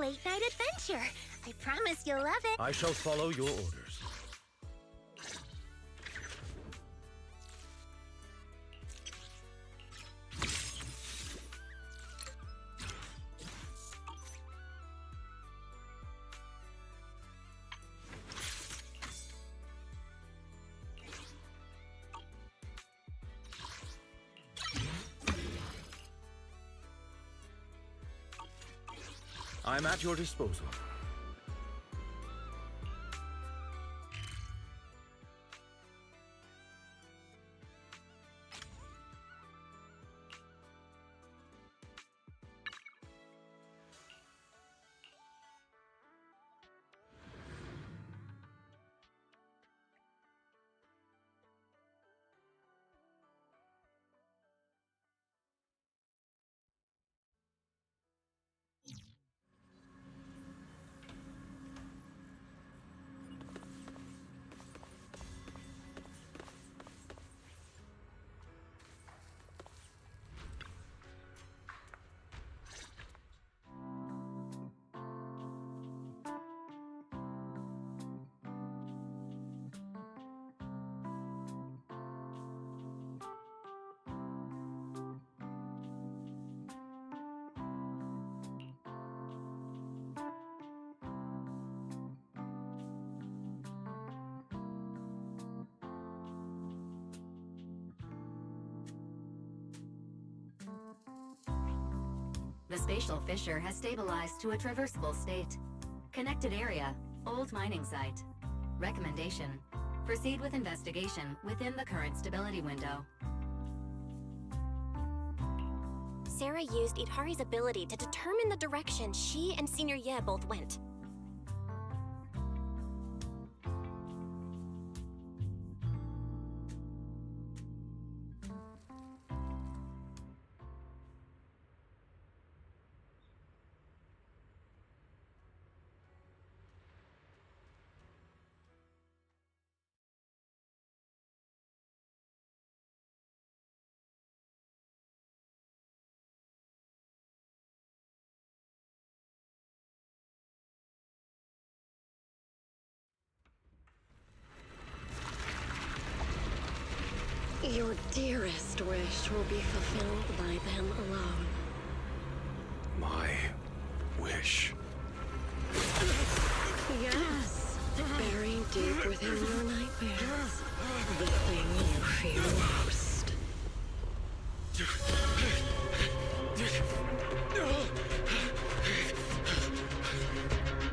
late-night adventure. I promise you'll love it. I shall follow your orders. I'm at your disposal. The spatial fissure has stabilized to a traversable state. Connected area, old mining site. Recommendation: proceed with investigation within the current stability window. Sarah used Idhari's ability to determine the direction she and Senior Ye both went. Your dearest wish will be fulfilled by them alone. My wish. Yes, buried deep within your nightmares. The thing you fear most.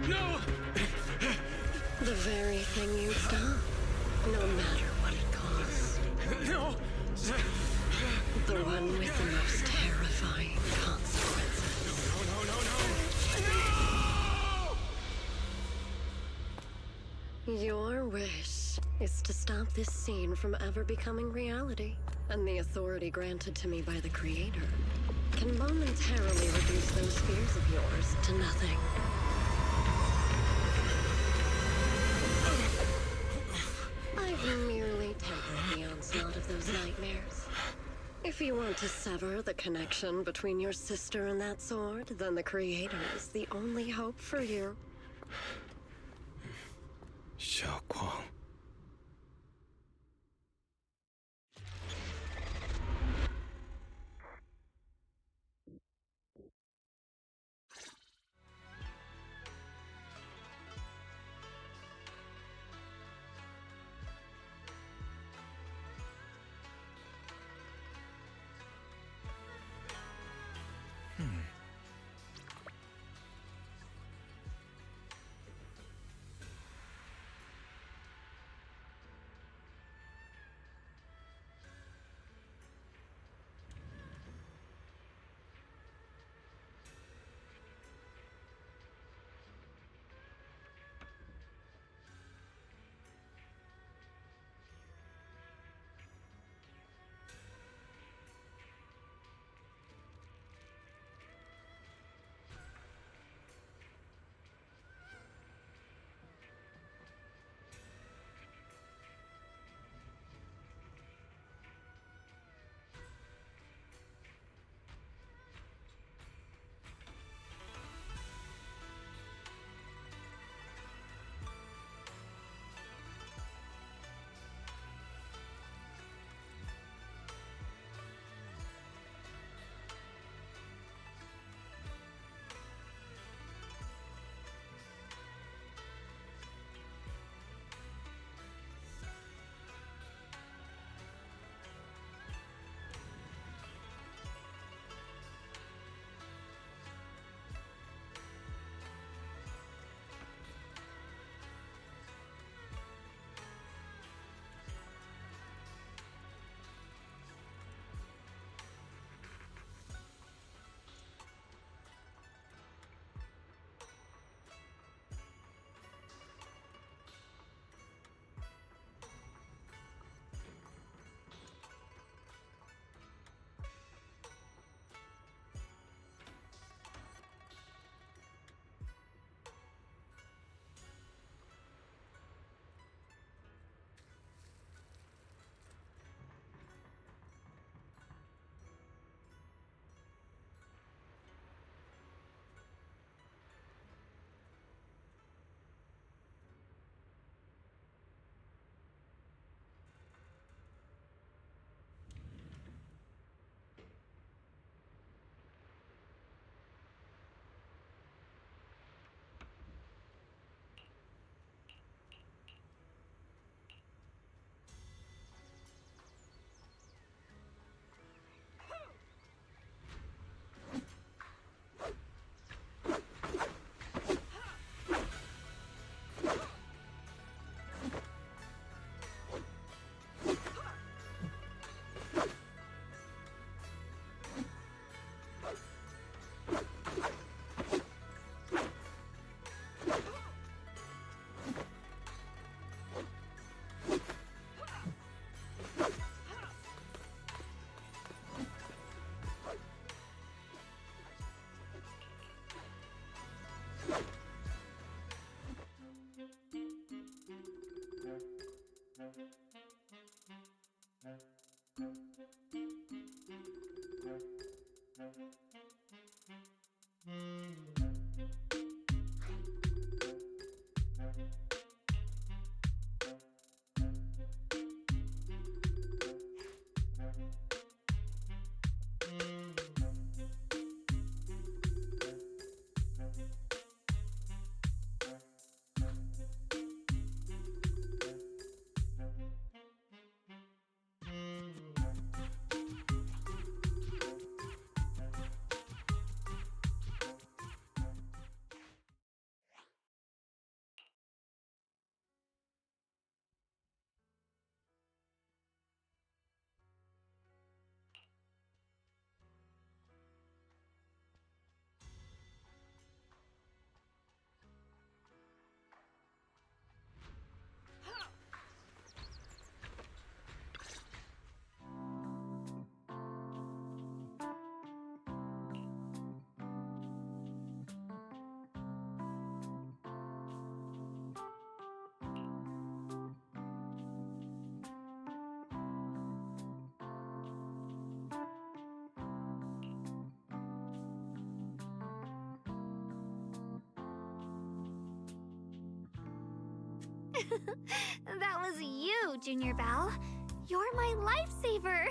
No! The very thing you'd stop, no matter what it costs. No! The one with the most terrifying consequences. No! Your wish is to stop this scene from ever becoming reality, and the authority granted to me by the Creator can momentarily reduce those fears of yours to nothing. I've merely tempered the onslaught of those nightmares. If you want to sever the connection between your sister and that sword, then the Creator is the only hope for you. Xiao Guang. That was you, Junior Val. You're my lifesaver,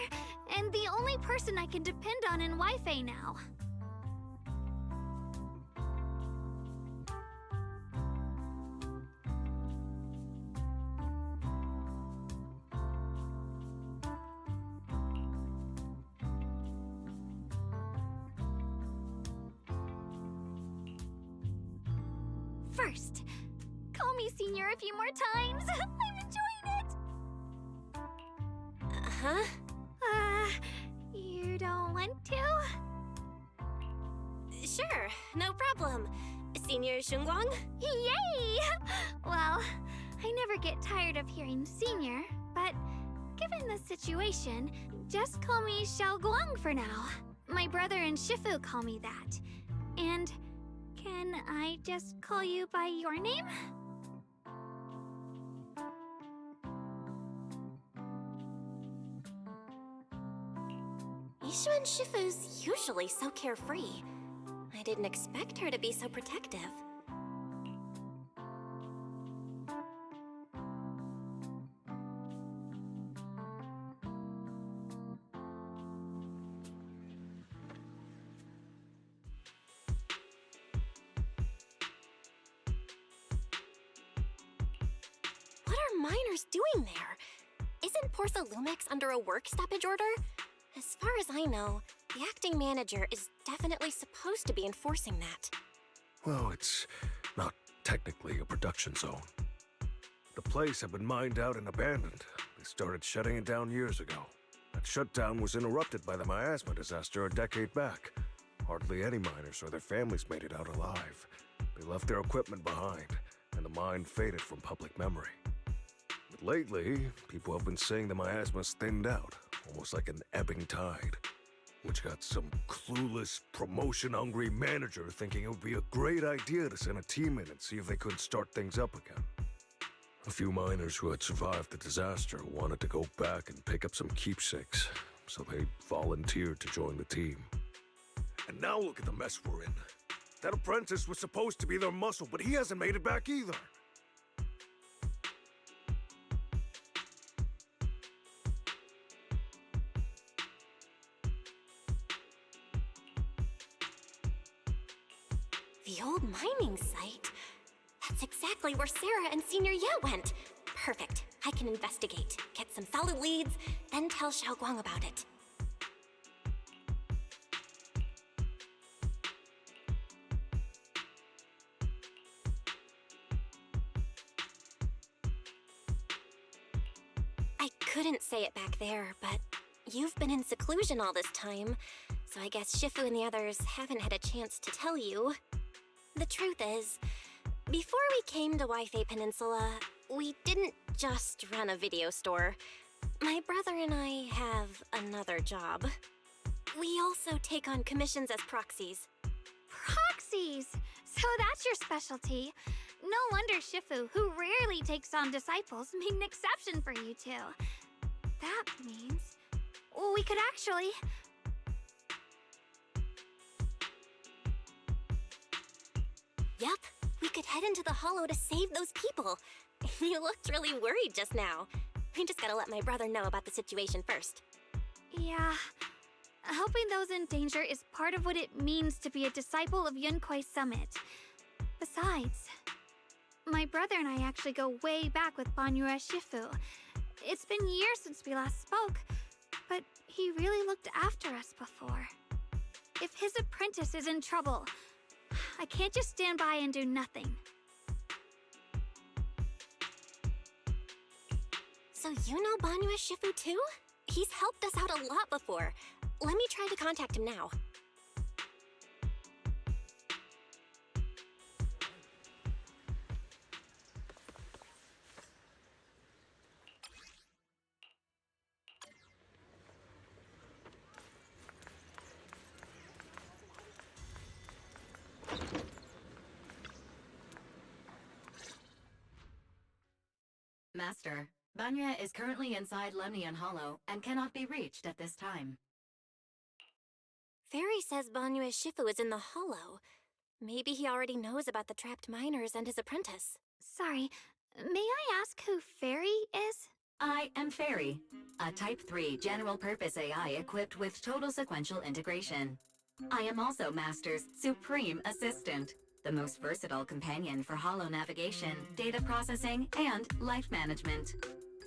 and the only person I can depend on in Wi-Fi now. First, call me Senior a few more times. I'm enjoying it. Huh? You don't want to? Sure, no problem. Senior Shunguang? Yay! Well, I never get tired of hearing Senior, but given the situation, just call me Xiaoguang for now. My brother and Shifu call me that. And can I just call you by your name? Yishuan Shifu's usually so carefree. I didn't expect her to be so protective. What are miners doing there? Isn't Portha Lumex under a work stoppage order? As far as I know, the acting manager is definitely supposed to be enforcing that. Well, it's not technically a production zone. The place had been mined out and abandoned. They started shutting it down years ago. That shutdown was interrupted by the miasma disaster a decade back. Hardly any miners or their families made it out alive. They left their equipment behind, and the mine faded from public memory. But lately, people have been saying the miasma's thinned out, almost like an ebbing tide, which got some clueless, promotion-hungry manager thinking it would be a great idea to send a team in and see if they couldn't start things up again. A few miners who had survived the disaster wanted to go back and pick up some keepsakes, so they volunteered to join the team. And now look at the mess we're in. That apprentice was supposed to be their muscle, but he hasn't made it back either. The old mining site? That's exactly where Sarah and Senior Ye went. Perfect. I can investigate, get some solid leads, then tell Xiaoguang about it. I couldn't say it back there, but you've been in seclusion all this time, so I guess Shifu and the others haven't had a chance to tell you. The truth is, before we came to Wi-Fi Peninsula, we didn't just run a video store. My brother and I have another job. We also take on commissions as proxies. Proxies! So that's your specialty. No wonder Shifu, who rarely takes on disciples, made an exception for you two. That means we could actually... Yup, we could head into the hollow to save those people. You looked really worried just now. We just gotta let my brother know about the situation first. Yeah, helping those in danger is part of what it means to be a disciple of Yunkai Summit. Besides, my brother and I actually go way back with Banyue Shifu. It's been years since we last spoke, but he really looked after us before. If his apprentice is in trouble, I can't just stand by and do nothing. So you know Banyue Shifu too? He's helped us out a lot before. Let me try to contact him now. Master, Banyue is currently inside Lemnian Hollow and cannot be reached at this time. Fairy says Banyue Shifu is in the hollow. Maybe he already knows about the trapped miners and his apprentice. Sorry, may I ask who Fairy is? I am Fairy, a Type 3 general-purpose AI equipped with total sequential integration. I am also Master's supreme assistant, the most versatile companion for hollow navigation, data processing, and life management.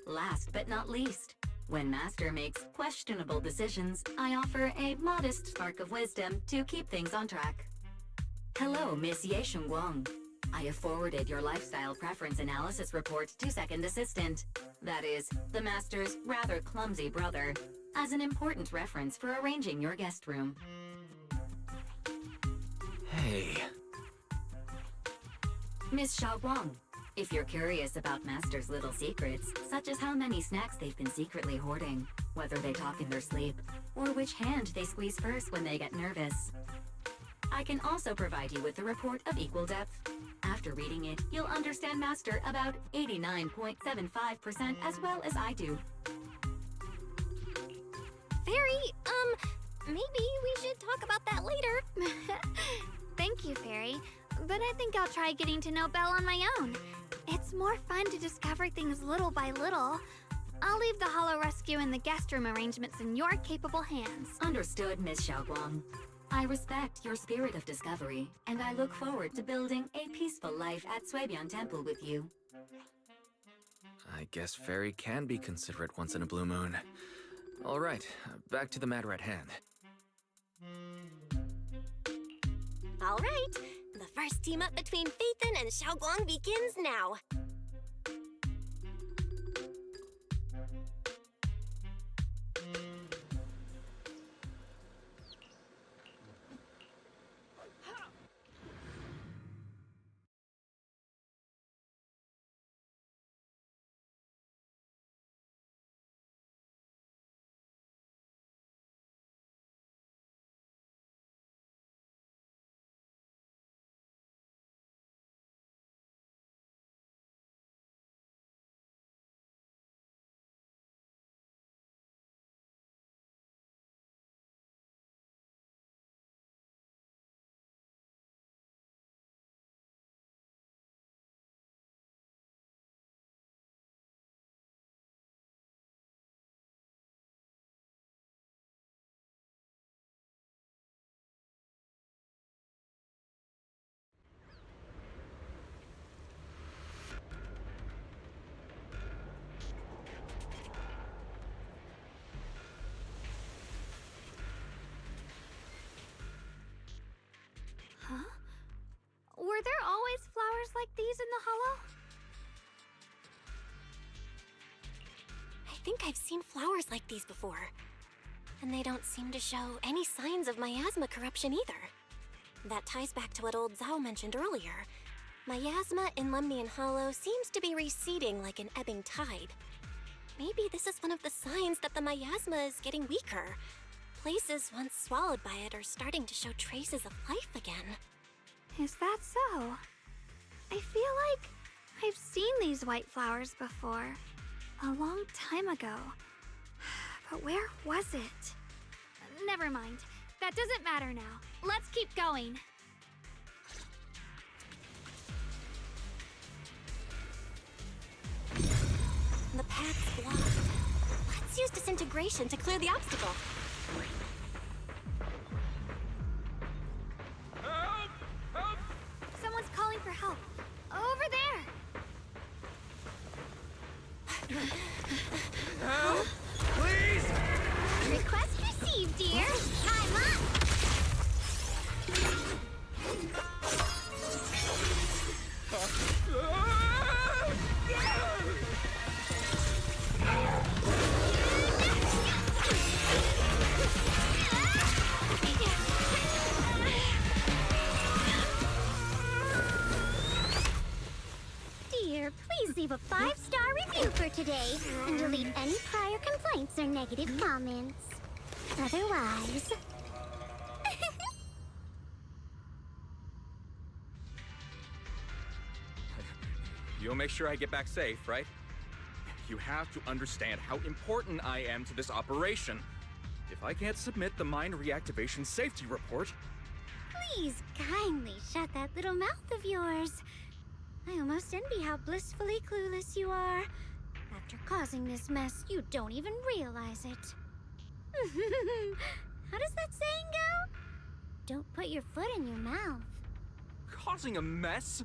Last but not least, when Master makes questionable decisions, I offer a modest spark of wisdom to keep things on track. Hello, Miss Ye Shengguang. I have forwarded your lifestyle preference analysis report to Second Assistant, that is, the Master's rather clumsy brother, as an important reference for arranging your guest room. Hey. Miss Xiaoguang, if you're curious about Master's little secrets, such as how many snacks they've been secretly hoarding, whether they talk in their sleep, or which hand they squeeze first when they get nervous, I can also provide you with a report of equal depth. After reading it, you'll understand Master about 89.75% as well as I do. Fairy, maybe we should talk about that later. Thank you, Fairy, but I think I'll try getting to know Belle on my own. It's more fun to discover things little by little. I'll leave the Hollow Rescue and the guest room arrangements in your capable hands. Understood, Miss Xiaoguang. I respect your spirit of discovery, and I look forward to building a peaceful life at Suibian Temple with you. I guess Fairy can be considerate once in a blue moon. All right, back to the matter at hand. All right, the first team up between Phaethon and Xiaoguang begins now. Were there always flowers like these in the hollow? I think I've seen flowers like these before. And they don't seem to show any signs of miasma corruption either. That ties back to what old Zhao mentioned earlier. Miasma in Lemnian Hollow seems to be receding like an ebbing tide. Maybe this is one of the signs that the miasma is getting weaker. Places once swallowed by it are starting to show traces of life again. Is that so? I feel like I've seen these white flowers before. A long time ago. But where was it? Never mind. That doesn't matter now. Let's keep going. The path's blocked. Let's use disintegration to clear the obstacle. Someone's calling for help. Over there! Help! Please! Request received, dear. I'm up! Dear, please leave a 5-star review for today and delete any prior complaints or negative comments. Otherwise... You'll make sure I get back safe, right? You have to understand how important I am to this operation. If I can't submit the mine reactivation safety report... Please kindly shut that little mouth of yours. I almost envy how blissfully clueless you are. After causing this mess, you don't even realize it. How does that saying go? Don't put your foot in your mouth. Causing a mess?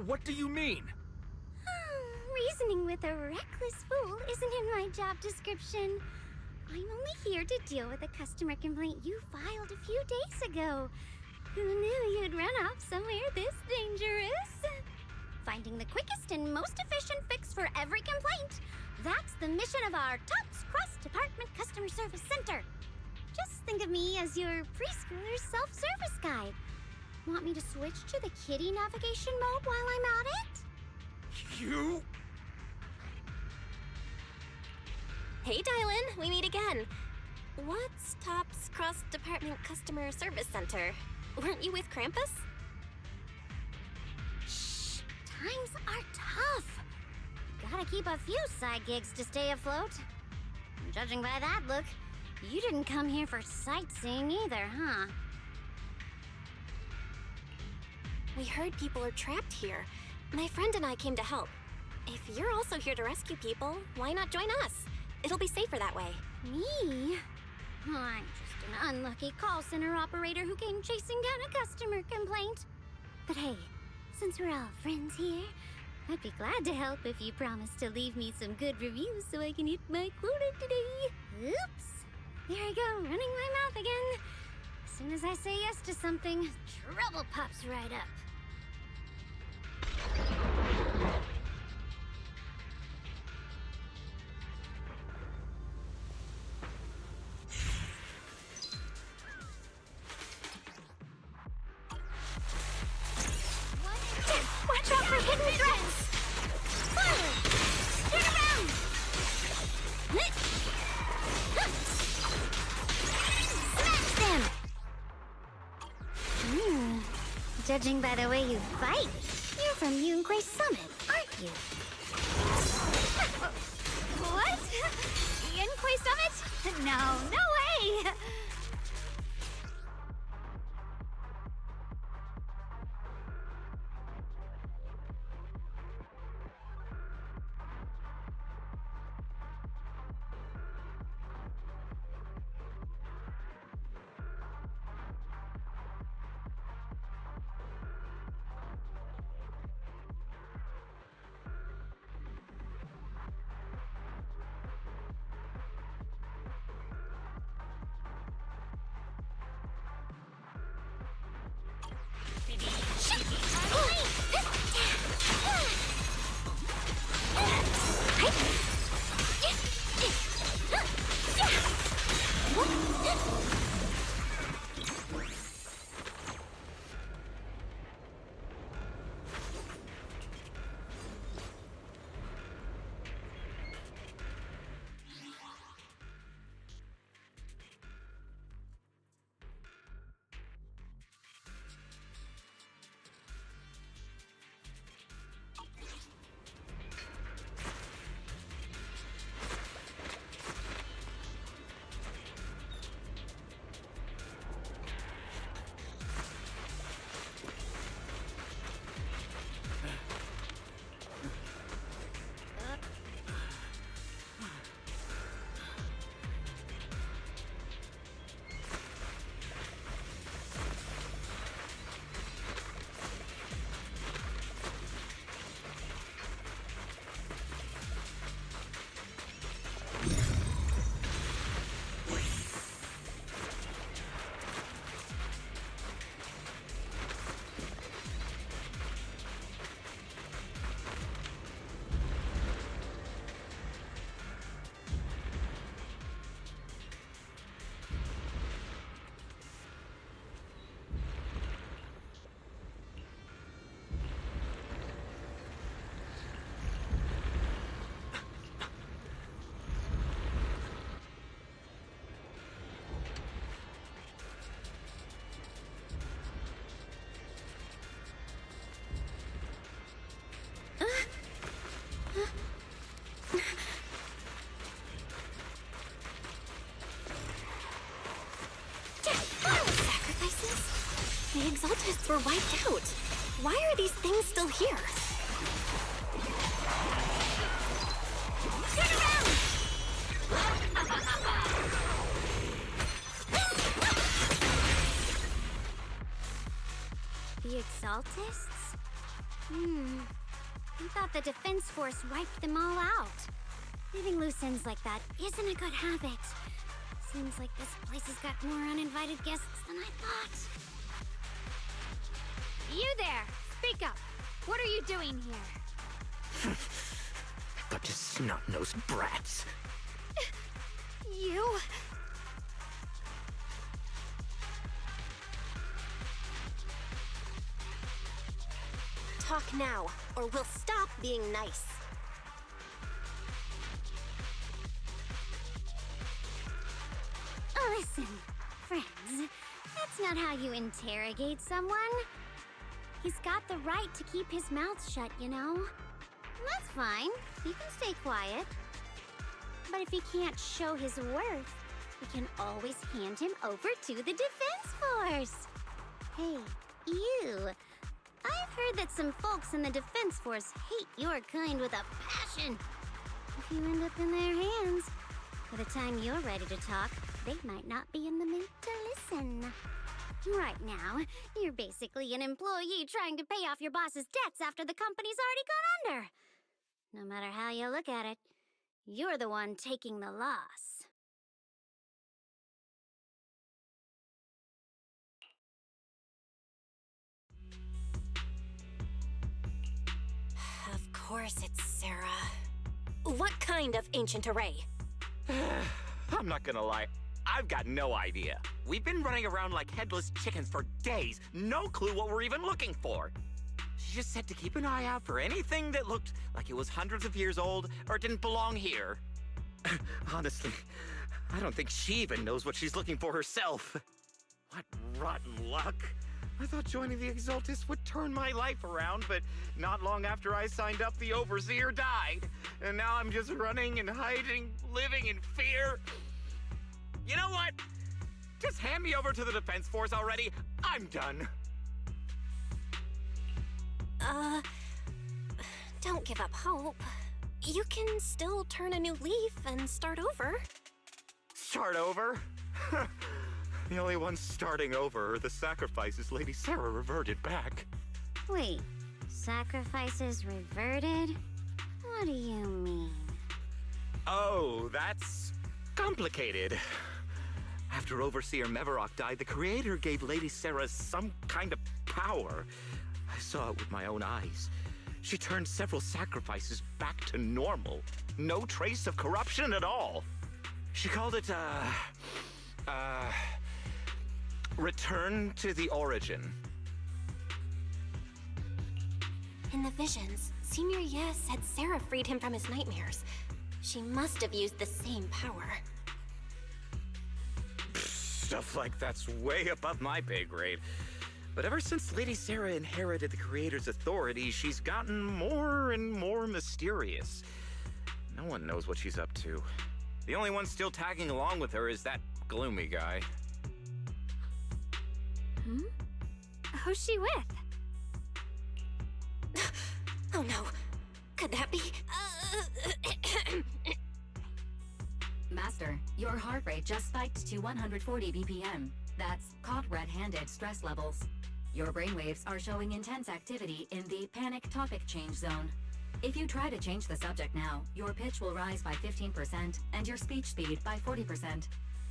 What do you mean? Reasoning with a reckless fool isn't in my job description. I'm only here to deal with a customer complaint you filed a few days ago. Who knew you'd run off somewhere this dangerous? Finding the quickest and most efficient fix for every complaint. That's the mission of our TOPS Cross-Department Customer Service Center. Just think of me as your preschooler's self-service guide. Want me to switch to the kiddie navigation mode while I'm at it? You? Hey, Dylan, we meet again. What's TOPS Cross-Department Customer Service Center? Weren't you with Krampus? Shh, times are tough. Gotta keep a few side gigs to stay afloat. Judging by that look, you didn't come here for sightseeing either, huh? We heard people are trapped here. My friend and I came to help. If you're also here to rescue people, why not join us? It'll be safer that way. Me? I'm just an unlucky call center operator who came chasing down a customer complaint. But hey, since we're all friends here, I'd be glad to help if you promise to leave me some good reviews so I can hit my quota today. Oops. There I go, running my mouth again. As soon as I say yes to something, trouble pops right up. Watch out for hidden threats! Turn around! Smash them! Judging by the way you fight, you're from Yunquay Summit, aren't you? What? Yunquay Summit? No way! were wiped out. Why are these things still here? Turn around! The Exaltists? I thought the Defense Force wiped them all out. Leaving loose ends like that isn't a good habit. Seems like this place has got more uninvited guests than I thought. You there! Speak up! What are you doing here? Bunch of snot-nosed brats. You? Talk now, or we'll stop being nice. Listen, friends, that's not how you interrogate someone. He's got the right to keep his mouth shut, you know? That's fine. He can stay quiet. But if he can't show his worth, we can always hand him over to the Defense Force. Hey, you. I've heard that some folks in the Defense Force hate your kind with a passion. If you end up in their hands, by the time you're ready to talk, they might not be in the mood to listen. Right now, you're basically an employee trying to pay off your boss's debts after the company's already gone under. No matter how you look at it, you're the one taking the loss. Of course it's Sarah. What kind of ancient array? I'm not gonna lie, I've got no idea. We've been running around like headless chickens for days, no clue what we're even looking for. She just said to keep an eye out for anything that looked like it was hundreds of years old or didn't belong here. Honestly, I don't think she even knows what she's looking for herself. What rotten luck. I thought joining the Exaltists would turn my life around, but not long after I signed up, the Overseer died. And now I'm just running and hiding, living in fear. You know what? Just hand me over to the Defense Force already. I'm done. Don't give up hope. You can still turn a new leaf and start over. Start over? The only ones starting over are the sacrifices Lady Sarah reverted back. Wait, sacrifices reverted? What do you mean? Oh, that's complicated. After Overseer Mevarok died, the Creator gave Lady Sarah some kind of power. I saw it with my own eyes. She turned several sacrifices back to normal. No trace of corruption at all. She called it, Return to the Origin. In the visions, Senior Ye said Sarah freed him from his nightmares. She must have used the same power. Stuff like that's way above my pay grade. But ever since Lady Sarah inherited the Creator's authority, she's gotten more and more mysterious. No one knows what she's up to. The only one still tagging along with her is that gloomy guy. Who's she with? Oh no. Could that be? Master, your heart rate just spiked to 140 BPM. That's caught red-handed stress levels. Your brainwaves are showing intense activity in the panic topic change zone. If you try to change the subject now, your pitch will rise by 15% and your speech speed by 40%.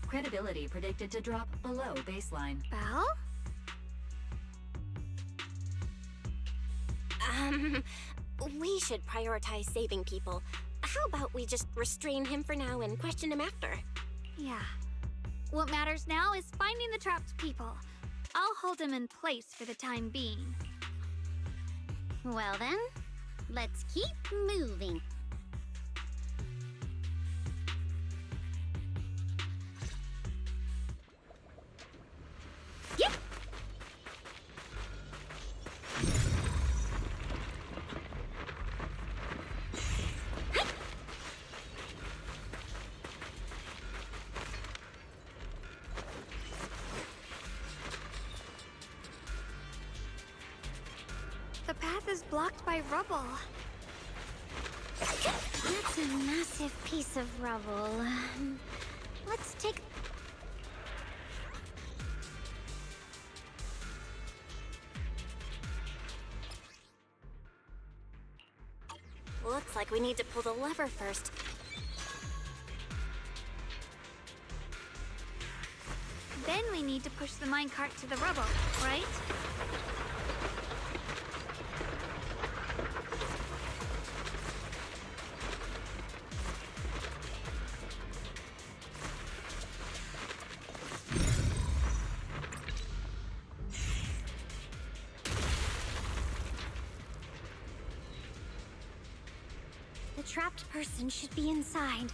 Credibility predicted to drop below baseline. Belle? We should prioritize saving people. How about we just restrain him for now and question him after? Yeah. What matters now is finding the trapped people. I'll hold them in place for the time being. Well then, let's keep moving. Yep. path is blocked by rubble. That's a massive piece of rubble. Let's take... Looks like we need to pull the lever first. Then we need to push the minecart to the rubble, right? The trapped person should be inside.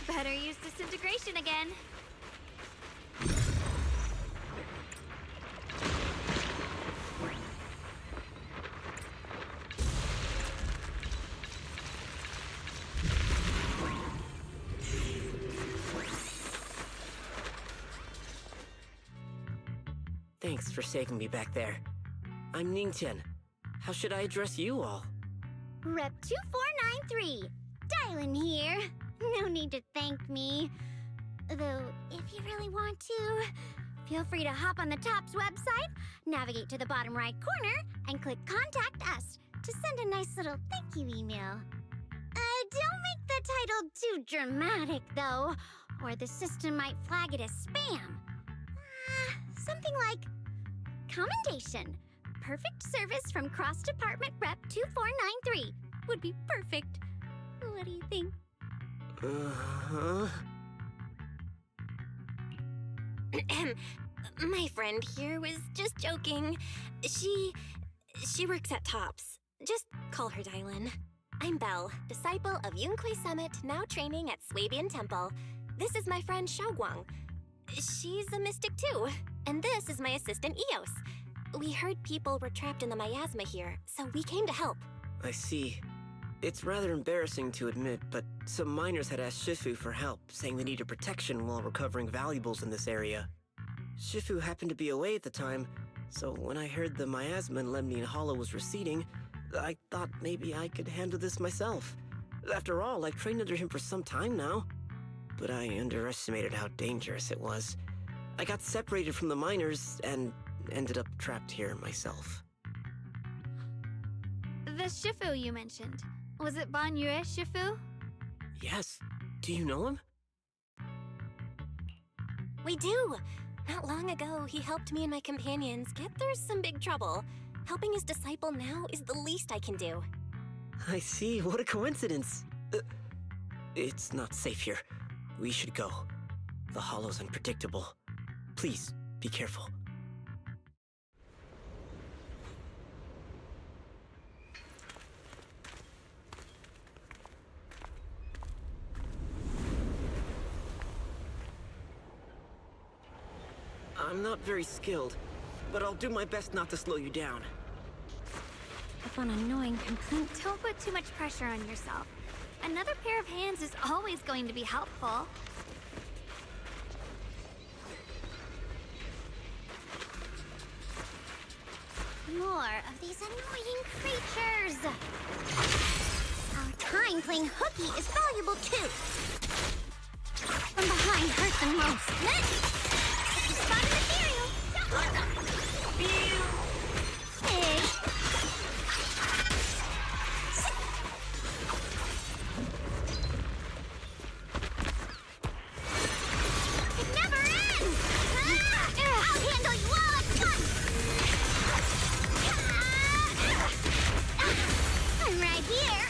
Better use disintegration again. Thanks for saving me back there. I'm Ningtian. How should I address you all? Rep 2493. Dylan here. No need to thank me. Though, if you really want to, feel free to hop on the TOPS website, navigate to the bottom right corner, and click Contact Us to send a nice little thank you email. Don't make the title too dramatic, though, or the system might flag it as spam. Something like, Commendation. Perfect service from Cross Department Rep 2493 would be perfect. What do you think? My friend here was just joking. She works at TOPS. Just call her Dylan. I'm Belle, disciple of Yunque Summit, now training at Swabian Temple. This is my friend Xiaoguang. She's a mystic too. And this is my assistant Eos. We heard people were trapped in the miasma here, so we came to help. I see. It's rather embarrassing to admit, but some miners had asked Shifu for help, saying they needed protection while recovering valuables in this area. Shifu happened to be away at the time, so when I heard the miasma in Lemnian Hollow was receding, I thought maybe I could handle this myself. After all, I've trained under him for some time now. But I underestimated how dangerous it was. I got separated from the miners and ended up trapped here myself. The Shifu you mentioned. Was it Ban Yue Shifu? Yes. Do you know him? We do. Not long ago, he helped me and my companions get through some big trouble. Helping his disciple now is the least I can do. I see. What a coincidence. It's not safe here. We should go. The hollow's unpredictable. Please, be careful. I'm not very skilled, but I'll do my best not to slow you down. Up on annoying complaint. Don't put too much pressure on yourself. Another pair of hands is always going to be helpful. More of these annoying creatures. Our time playing hooky is valuable too. From behind hurts the most. If you spot an ethereal, Hey. It never ends! I'll handle you all at once! I'm right here!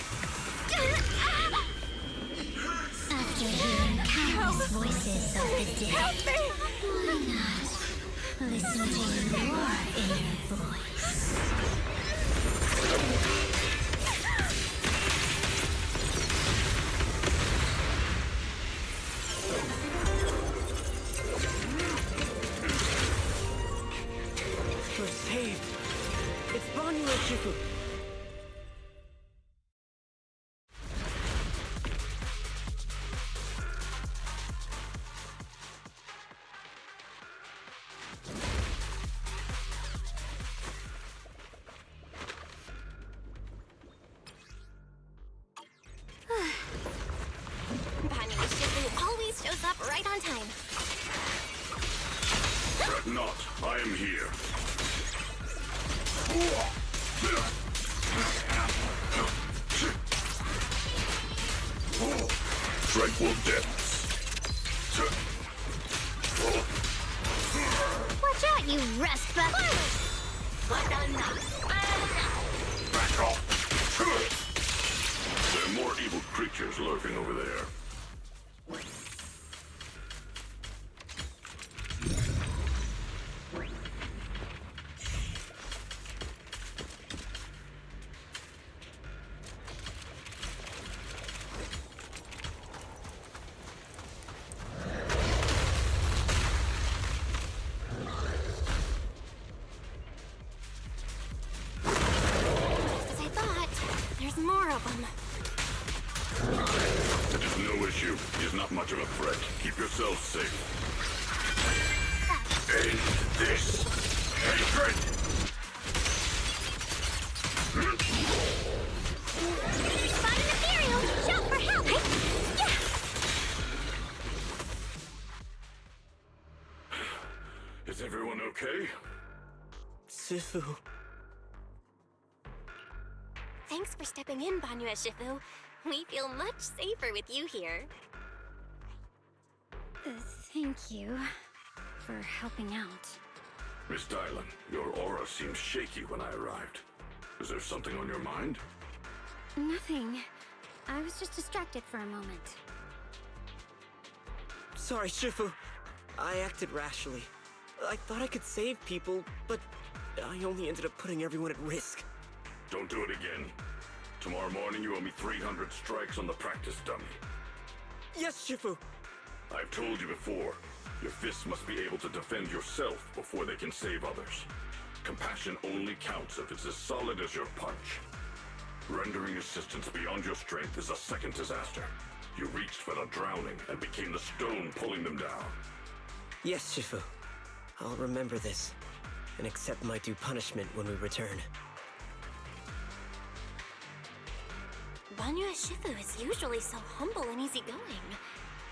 After hearing countless voices of the dead, why not listen to your inner voice? We're saved. It's Ban Yue Shifu. right on time. Fret not, I am here. Tranquil depths. Watch out, you rust bucket! Back off! There are more evil creatures lurking over there. As I thought, there's more of them. It is no issue. He is not much of a threat. Keep yourselves safe. End this hatred! Spot an ethereal! Shout for help! Is everyone okay? Shifu. Thanks for stepping in, Banyue Shifu. We feel much safer with you here. Thank you for helping out. Miss Dylan, your aura seemed shaky when I arrived. Is there something on your mind? Nothing. I was just distracted for a moment. Sorry, Shifu. I acted rashly. I thought I could save people, but I only ended up putting everyone at risk. Don't do it again. Tomorrow morning you owe me 300 strikes on the practice dummy. Yes, Shifu! I've told you before, your fists must be able to defend yourself before they can save others. Compassion only counts if it's as solid as your punch. Rendering assistance beyond your strength is a second disaster. You reached for the drowning and became the stone pulling them down. Yes, Shifu. I'll remember this, and accept my due punishment when we return. Banyue Shifu is usually so humble and easygoing.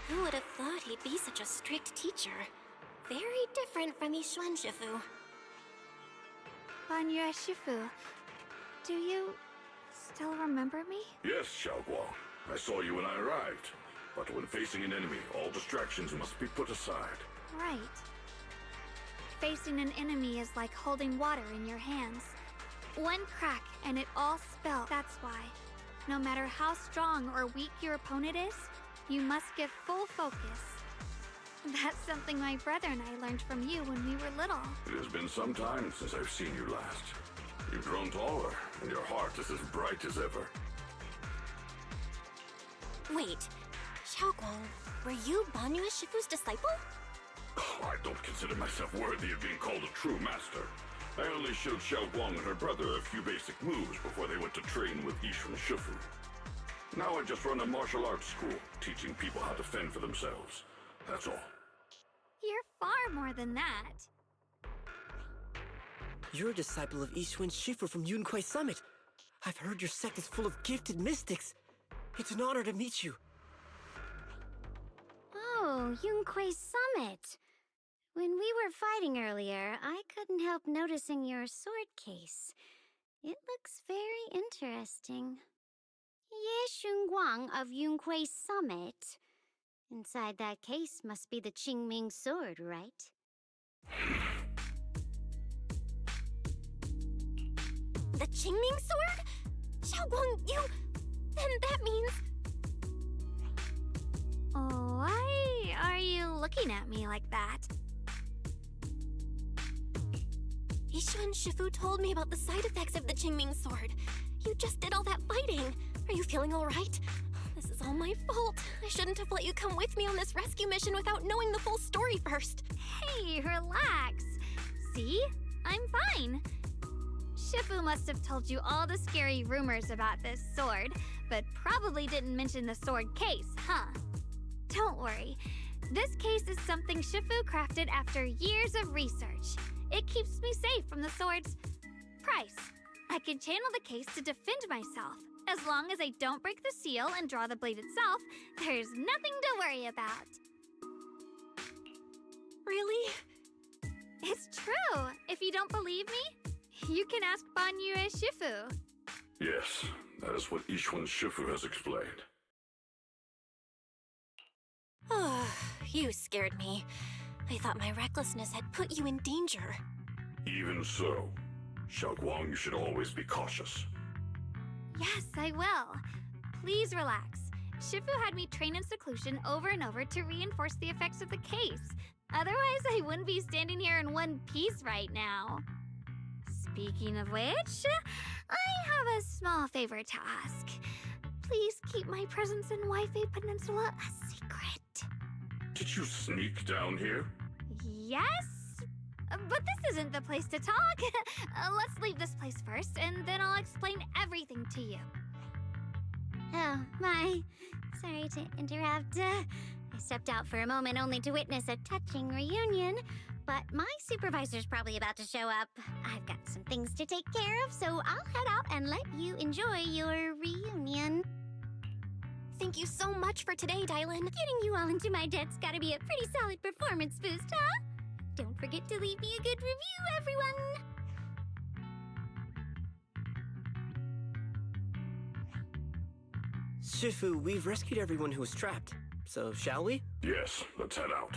Who would have thought he'd be such a strict teacher? Very different from Yixuan Shifu. Banyue Shifu, do you still remember me? Yes, Xiaoguang. I saw you when I arrived. But when facing an enemy, all distractions must be put aside. Right. Facing an enemy is like holding water in your hands. One crack and it all spills. That's why. No matter how strong or weak your opponent is, you must give full focus. That's something my brother and I learned from you when we were little. It has been some time since I've seen you last. You've grown taller, and your heart is as bright as ever. Wait, Xiaoguang, were you Banyue Shifu's disciple? Oh, I don't consider myself worthy of being called a true master. I only showed Xiaoguang and her brother a few basic moves before they went to train with Yixuan Shifu. Now I just run a martial arts school, teaching people how to fend for themselves. That's all. You're far more than that. You're a disciple of Yixuan Shifu from Yunquai Summit. I've heard your sect is full of gifted mystics. It's an honor to meet you. Oh, Yunquai Summit. When we were fighting earlier, I couldn't help noticing your sword case. It looks very interesting. Ye Xunguang of Yunquai Summit. Inside that case must be the Qingming sword, right? The Qingming sword? Xiaoguang, you... Then that means... Why are you looking at me like that? Yixuan Shifu told me about the side effects of the Qingming sword. You just did all that fighting. Are you feeling all right? This is all my fault. I shouldn't have let you come with me on this rescue mission without knowing the full story first. Hey, relax. See? I'm fine. Shifu must have told you all the scary rumors about this sword, but probably didn't mention the sword case, huh? Don't worry. This case is something Shifu crafted after years of research. It keeps me safe from the sword's price. I can channel the case to defend myself. As long as I don't break the seal and draw the blade itself, there's nothing to worry about. Really? It's true. If you don't believe me, you can ask Banyue Shifu. Yes, that is what Ishwan Shifu has explained. Oh, you scared me. I thought my recklessness had put you in danger. Even so, Xiaoguang, you should always be cautious. Yes, I will. Please relax. Shifu had me train in seclusion over and over to reinforce the effects of the case. Otherwise, I wouldn't be standing here in one piece right now. Speaking of which, I have a small favor to ask. Please keep my presence in Wi-Fi Peninsula a secret. Did you sneak down here? Yes? But this isn't the place to talk. Let's leave this place first, and then I'll explain everything to you. Oh, my. Sorry to interrupt. I stepped out for a moment only to witness a touching reunion, but my supervisor's probably about to show up. I've got some things to take care of, so I'll head out and let you enjoy your reunion. Thank you so much for today, Dylan. Getting you all into my debt's gotta be a pretty solid performance boost, huh? Don't forget to leave me a good review, everyone! Shifu, we've rescued everyone who was trapped. So, shall we? Yes, let's head out.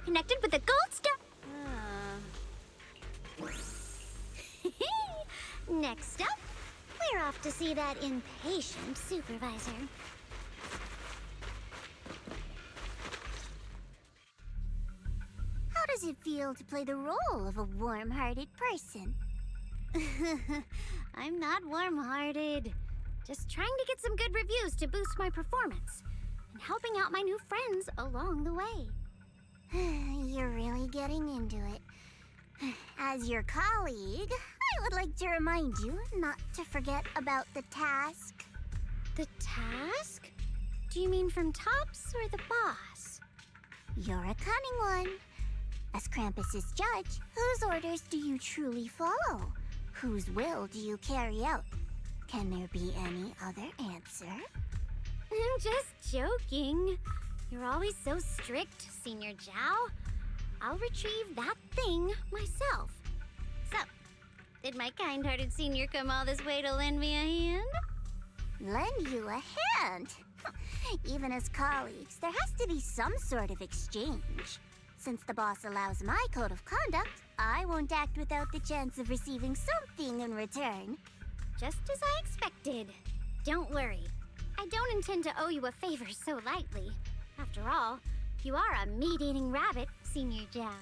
Connected with a gold star. Next up, we're off to see that impatient supervisor. How does it feel to play the role of a warm-hearted person? I'm not warm-hearted. Just trying to get some good reviews to boost my performance and helping out my new friends along the way. You're really getting into it. As your colleague, I would like to remind you not to forget about the task. The task? Do you mean from Tops or the boss? You're a cunning one. As Krampus's judge, whose orders do you truly follow? Whose will do you carry out? Can there be any other answer? I'm just joking. You're always so strict, Senior Zhao. I'll retrieve that thing myself. So, did my kind-hearted senior come all this way to lend me a hand? Lend you a hand? Even as colleagues, there has to be some sort of exchange. Since the boss allows my code of conduct, I won't act without the chance of receiving something in return. Just as I expected. Don't worry. I don't intend to owe you a favor so lightly. After all, you are a meat-eating rabbit, Senior Zhao.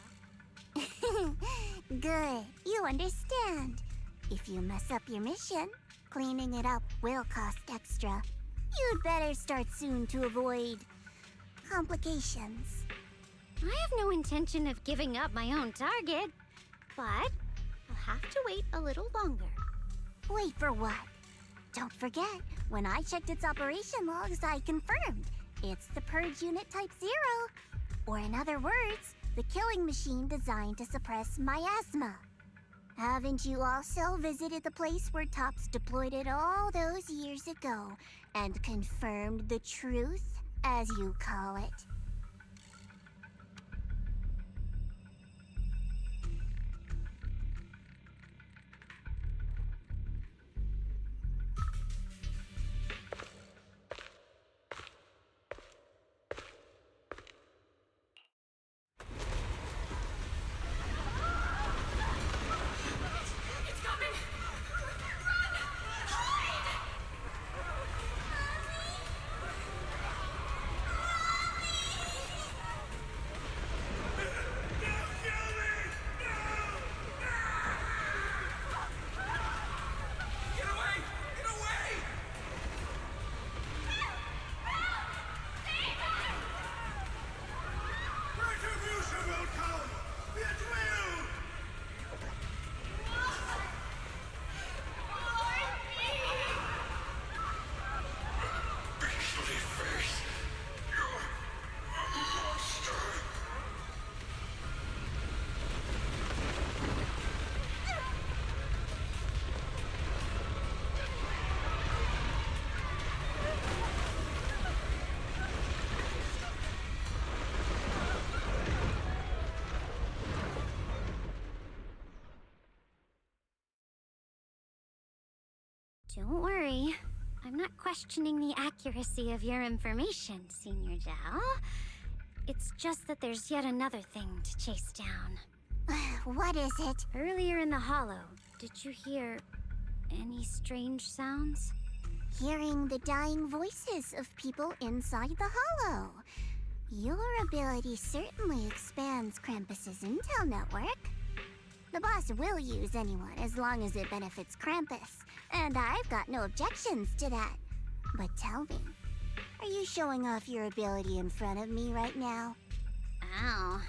Good. You understand. If you mess up your mission, cleaning it up will cost extra. You'd better start soon to avoid complications. I have no intention of giving up my own target, but I'll have to wait a little longer. Wait for what? Don't forget, when I checked its operation logs, I confirmed. It's the Purge Unit Type 0. Or in other words, the killing machine designed to suppress miasma. Haven't you also visited the place where Tops deployed it all those years ago and confirmed the truth, as you call it? Don't worry. I'm not questioning the accuracy of your information, Senior Zhao. It's just that there's yet another thing to chase down. What is it? Earlier in the hollow, did you hear any strange sounds? Hearing the dying voices of people inside the hollow. Your ability certainly expands Krampus's intel network. The boss will use anyone as long as it benefits Krampus, and I've got no objections to that. But tell me, are you showing off your ability in front of me right now? Ow.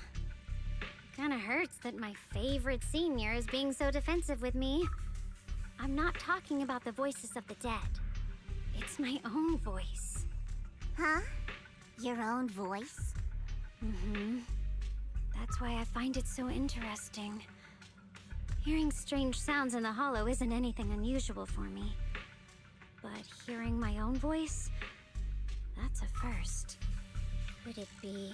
Kinda hurts that my favorite senior is being so defensive with me. I'm not talking about the voices of the dead. It's my own voice. Huh? Your own voice? Mm-hmm. That's why I find it so interesting. Hearing strange sounds in the hollow isn't anything unusual for me. But hearing my own voice, that's a first. Could it be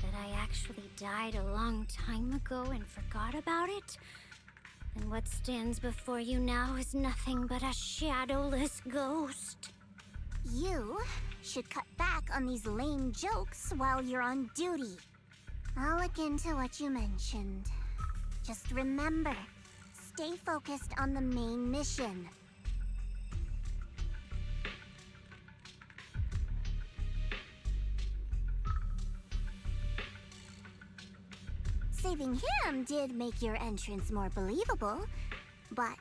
that I actually died a long time ago and forgot about it? And what stands before you now is nothing but a shadowless ghost. You should cut back on these lame jokes while you're on duty. I'll look into what you mentioned. Just remember, stay focused on the main mission. Saving him did make your entrance more believable, but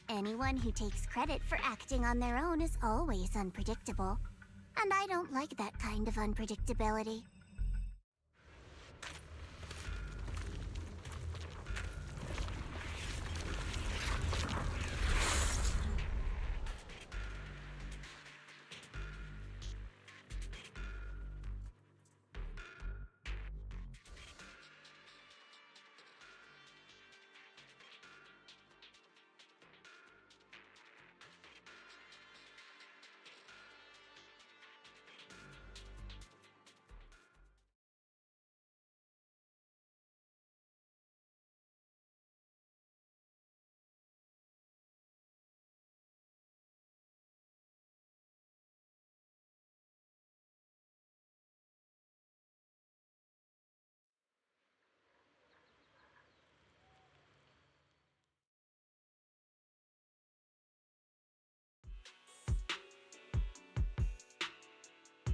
anyone who takes credit for acting on their own is always unpredictable. And I don't like that kind of unpredictability.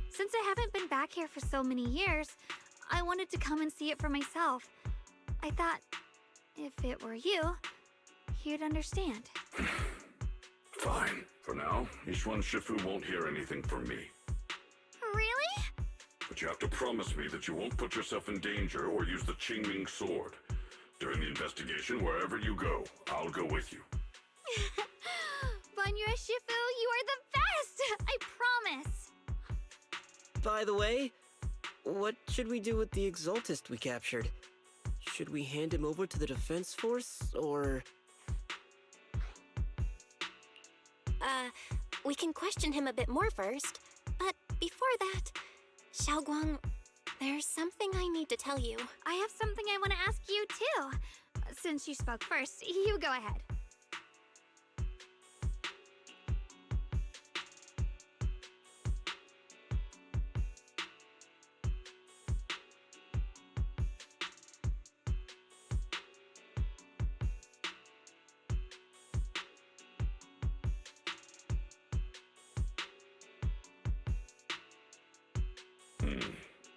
Since I haven't been back here for so many years, I wanted to come and see it for myself. I thought, if it were you, you'd understand. Fine. For now, Yishuan Shifu won't hear anything from me. Really? But you have to promise me that you won't put yourself in danger or use the Qingming sword. During the investigation, wherever you go, I'll go with you. Banyue Shifu, you are the best! I promise! By the way, what should we do with the Exaltist we captured? Should we hand him over to the defense force, or...? We can question him a bit more first. But before that, Xiaoguang, there's something I need to tell you. I have something I want to ask you, too. Since you spoke first, you go ahead.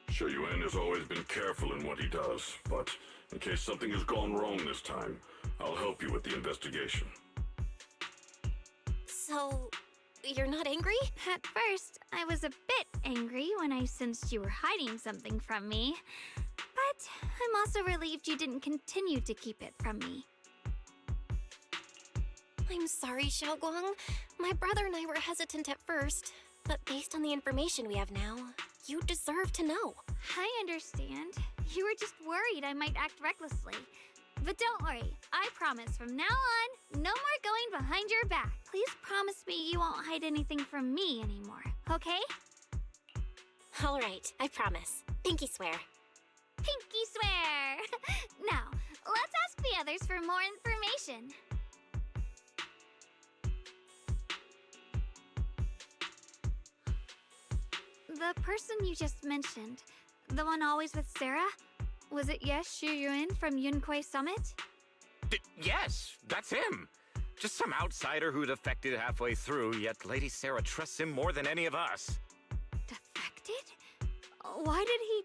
Xue Yuan has always been careful in what he does, but in case something has gone wrong this time, I'll help you with the investigation. So, you're not angry? At first, I was a bit angry when I sensed you were hiding something from me. But I'm also relieved you didn't continue to keep it from me. I'm sorry, Xiaoguang. My brother and I were hesitant at first, but based on the information we have now, you deserve to know. I understand. You were just worried I might act recklessly. But don't worry, I promise from now on, no more going behind your back. Please promise me you won't hide anything from me anymore, okay? All right, I promise. Pinky swear. Pinky swear! Now, let's ask the others for more information. The person you just mentioned, the one always with Sarah? Was it Yes Shuyuin from Yunquei Summit? Yes, that's him. Just some outsider who defected halfway through, yet Lady Sarah trusts him more than any of us. Defected? Why did he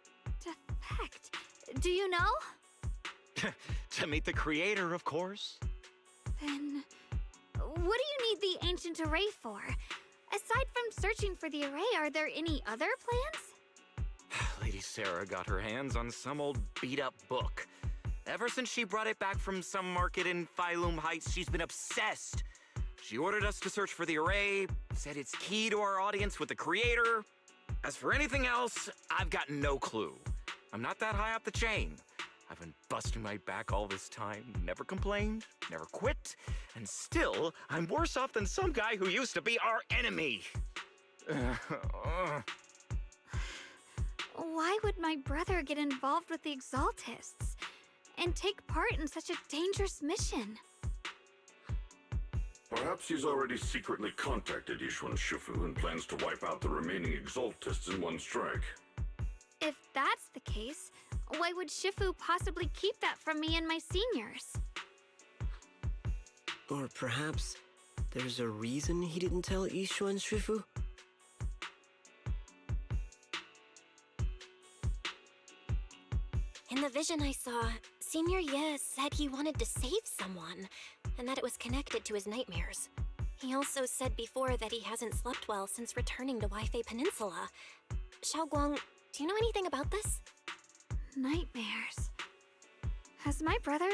defect? Do you know? To meet the creator, of course. Then, what do you need the ancient array for? Aside from searching for the array, are there any other plans? Lady Sarah got her hands on some old beat-up book. Ever since she brought it back from some market in Phylum Heights, she's been obsessed. She ordered us to search for the array, said it's key to our audience with the creator. As for anything else, I've got no clue. I'm not that high up the chain. I've been busting my back all this time, never complained, never quit, and still, I'm worse off than some guy who used to be our enemy. Why would my brother get involved with the Exaltists and take part in such a dangerous mission? Perhaps he's already secretly contacted Yishuan Shifu and plans to wipe out the remaining Exaltists in one strike. If that's the case, why would Shifu possibly keep that from me and my seniors? Or perhaps there's a reason he didn't tell Yishuan Shifu? In the vision I saw, Senior Ye said he wanted to save someone, and that it was connected to his nightmares. He also said before that he hasn't slept well since returning to Waifei Peninsula. Xiaoguang, do you know anything about this? Nightmares. Has my brother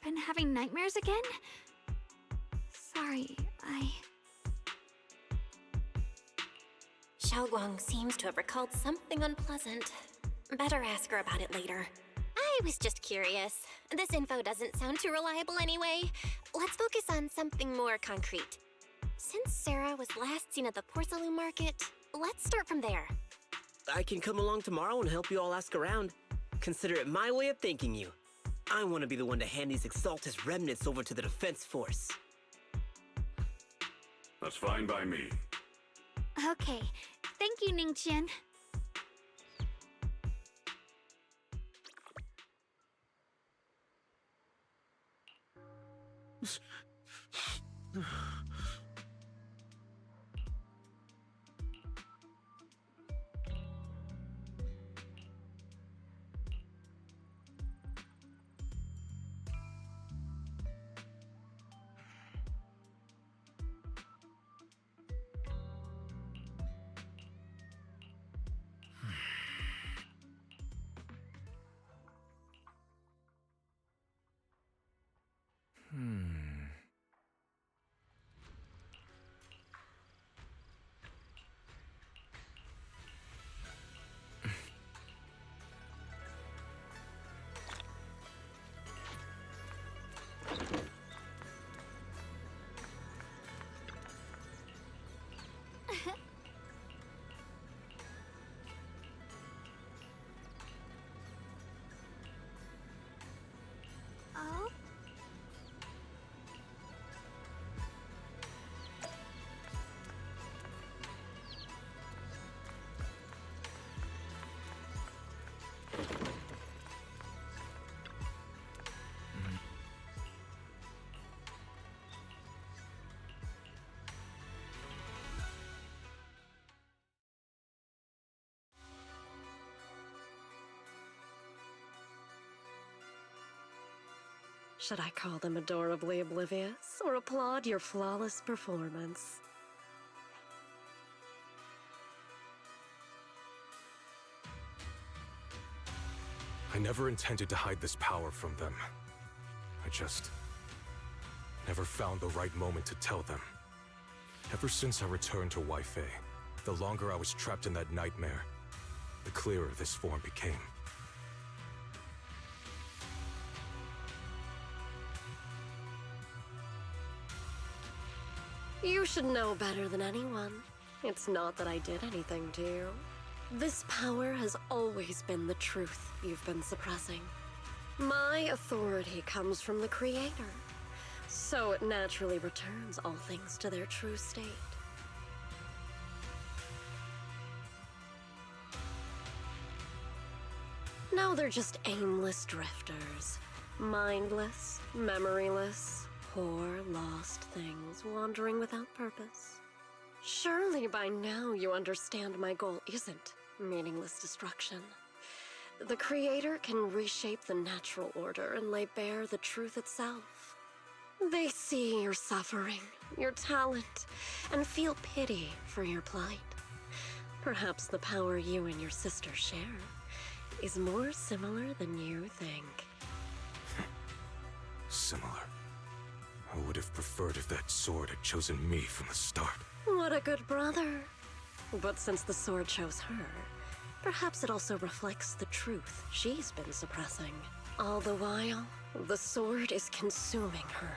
been having nightmares again? Sorry, Xiaoguang seems to have recalled something unpleasant. Better ask her about it later. I was just curious. This info doesn't sound too reliable anyway. Let's focus on something more concrete. Since Sarah was last seen at the Porcelain Market, let's start from there. I can come along tomorrow and help you all ask around. Consider it my way of thanking you. I want to be the one to hand these Exaltus remnants over to the Defense Force. That's fine by me. Okay. Thank you, Ningqian. Oh? Should I call them adorably oblivious or applaud your flawless performance? I never intended to hide this power from them. I just never found the right moment to tell them. Ever since I returned to Waifei, the longer I was trapped in that nightmare, the clearer this form became. You should know better than anyone. It's not that I did anything to you. This power has always been the truth you've been suppressing. My authority comes from the Creator, so it naturally returns all things to their true state. Now they're just aimless drifters. Mindless, memoryless, poor, lost things wandering without purpose. Surely by now you understand my goal isn't meaningless destruction. The Creator can reshape the natural order and lay bare the truth itself. They see your suffering, your talent, and feel pity for your plight. Perhaps the power you and your sister share is more similar than you think. Similar. I would have preferred if that sword had chosen me from the start. What a good brother. But since the sword chose her, perhaps it also reflects the truth she's been suppressing. All the while, the sword is consuming her.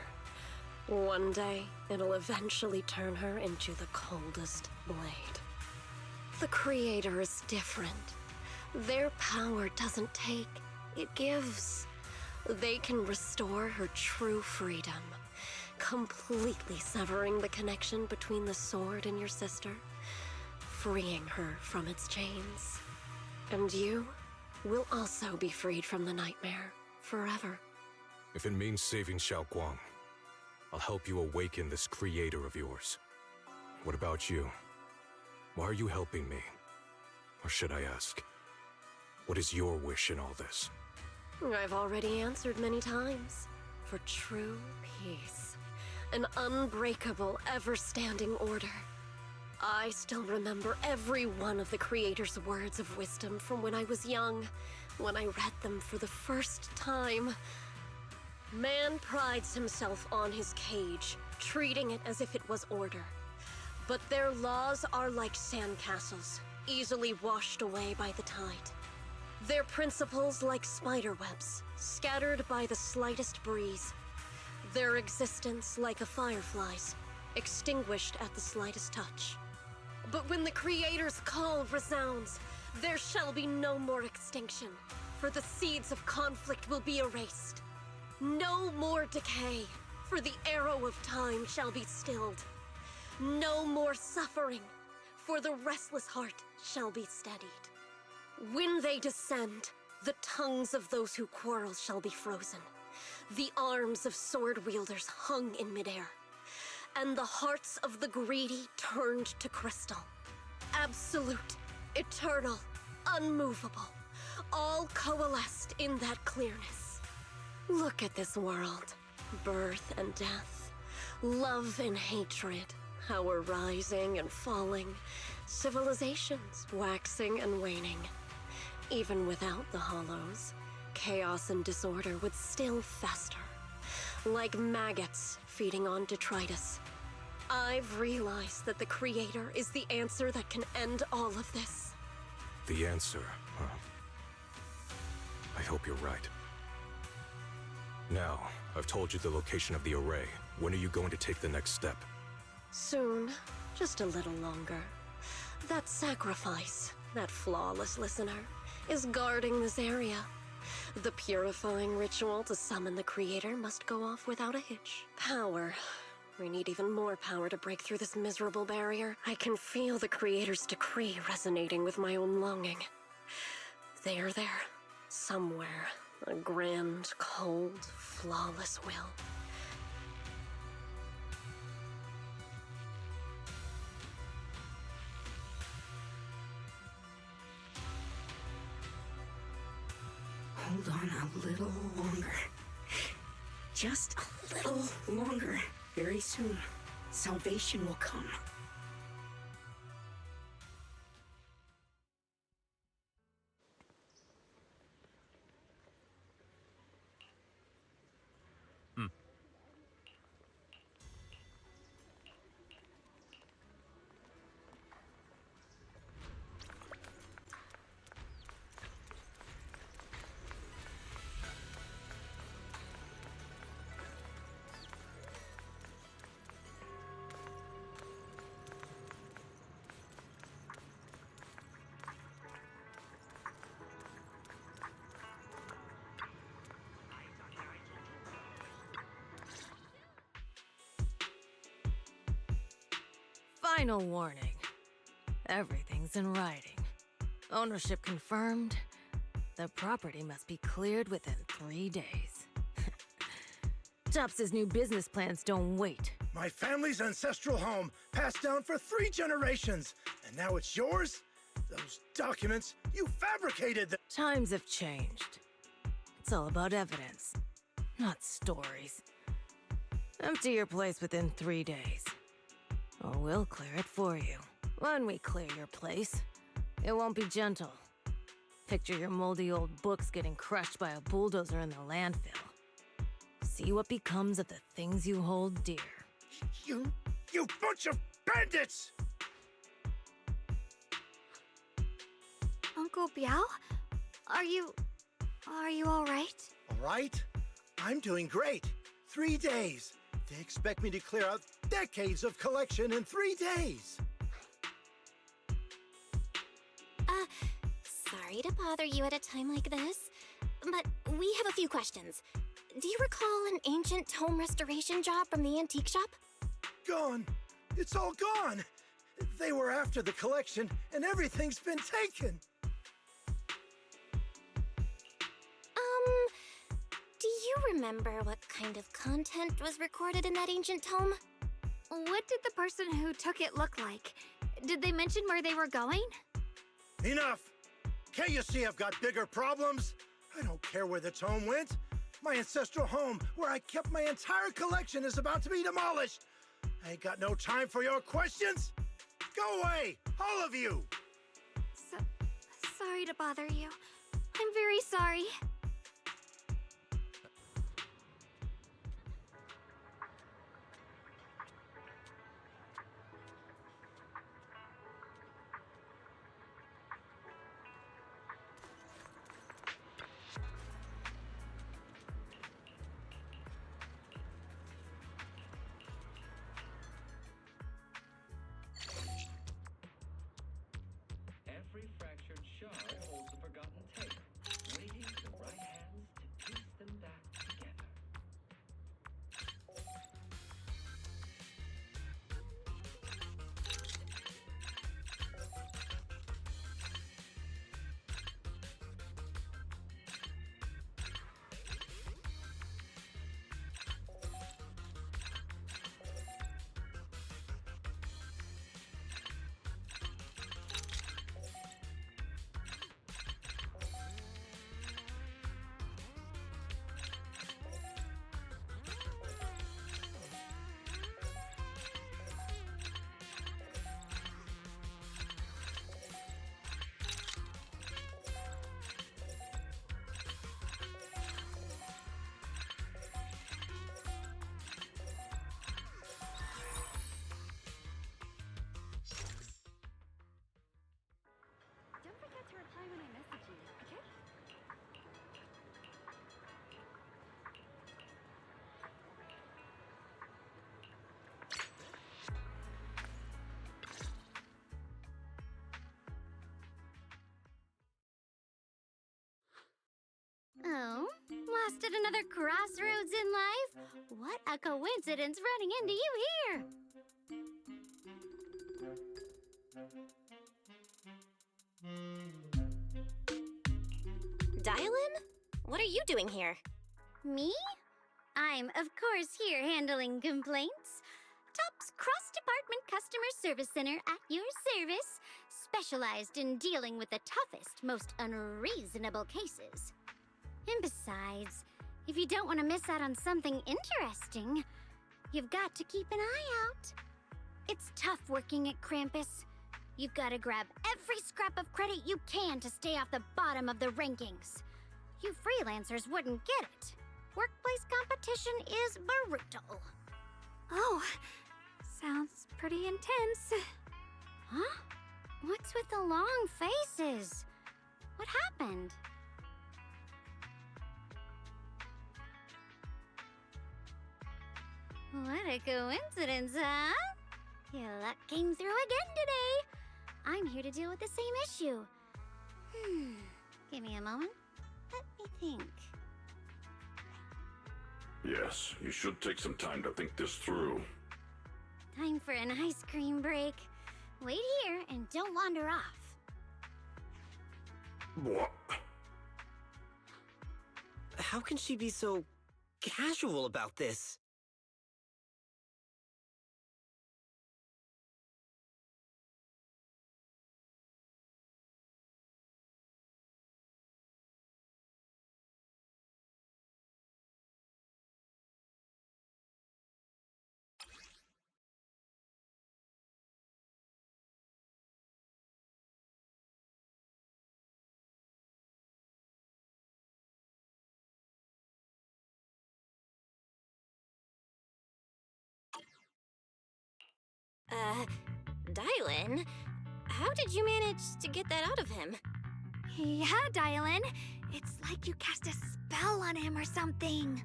One day, it'll eventually turn her into the coldest blade. The Creator is different. Their power doesn't take, it gives. They can restore her true freedom, completely severing the connection between the sword and your sister, freeing her from its chains. And you will also be freed from the nightmare forever. If it means saving Xiaoguang, I'll help you awaken this creator of yours. What about you? Why are you helping me? Or should I ask, what is your wish in all this? I've already answered many times. For true peace. An unbreakable, ever-standing order. I still remember every one of the Creator's words of wisdom from when I was young, when I read them for the first time. Man prides himself on his cage, treating it as if it was order. But their laws are like sandcastles, easily washed away by the tide. Their principles like spiderwebs, scattered by the slightest breeze. Their existence like a firefly's, extinguished at the slightest touch. But when the Creator's call resounds, there shall be no more extinction, for the seeds of conflict will be erased. No more decay, for the arrow of time shall be stilled. No more suffering, for the restless heart shall be steadied. When they descend, the tongues of those who quarrel shall be frozen, the arms of sword wielders hung in midair, and the hearts of the greedy turned to crystal. Absolute, eternal, unmovable, all coalesced in that clearness. Look at this world. Birth and death, love and hatred, power rising and falling, civilizations waxing and waning. Even without the Hollows, chaos and disorder would still fester, like maggots feeding on detritus. I've realized that the Creator is the answer that can end all of this. The answer, huh? I hope you're right. Now, I've told you the location of the array. When are you going to take the next step? Soon, just a little longer. That sacrifice, that flawless listener, is guarding this area. The purifying ritual to summon the Creator must go off without a hitch. Power. We need even more power to break through this miserable barrier. I can feel the Creator's decree resonating with my own longing. They are there, somewhere. A grand, cold, flawless will. Hold on a little longer. Just a little longer. Very soon, salvation will come. Final warning. Everything's in writing. Ownership confirmed, The property must be cleared within 3 days. Tops's new business plans don't wait. My family's ancestral home, passed down for 3 generations, and now it's yours? Those documents, you fabricated them! Times have changed. It's all about evidence, not stories. Empty your place within 3 days, or we'll clear it for you. When we clear your place, it won't be gentle. Picture your moldy old books getting crushed by a bulldozer in the landfill. See what becomes of the things you hold dear. You bunch of bandits! Uncle Biao? Are you all right? All right? I'm doing great. 3 days. They expect me to clear out decades of collection in 3 days. Sorry to bother you at a time like this, but we have a few questions. Do you recall an ancient tome restoration job from the antique shop? Gone. It's all gone. They were after the collection, and everything's been taken. Do you remember what kind of content was recorded in that ancient tome? What did the person who took it look like? Did they mention where they were going? Enough! Can't you see I've got bigger problems? I don't care where the tome went. My ancestral home, where I kept my entire collection, is about to be demolished. I ain't got no time for your questions. Go away, all of you! Sorry to bother you. I'm very sorry. Every fractured shard holds a forgotten tape, waiting for the right hands to piece them back together. Don't forget to reply when I message you, okay? Oh, lost at another crossroads in life? What a coincidence running into you here! Dial-in? What are you doing here? Me? I'm, of course, here handling complaints. Top's cross-department customer service center at your service, specialized in dealing with the toughest, most unreasonable cases. And besides, if you don't want to miss out on something interesting, you've got to keep an eye out. It's tough working at Krampus. You've got to grab every scrap of credit you can to stay off the bottom of the rankings. You freelancers wouldn't get it. Workplace competition is brutal. Oh, sounds pretty intense. Huh? What's with the long faces? What happened? What a coincidence, huh? Your luck came through again today. I'm here to deal with the same issue. Give me a moment. Let me think. Yes, you should take some time to think this through. Time for an ice cream break. Wait here and don't wander off. What? How can she be so casual about this? Dylan? How did you manage to get that out of him? Yeah, Dylan. It's like you cast a spell on him or something.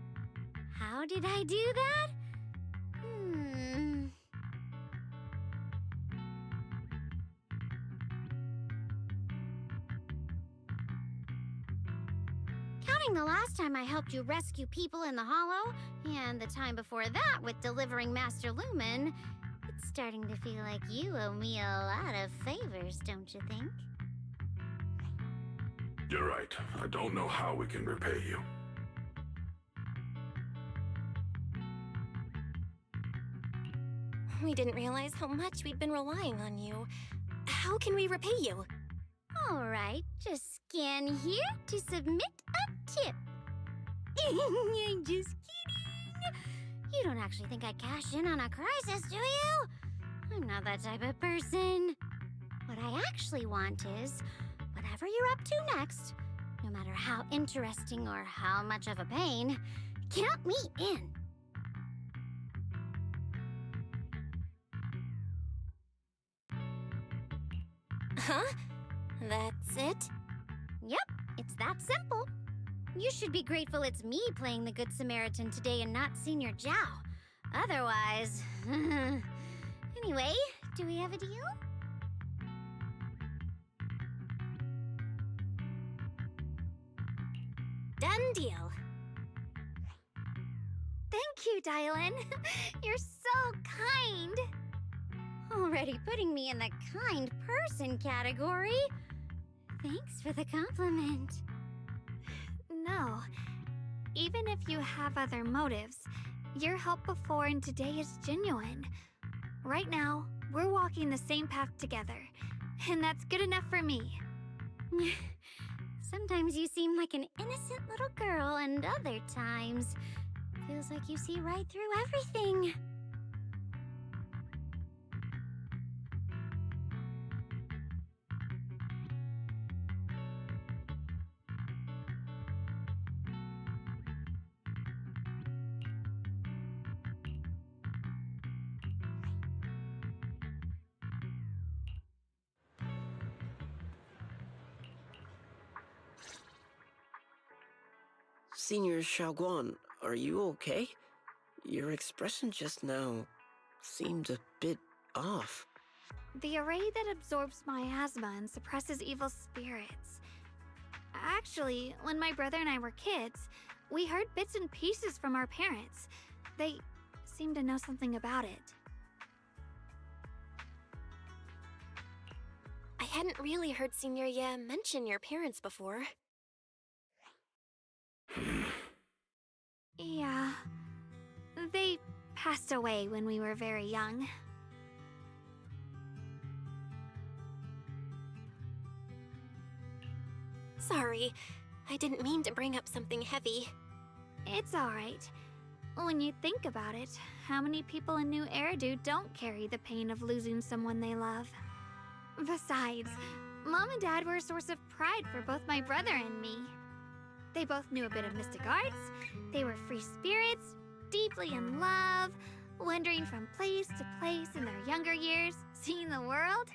How did I do that? Counting the last time I helped you rescue people in the Hollow, and the time before that with delivering Master Lumen, it's starting to feel like you owe me a lot of favors, don't you think? You're right. I don't know how we can repay you. We didn't realize how much we'd been relying on you. How can we repay you? All right, just scan here to submit a tip. I'm just kidding. You don't actually think I'd cash in on a crisis, do you? I'm not that type of person. What I actually want is, whatever you're up to next, no matter how interesting or how much of a pain, count me in. Huh? That's it? Yep, it's that simple. You should be grateful it's me playing the Good Samaritan today and not Senior Zhao. Otherwise... Anyway, do we have a deal? Done deal. Thank you, Dylan. You're so kind. Already putting me in the kind person category. Thanks for the compliment. No. Even if you have other motives, your help before and today is genuine. Right now, we're walking the same path together, and that's good enough for me. Sometimes you seem like an innocent little girl, and other times, feels like you see right through everything. Senior Xiaoguan, are you okay? Your expression just now seemed a bit off. The array that absorbs miasma and suppresses evil spirits. Actually, when my brother and I were kids, we heard bits and pieces from our parents. They seemed to know something about it. I hadn't really heard Senior Ye mention your parents before. Yeah. They passed away when we were very young. Sorry, I didn't mean to bring up something heavy. It's alright. When you think about it, how many people in New Eridu don't carry the pain of losing someone they love? Besides, Mom and Dad were a source of pride for both my brother and me. They both knew a bit of mystic arts, they were free spirits, deeply in love, wandering from place to place in their younger years, seeing the world,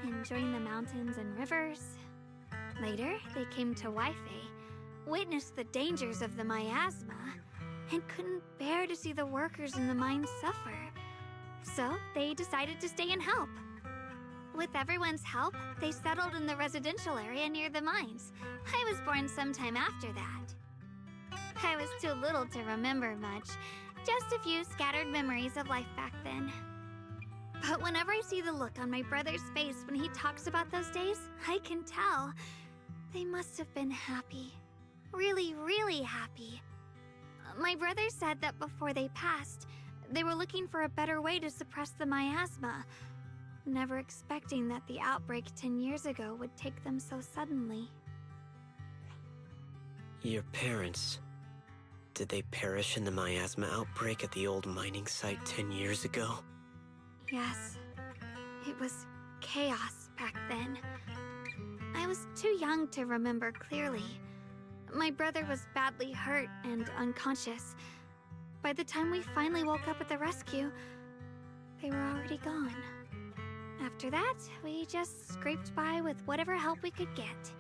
enjoying the mountains and rivers. Later, they came to Waifei, witnessed the dangers of the miasma, and couldn't bear to see the workers in the mines suffer. So they decided to stay and help. With everyone's help, they settled in the residential area near the mines. I was born sometime after that. I was too little to remember much, just a few scattered memories of life back then. But whenever I see the look on my brother's face when he talks about those days, I can tell. They must have been happy. Really, really happy. My brother said that before they passed, they were looking for a better way to suppress the miasma, never expecting that the outbreak 10 years ago would take them so suddenly. Your parents... did they perish in the miasma outbreak at the old mining site 10 years ago? Yes. It was chaos back then. I was too young to remember clearly. My brother was badly hurt and unconscious. By the time we finally woke up at the rescue, they were already gone. After that, we just scraped by with whatever help we could get.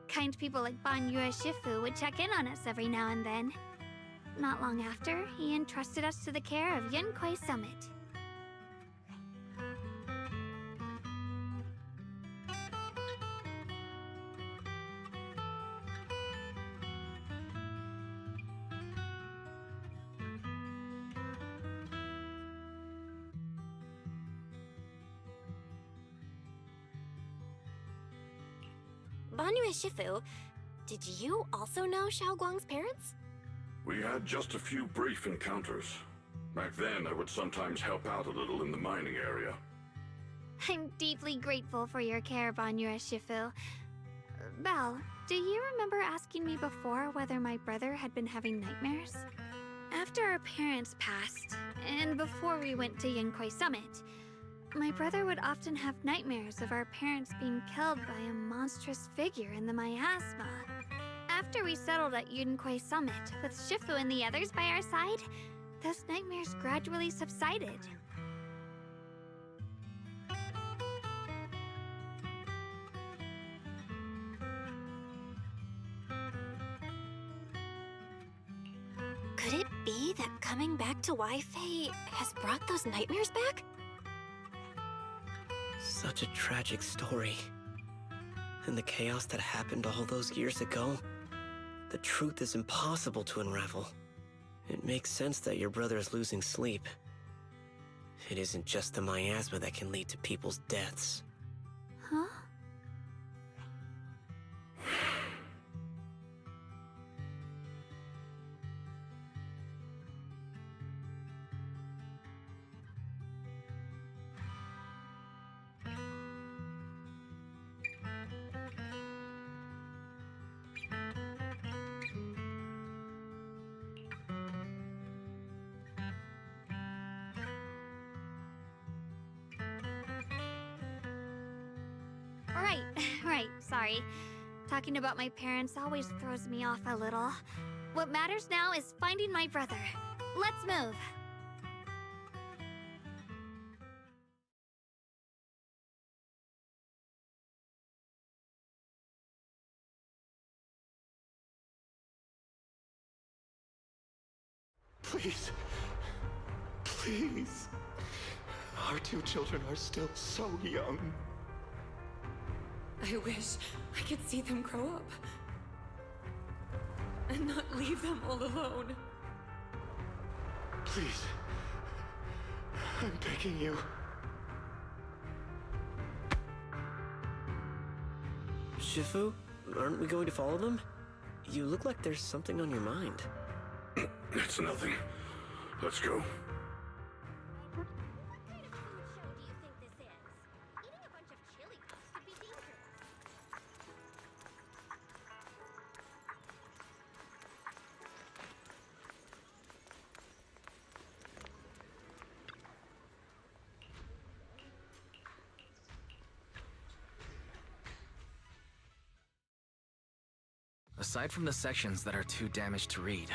Kind people like Banyue Shifu would check in on us every now and then. Not long after, he entrusted us to the care of Yunquei Summit. Banyue Shifu, did you also know Xiaoguang's parents? We had just a few brief encounters. Back then, I would sometimes help out a little in the mining area. I'm deeply grateful for your care, Banyue Shifu. Belle, do you remember asking me before whether my brother had been having nightmares? After our parents passed, and before we went to Yunquei Summit, my brother would often have nightmares of our parents being killed by a monstrous figure in the miasma. After we settled at Yunquei Summit, with Shifu and the others by our side, those nightmares gradually subsided. Could it be that coming back to Wi-Fi has brought those nightmares back? Such a tragic story. And the chaos that happened all those years ago, the truth is impossible to unravel. It makes sense that your brother is losing sleep. It isn't just the miasma that can lead to people's deaths. Huh? Right, sorry. Talking about my parents always throws me off a little. What matters now is finding my brother. Let's move. Please. Please. Our two children are still so young. I wish I could see them grow up. And not leave them all alone. Please. I'm begging you. Shifu, aren't we going to follow them? You look like there's something on your mind. It's nothing. Let's go. Aside from the sections that are too damaged to read,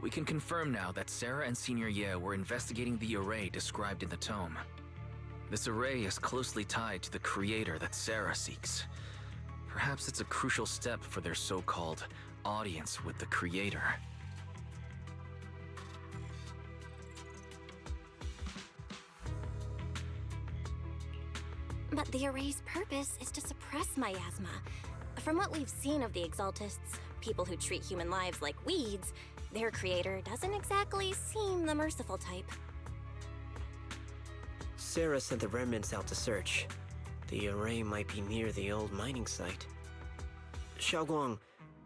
we can confirm now that Sarah and Senior Ye were investigating the array described in the tome. This array is closely tied to the creator that Sarah seeks. Perhaps it's a crucial step for their so-called audience with the creator. But the array's purpose is to suppress miasma. From what we've seen of the Exaltists, people who treat human lives like weeds, their creator doesn't exactly seem the merciful type. Sarah sent the remnants out to search. The array might be near the old mining site. Xiaoguang,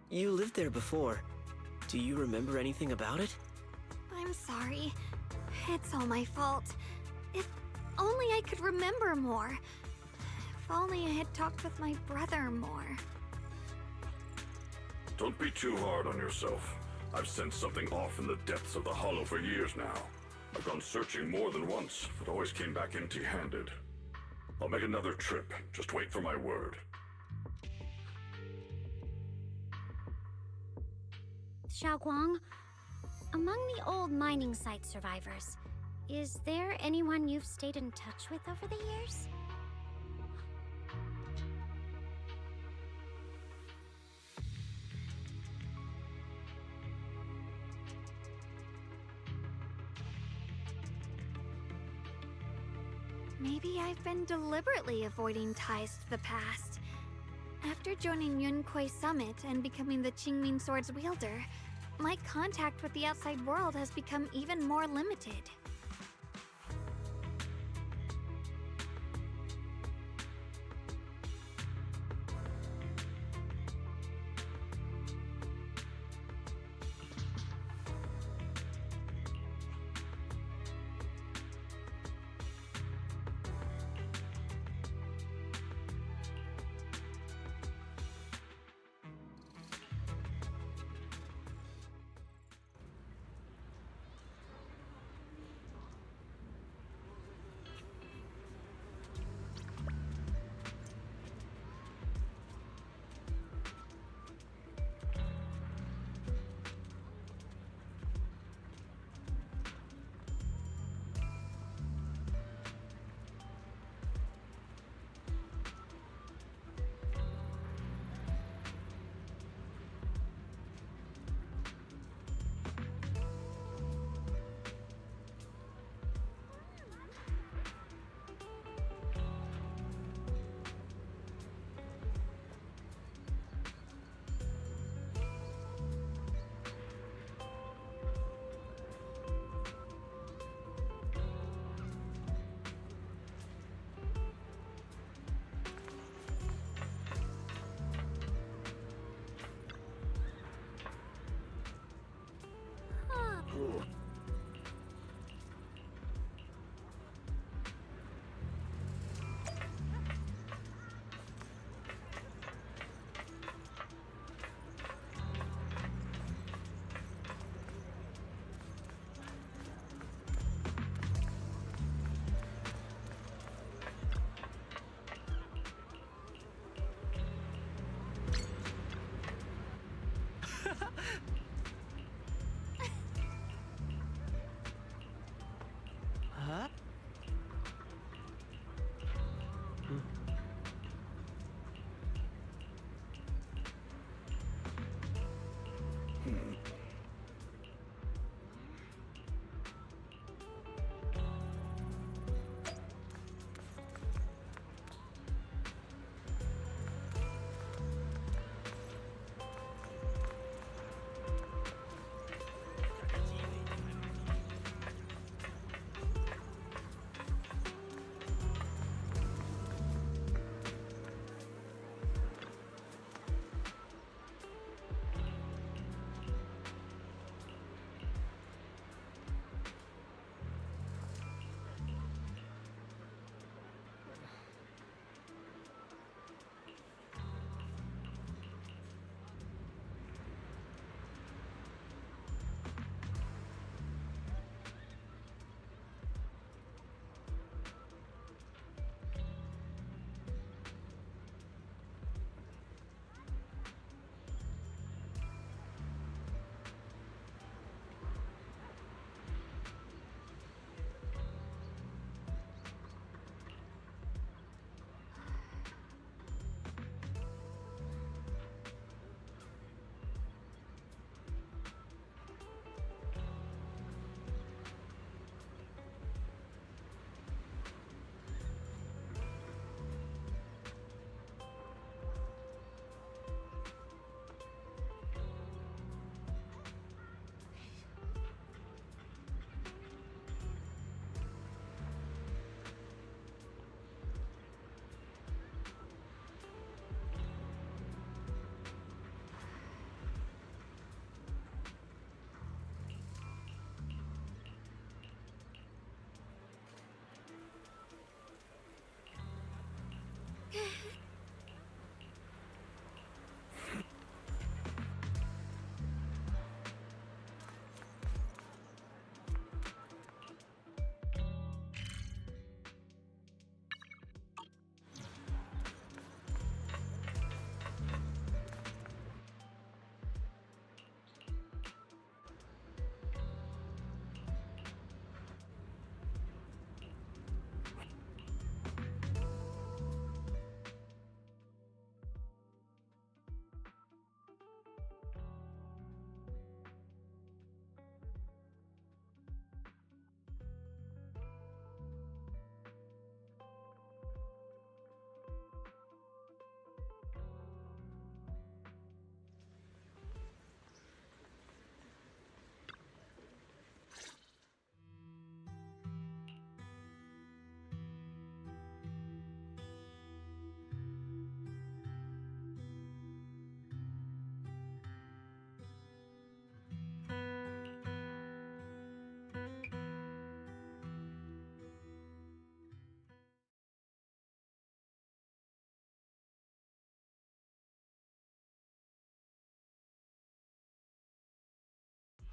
You lived there before. Do you remember anything about it? I'm sorry. It's all my fault. If only I could remember more. If only I had talked with my brother more. Don't be too hard on yourself. I've sensed something off in the depths of the Hollow for years now. I've gone searching more than once, but always came back empty-handed. I'll make another trip. Just wait for my word. Xiaoguang, among the old mining site survivors, is there anyone you've stayed in touch with over the years? Maybe I've been deliberately avoiding ties to the past. After joining Yunkuei Summit and becoming the Qingming Sword's wielder, my contact with the outside world has become even more limited. Huh?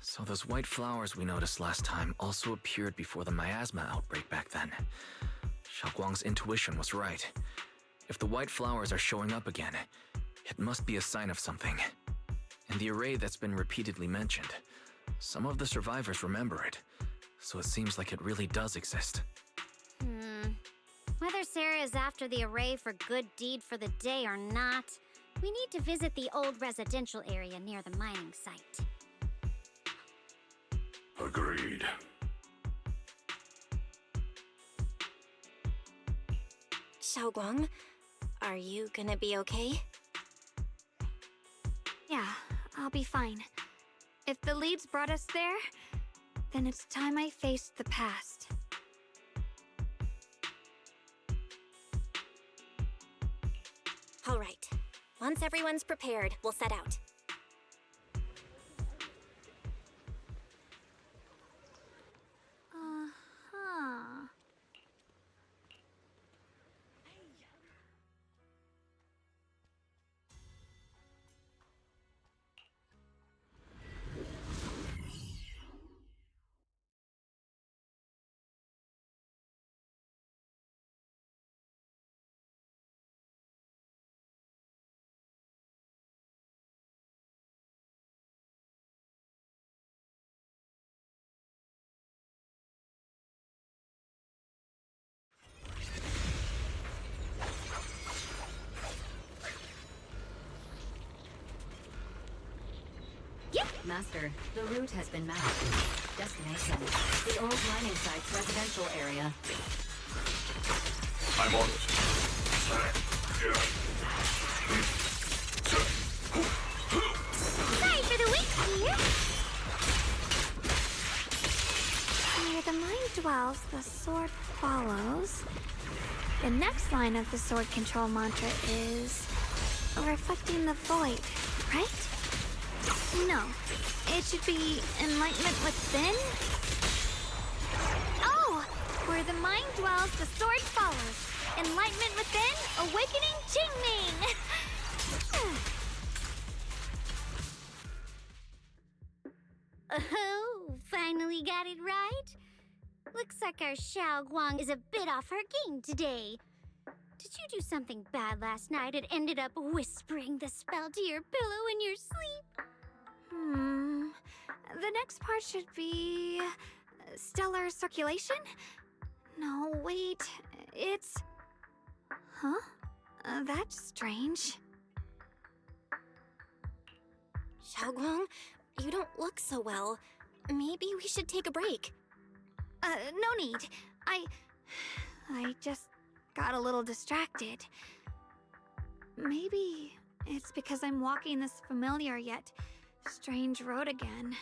So those white flowers we noticed last time also appeared before the miasma outbreak back then. Xiaoguang's intuition was right. If the white flowers are showing up again, it must be a sign of something. In the array that's been repeatedly mentioned, some of the survivors remember it, so it seems like it really does exist. Whether Sarah is after the array for good deed for the day or not, we need to visit the old residential area near the mining site. Agreed. Xiaoguang, are you gonna be okay? Yeah, I'll be fine. If the leads brought us there, then it's time I faced the past. All right. Once everyone's prepared, we'll set out. Uh-huh. Master, the route has been mapped. Destination, the old mining site's residential area. I'm on it. Sorry for the wait here! Where the mind dwells, the sword follows. The next line of the sword control mantra is reflecting the void, right? No, it should be enlightenment within. Oh, where the mind dwells, the sword follows. Enlightenment within, awakening Qingming. Oh, finally got it right. Looks like our Xiaoguang is a bit off her game today. Did you do something bad last night and ended up whispering the spell to your pillow in your sleep? The next part should be stellar circulation? No, wait, it's... Huh? That's strange. Xiaoguang, you don't look so well. Maybe we should take a break. No need. I just got a little distracted. Maybe it's because I'm walking this familiar yet strange road again.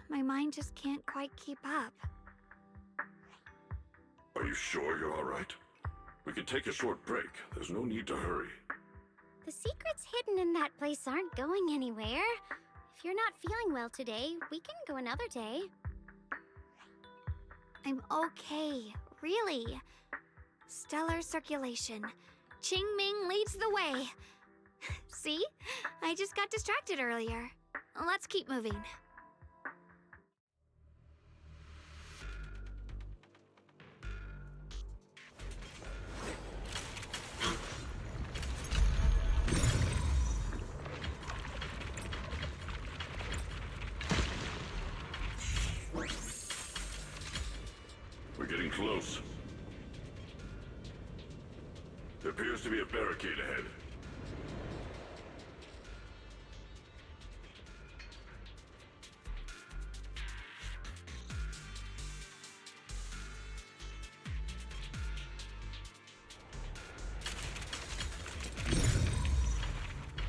My mind just can't quite keep up. Are you sure you're all right? We can take a short break. There's no need to hurry. The secrets hidden in that place aren't going anywhere. If you're not feeling well today, we can go another day. I'm okay, really. Stellar circulation. Qingming leads the way. See? I just got distracted earlier. Let's keep moving. We're getting close. There appears to be a barricade ahead.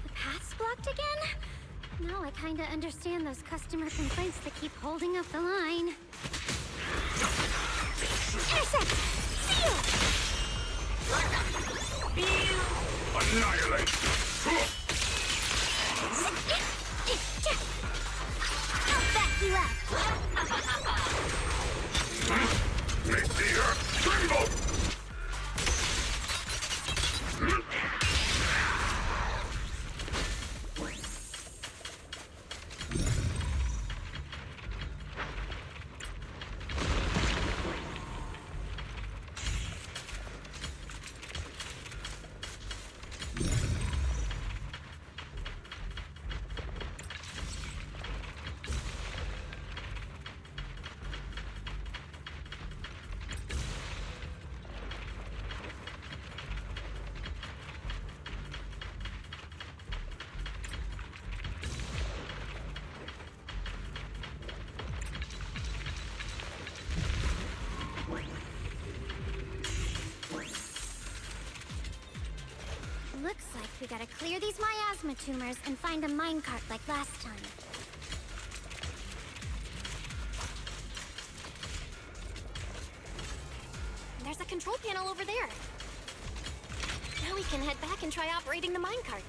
The path's blocked again? Now I kinda understand those customer complaints that keep holding up the line. Intercept! Seal! Annihilate! I'll back you up! Make the earth tremble! We gotta clear these miasma tumors and find a minecart like last time. There's a control panel over there. Now we can head back and try operating the minecart.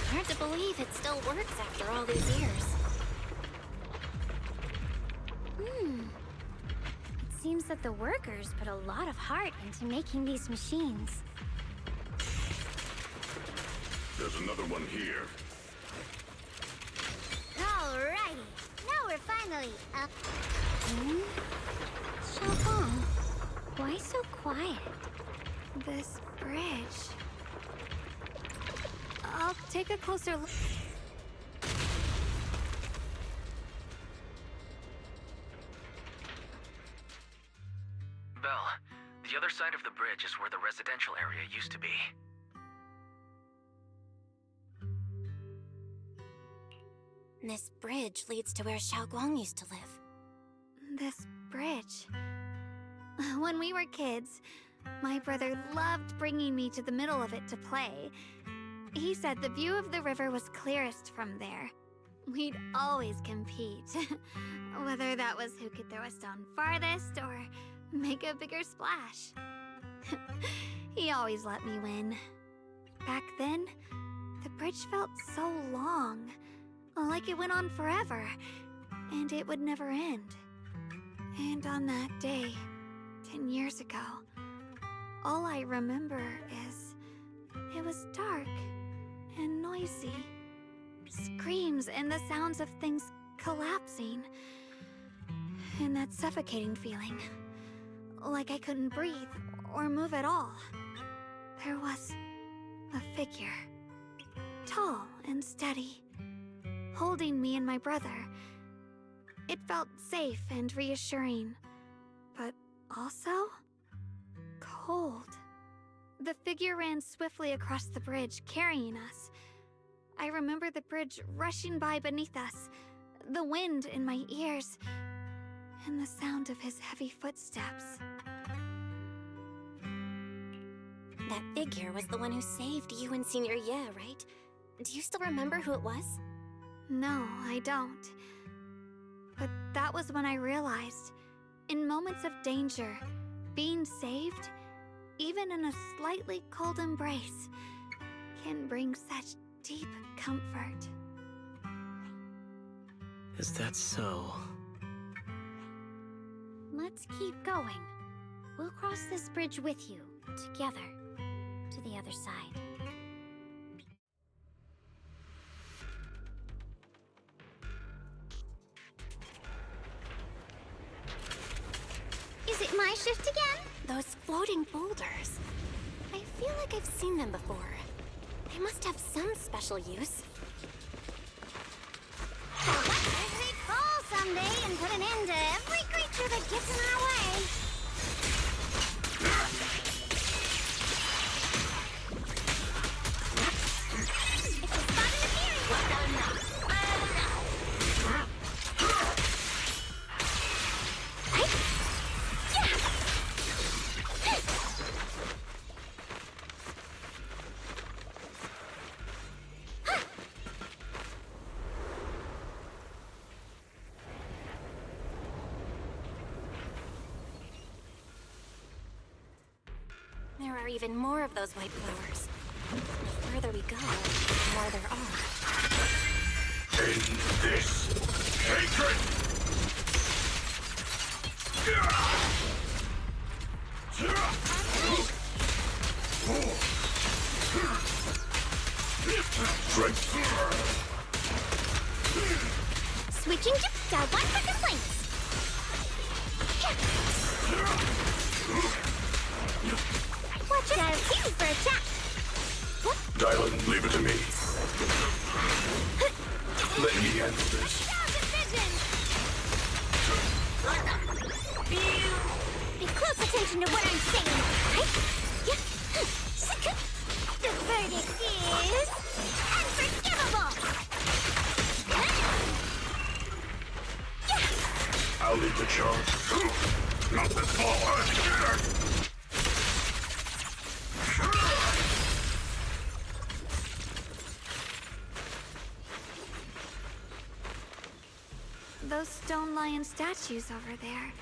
Hard to believe it still works after all these years. It seems that the workers put a lot of heart into making these machines. There's another one here. Alrighty, now we're finally up. Xiaogong, why so quiet? This bridge. I'll take a closer look. Belle, the other side of the bridge is where the residential area used to be. This bridge leads to where Xiaoguang used to live. This bridge. When we were kids, my brother loved bringing me to the middle of it to play. He said the view of the river was clearest from there. We'd always compete, whether that was who could throw a stone farthest or make a bigger splash. He always let me win. Back then, the bridge felt so long, like it went on forever, and it would never end. And on that day, 10 years ago, all I remember is it was dark and noisy. Screams and the sounds of things collapsing. And that suffocating feeling. Like I couldn't breathe or move at all. There was a figure. Tall and steady. Holding me and my brother. It felt safe and reassuring. But also cold. The figure ran swiftly across the bridge, carrying us. I remember the bridge rushing by beneath us, the wind in my ears, and the sound of his heavy footsteps. That figure was the one who saved you and Senior Ye, right? Do you still remember who it was? No, I don't. But that was when I realized, in moments of danger, being saved, even in a slightly cold embrace, can bring such deep comfort. Is that so? Let's keep going. We'll cross this bridge with you, together, to the other side. Is it my shift again? Those floating boulders. I feel like I've seen them before. They must have some special use. As we fall someday and put an end to every creature that gets in our way. There are even more of those white flowers. The further we go, the more there are. End this hatred! Switching to Xiaoguang for complaints. Watch out, he's for attack. Dylan, leave it to me. Let me handle this. Pay close attention to what I'm saying, right? The verdict is unforgivable. I'll lead the charge. Not this ball. Those stone lion statues over there.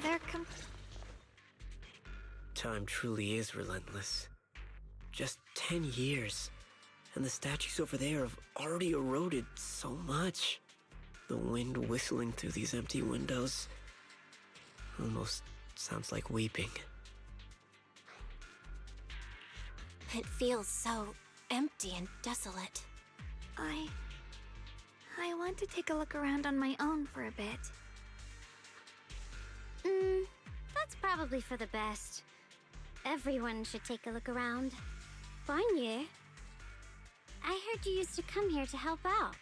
They're Time truly is relentless. Just 10 years, and the statues over there have already eroded so much. The wind whistling through these empty windows almost sounds like weeping. It feels so empty and desolate. I want to take a look around on my own for a bit. That's probably for the best. Everyone should take a look around. Banye, I heard you used to come here to help out.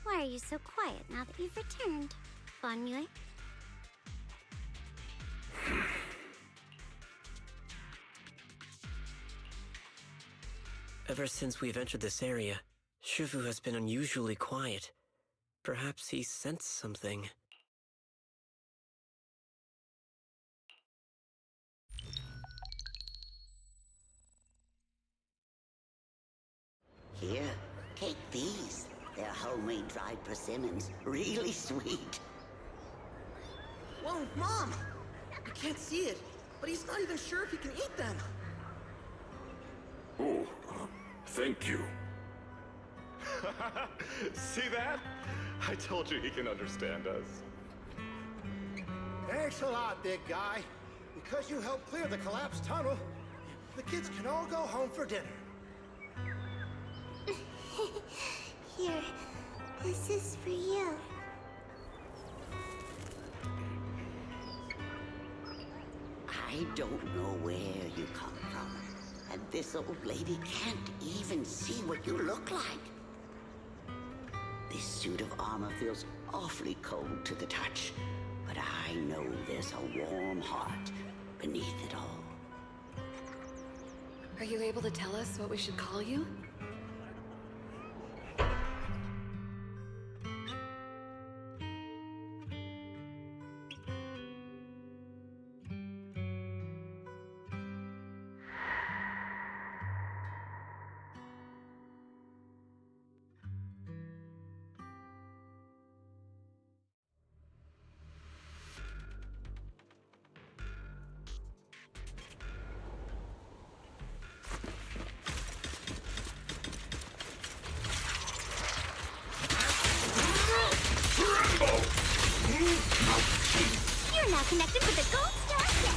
Why are you so quiet now that you've returned, Banye? Ever since we've entered this area, Shifu has been unusually quiet. Perhaps he sensed something. Here, take these. They're homemade dried persimmons. Really sweet. Whoa, Mom! I can't see it, but he's not even sure if he can eat them. Oh, thank you. See that? I told you he can understand us. Thanks a lot, big guy. Because you helped clear the collapsed tunnel, the kids can all go home for dinner. Here, this is for you. I don't know where you come from, and this old lady can't even see what you look like. This suit of armor feels awfully cold to the touch, but I know there's a warm heart beneath it all. Are you able to tell us what we should call you? You're now connected with the Gold Star Set.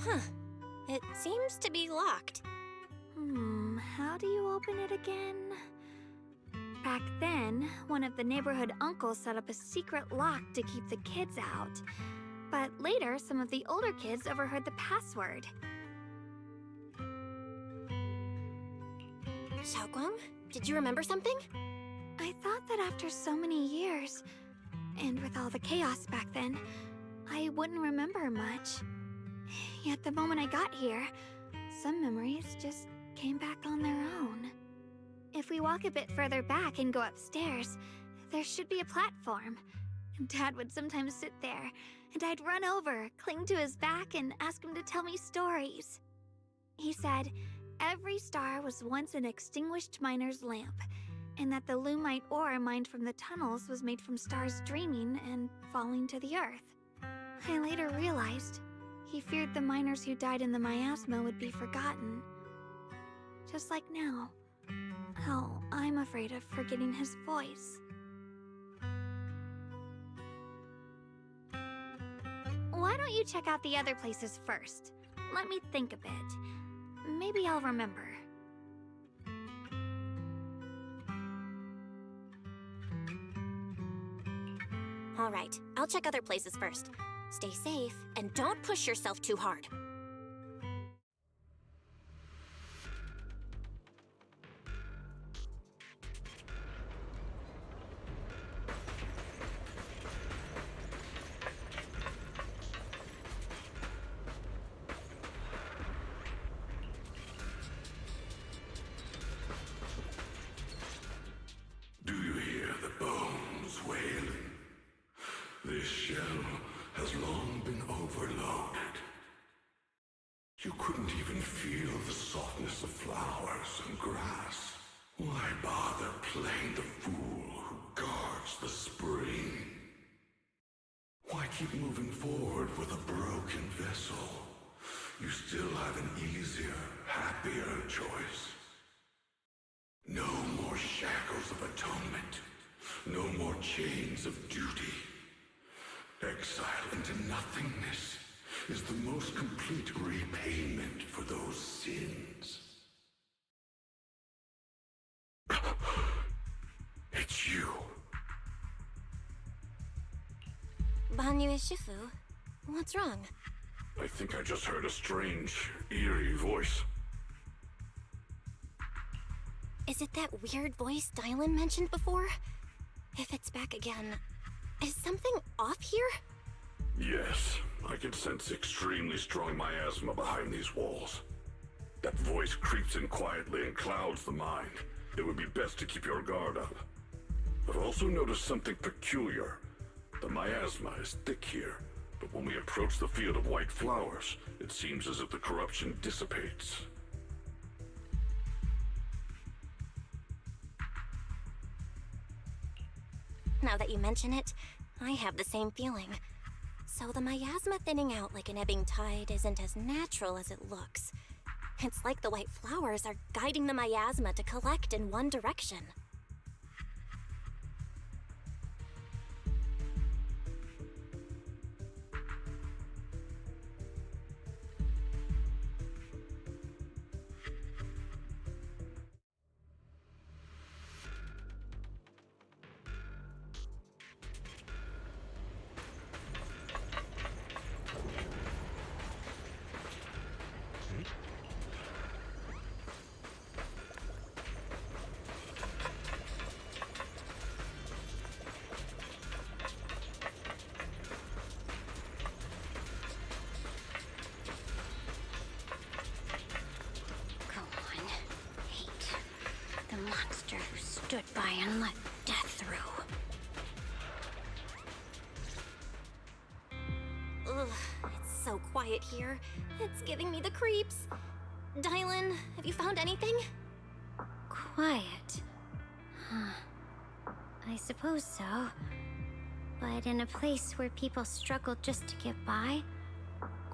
Huh. It seems to be locked. How do you open it again? Back then, one of the neighborhood uncles set up a secret lock to keep the kids out. But later, some of the older kids overheard the password. Xiaoguang, did you remember something? I thought that after so many years, and with all the chaos back then, I wouldn't remember much. Yet the moment I got here, some memories just came back on their own. If we walk a bit further back and go upstairs, there should be a platform. Dad would sometimes sit there, and I'd run over, cling to his back, and ask him to tell me stories. He said every star was once an extinguished miner's lamp, and that the Lumite ore mined from the tunnels was made from stars dreaming and falling to the earth. I later realized He feared the miners who died in the miasma would be forgotten. Just like now. Hell, I'm afraid of forgetting his voice. Why don't you check out the other places first? Let me think a bit. Maybe I'll remember. All right, I'll check other places first. Stay safe, and don't push yourself too hard. Do you hear the bones wailing? This shell has long been overloaded. You couldn't even feel the softness of flowers and grass. Why bother playing the fool who guards the spring? Why keep moving forward with a broken vessel? You still have an easier, happier choice. No more shackles of atonement. No more chains of duty. Exile into nothingness is the most complete repayment for those sins. It's you. Banyu Shifu, what's wrong? I think I just heard a strange, eerie voice. Is it that weird voice Dylan mentioned before? If it's back again, is something off here? Yes, I can sense extremely strong miasma behind these walls. That voice creeps in quietly and clouds the mind. It would be best to keep your guard up. I've also noticed something peculiar. The miasma is thick here, but when we approach the field of white flowers, it seems as if the corruption dissipates. Now that you mention it, I have the same feeling. So the miasma thinning out like an ebbing tide isn't as natural as it looks. It's like the white flowers are guiding the miasma to collect in one direction. The monster who stood by and let death through. Ugh, it's so quiet here. It's giving me the creeps. Dylan, have you found anything? Quiet. Huh. I suppose so. But in a place where people struggle just to get by,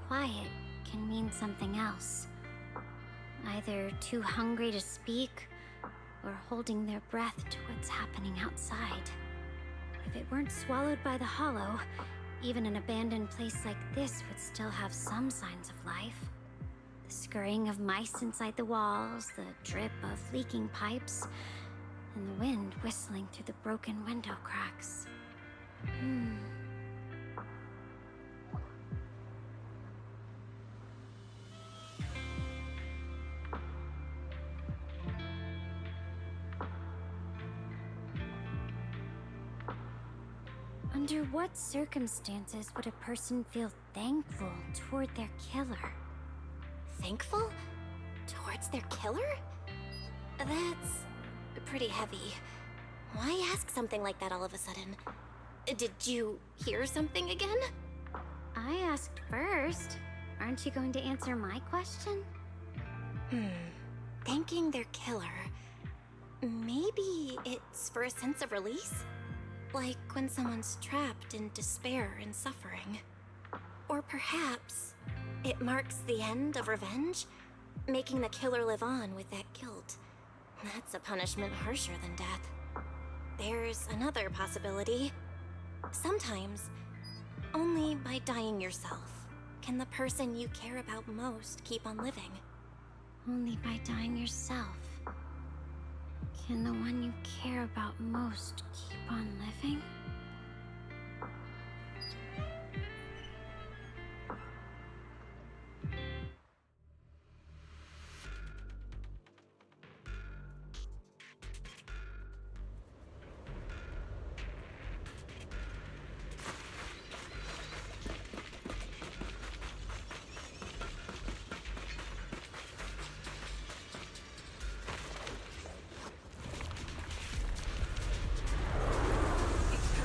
quiet can mean something else. Either too hungry to speak, or holding their breath to what's happening outside. If it weren't swallowed by the hollow, even an abandoned place like this would still have some signs of life. The scurrying of mice inside the walls, the drip of leaking pipes, and the wind whistling through the broken window cracks. Under what circumstances would a person feel thankful toward their killer? Thankful? Towards their killer? That's pretty heavy. Why ask something like that all of a sudden? Did you hear something again? I asked first. Aren't you going to answer my question? Thanking their killer. Maybe it's for a sense of release? Like when someone's trapped in despair and suffering. Or perhaps It marks the end of revenge, making the killer live on with that guilt. That's a punishment harsher than death. There's another possibility. Sometimes, only by dying yourself can the person you care about most keep on living. Only by dying yourself can the one you care about most keep on living?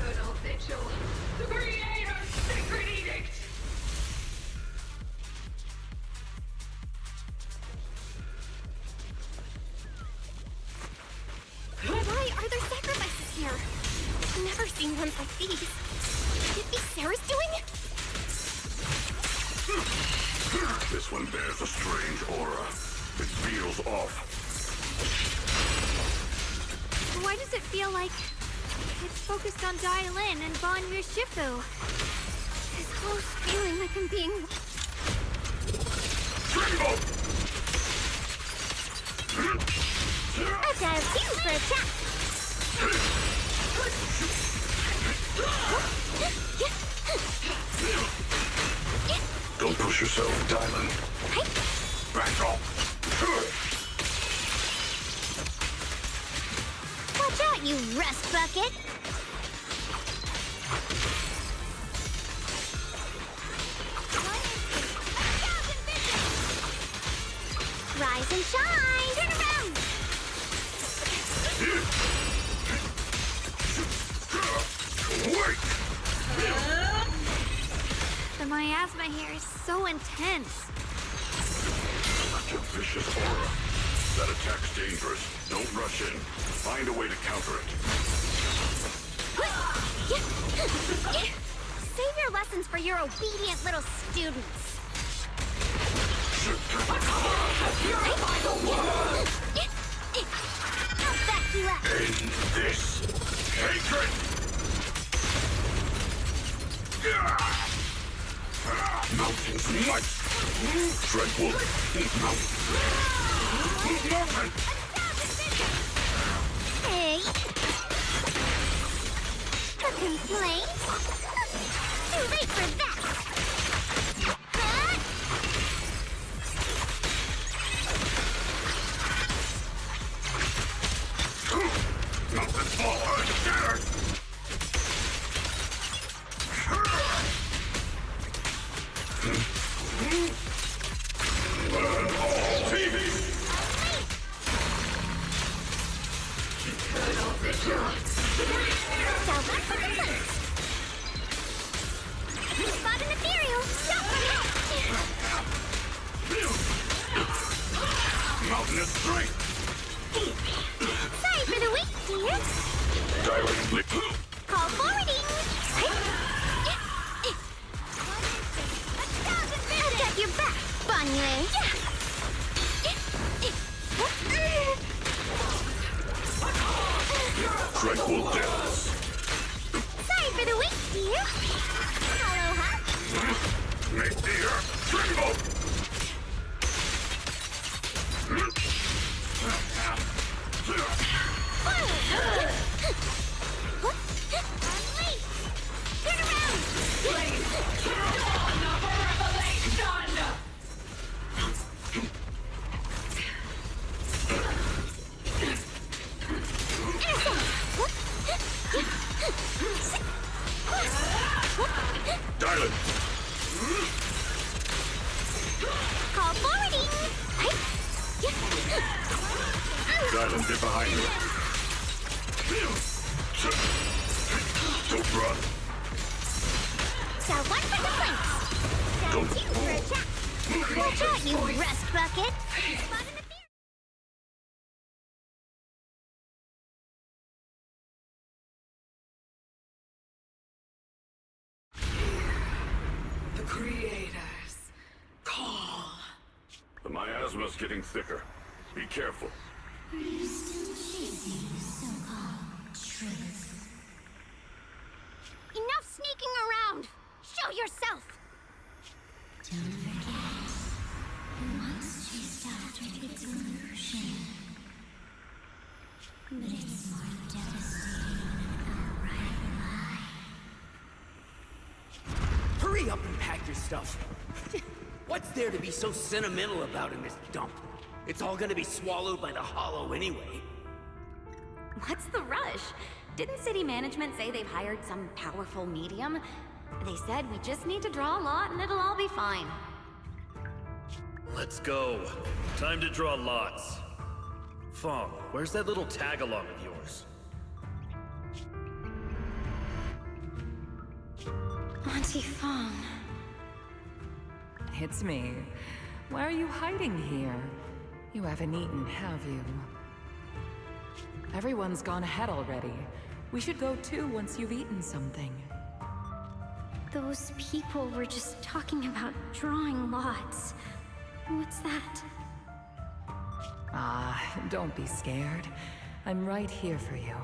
Eternal Vigil, the Creator's sacred edict! Why are there sacrifices here? I've never seen ones like these. Could it be Sarah's doing? This one bears a strange aura. It feels off. Why does it feel like it's focused on Dialin and Banyu Shifu? This close feeling like I'm being... I've got a few for a chat. Don't push yourself, Dylan. Back off. Watch out, you rust bucket! Rise and shine! Turn around! The miasma here is so intense. Such a vicious aura. That attack's dangerous. Don't rush in. Find a way to counter it. Save your lessons for your obedient little students. I'll back you up. End this hatred! Mountains might. Dreadwood. Movement. Hey. A complaint? Too late for that. Mountains fall hard together. Spot an ethereal! Don't forget! Mountainous strength. Sorry for the wait, dear. Directly. Call forwarding! I've got your back, Banyu. Dreadful depths. Sorry for the wait, dear. Aloha. Make the earth tremble. Turn around! Dylan. Call forwarding! Dylan, get behind me. Don't run. So one for the planks. Down two for a chat. Watch out, you rust bucket! The Creators miasma's getting thicker. Be careful. Are you still chasing so-called truth? Enough sneaking around! Show yourself! Don't forget, you once chased after the delusion. But it's more devastating than an outright lie. Hurry up and pack your stuff. What's there to be so sentimental about in this dump? It's all gonna be swallowed by the Hollow anyway. What's the rush? Didn't city management say they've hired some powerful medium? They said we just need to draw a lot and it'll all be fine. Let's go. Time to draw lots. Fong, where's that little tag-along of yours? Auntie Fong. It's me. Why are you hiding here? You haven't eaten, have you? Everyone's gone ahead already. We should go too once you've eaten something. Those people were just talking about drawing lots. What's that? Ah, don't be scared. I'm right here for you.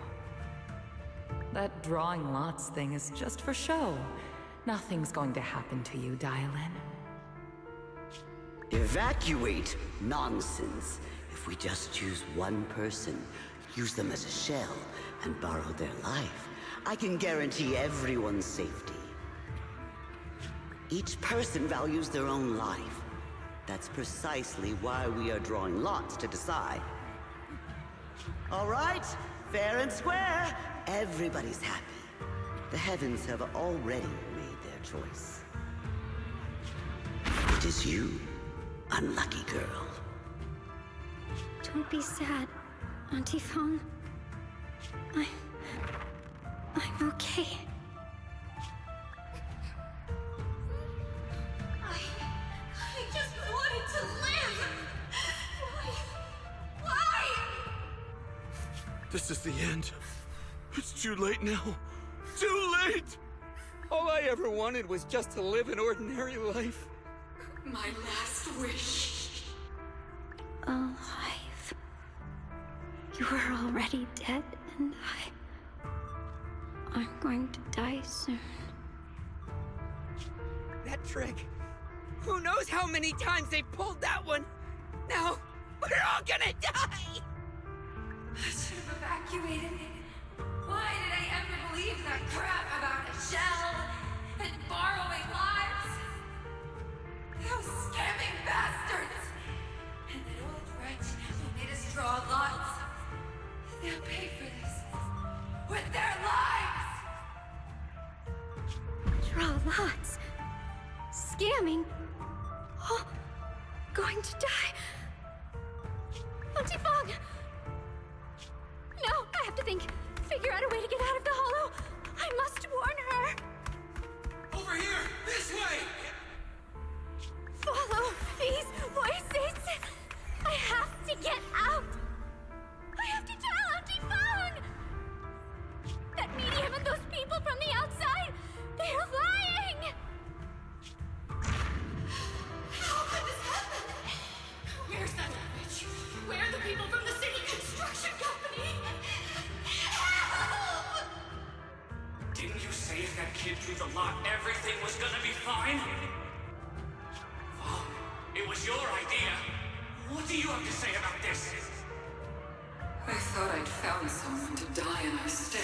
That drawing lots thing is just for show. Nothing's going to happen to you, Dylan. Evacuate? Nonsense. If we just choose one person, use them as a shell, and borrow their life, I can guarantee everyone's safety. Each person values their own life. That's precisely why we are drawing lots to decide. All right, fair and square. Everybody's happy. The heavens have already made their choice. It is you, unlucky girl. Don't be sad, Auntie Fong. I'm okay. I just wanted to live! Why? This is the end. It's too late now. Too late! All I ever wanted was just to live an ordinary life. My last wish. Alive. You were already dead, and I'm going to die soon. That trick. Who knows how many times they pulled that one? Now, we're all gonna die! I should have evacuated. Why did I ever believe that crap about a shell and borrowing lives? Those scamming bastards! And that old wretch who made us draw lots. They'll pay for this with their lives! Draw lots. Scamming. Oh, going to die. Auntie Fong! No, I have to think. Figure out a way to get out of the hollow. I must warn her. Over here! This way! Follow these voices. I have to get out. I have to tell Auntie Fong. That medium and those people from the outside, they're lying. How could this happen? Where's that bitch? Where are the people from the city construction company? Help! Didn't you say if that kid drew the lot, everything was gonna be fine? Oh, it was your idea. What do you have to say about this? I thought I'd found someone to die in our stead.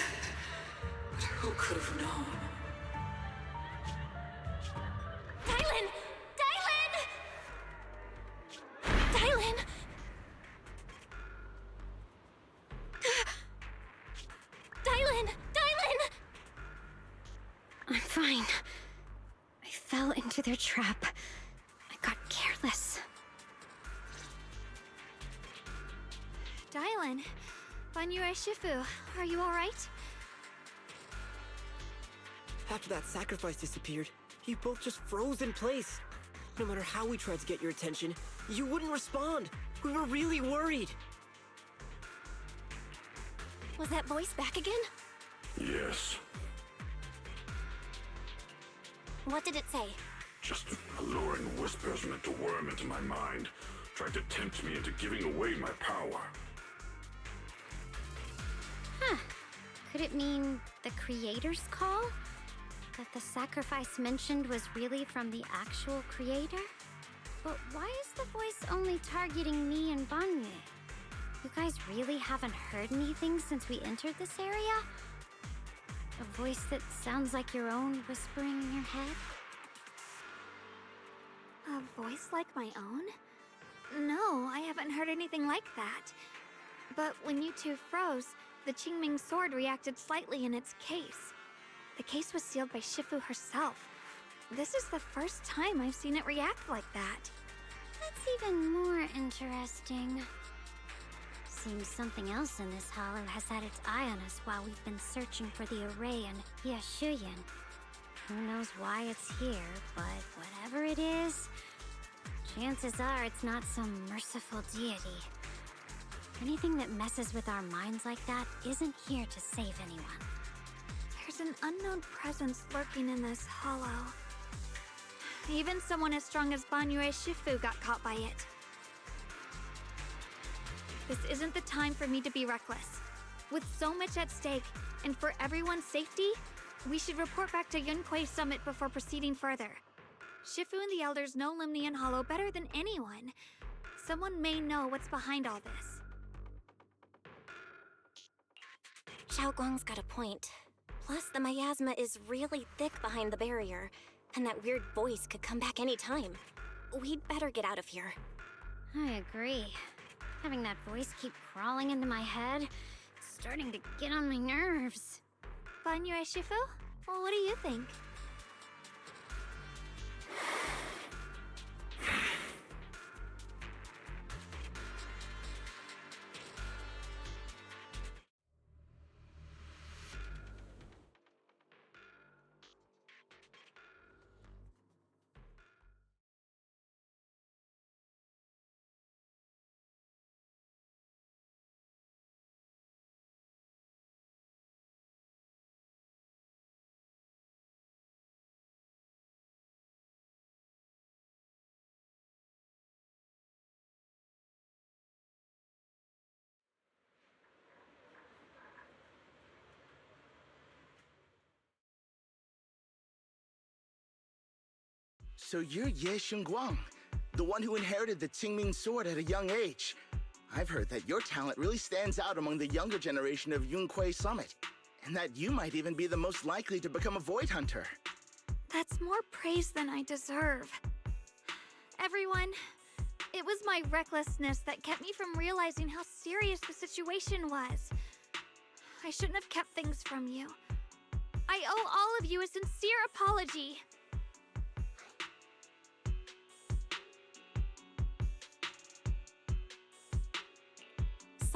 But who could have known? Dylan! Dylan! Dylan! Dylan! Dylan! I'm fine. I fell into their trap. I got careless. Dylan, Banyue Shifu, are you alright? After that sacrifice disappeared, you both just froze in place. No matter how we tried to get your attention, you wouldn't respond. We were really worried. Was that voice back again? Yes. What did it say? Just alluring whispers meant to worm into my mind. tried to tempt me into giving away my power. Huh. Could it mean the Creator's call? That the sacrifice mentioned was really from the actual Creator? But why is the voice only targeting me and Banye? You guys really haven't heard anything since we entered this area? A voice that sounds like your own whispering in your head? A voice like my own? No, I haven't heard anything like that. But when you two froze, the Qingming sword reacted slightly in its case. The case was sealed by Shifu herself. This is the first time I've seen it react like that. That's even more interesting. Seems something else in this hollow has had its eye on us while we've been searching for the array in Yashuyan. Who knows why it's here, but whatever it is, chances are it's not some merciful deity. Anything that messes with our minds like that isn't here to save anyone. There's an unknown presence lurking in this hollow. Even someone as strong as Banyue Shifu got caught by it. This isn't the time for me to be reckless. With so much at stake, and for everyone's safety, we should report back to Yunquei Summit before proceeding further. Shifu and the Elders know Limnian Hollow better than anyone. Someone may know what's behind all this. Xiaoguang's got a point. Plus, the miasma is really thick behind the barrier, and that weird voice could come back any time. We'd better get out of here. I agree. Having that voice keep crawling into my head, it's starting to get on my nerves. Banyue Shifu? Well, what do you think? So you're Ye Xingguang, the one who inherited the Qingming sword at a young age. I've heard that your talent really stands out among the younger generation of Yunquei Summit, and that you might even be the most likely to become a Void Hunter. That's more praise than I deserve. Everyone, it was my recklessness that kept me from realizing how serious the situation was. I shouldn't have kept things from you. I owe all of you a sincere apology.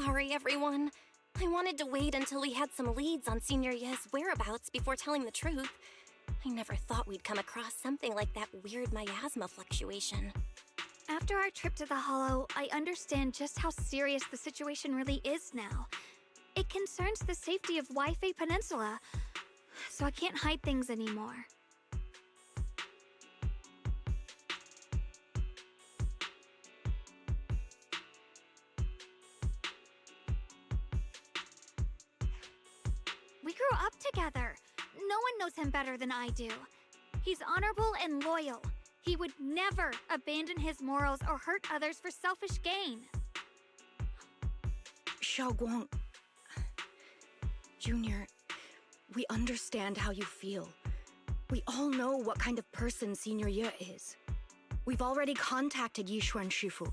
Sorry, everyone. I wanted to wait until we had some leads on Senior Ye's whereabouts before telling the truth. I never thought we'd come across something like that weird miasma fluctuation. After our trip to the Hollow, I understand just how serious the situation really is now. It concerns the safety of Waifei Peninsula, so I can't hide things anymore. We grew up together. No one knows him better than I do. He's honorable and loyal. He would never abandon his morals or hurt others for selfish gain. Xiaoguang... Junior, we understand how you feel. We all know what kind of person Senior Ye is. We've already contacted Yishuan Shifu.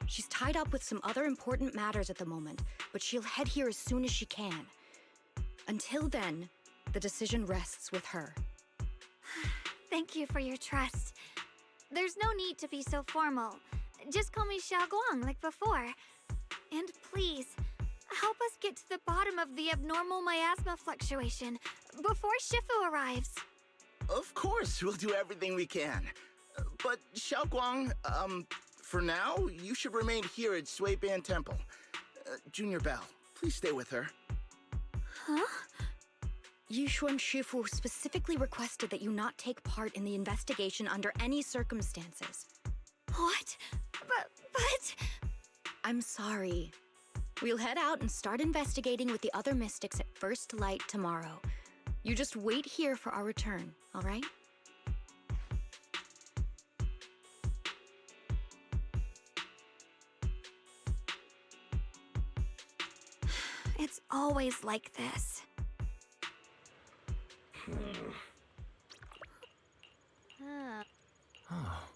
She's tied up with some other important matters at the moment, but she'll head here as soon as she can. Until then, the decision rests with her. Thank you for your trust. There's no need to be so formal. Just call me Xiaoguang like before. And please, help us get to the bottom of the abnormal miasma fluctuation before Shifu arrives. Of course, we'll do everything we can. But Xiaoguang, for now, you should remain here at Suiban Temple. Junior Bell, please stay with her. Huh? Yishuan Shifu specifically requested that you not take part in the investigation under any circumstances. What? But But... I'm sorry. We'll head out and start investigating with the other mystics at first light tomorrow. You just wait here for our return, all right? It's always like this. Oh.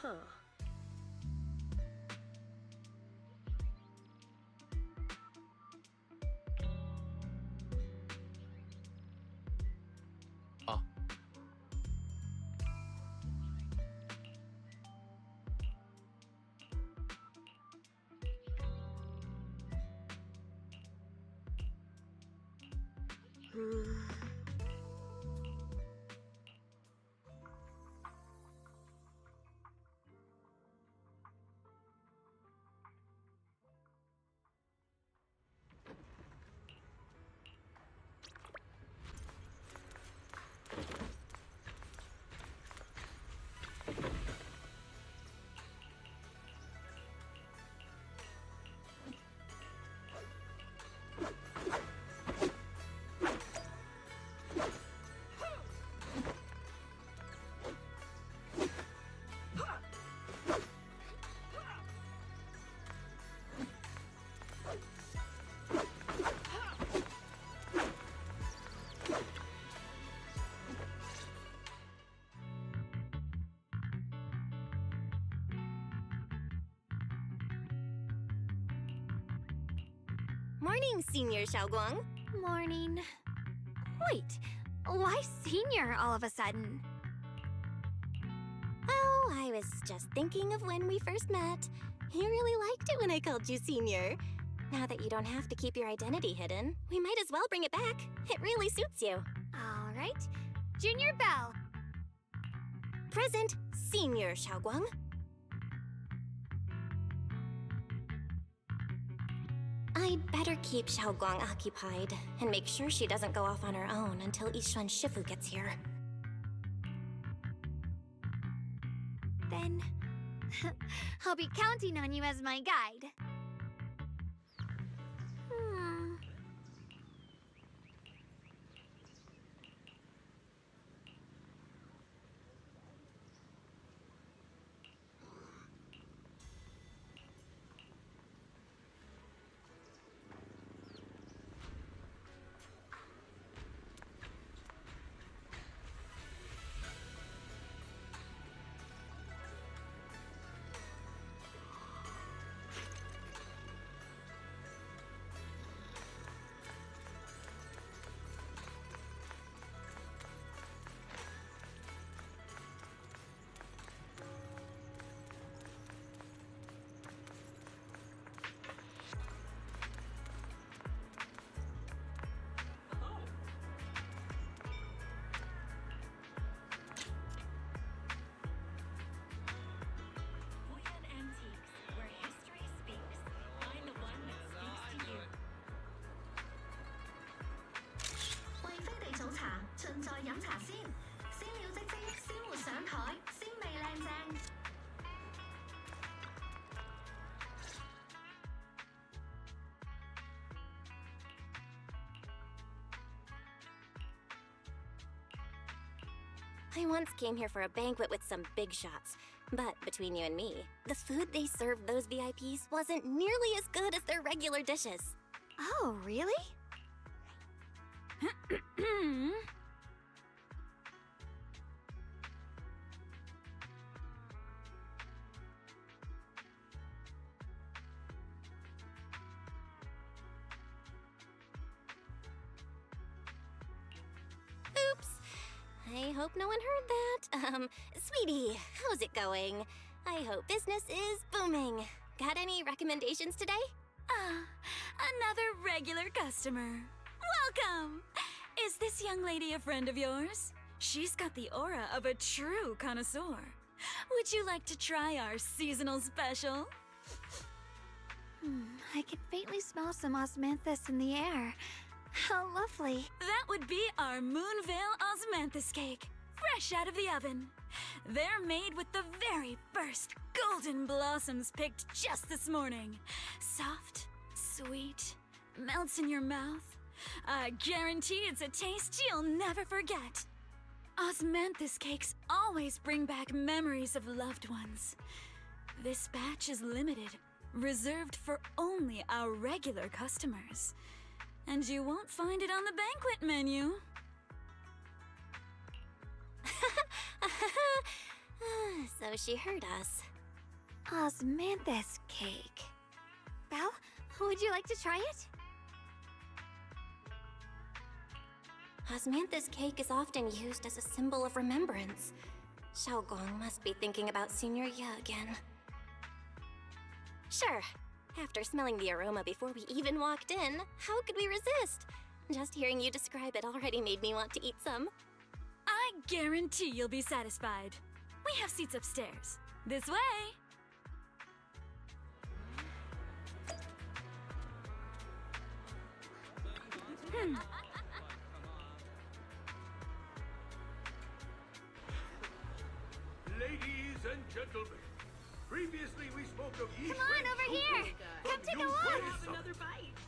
Huh. Morning, Senior Xiaoguang. Morning. Wait, why Senior all of a sudden? Oh, I was just thinking of when we first met. You really liked it when I called you Senior. Now that you don't have to keep your identity hidden, we might as well bring it back. It really suits you. All right. Junior Bell. Present, Senior Xiaoguang. I'd better keep Xiaoguang occupied and make sure she doesn't go off on her own until Yishuan Shifu gets here. Then I'll be counting on you as my guide. I once came here for a banquet with some big shots, but between you and me, the food they served those VIPs wasn't nearly as good as their regular dishes. Oh, really? Oops. I hope no one heard that. Sweetie, how's it going? I hope business is booming. Got any recommendations today? Another regular customer. Welcome! Is this young lady a friend of yours? She's got the aura of a true connoisseur. Would you like to try our seasonal special? I can faintly smell some osmanthus in the air. How lovely. That would be our Moonvale osmanthus cake, fresh out of the oven. They're made with the very first golden blossoms picked just this morning. Soft, sweet, melts in your mouth. I guarantee it's a taste you'll never forget. Osmanthus cakes always bring back memories of loved ones. This batch is limited, reserved for only our regular customers. And you won't find it on the banquet menu. So she heard us. Osmanthus cake. Belle, would you like to try it? Osmanthus cake is often used as a symbol of remembrance. Xiaogong must be thinking about Senior Ye again. Sure. After smelling the aroma before we even walked in, how could we resist? Just hearing you describe it already made me want to eat some. I guarantee you'll be satisfied. We have seats upstairs. This way! Ladies and gentlemen, previously we spoke of Come on, over here! Come take a look!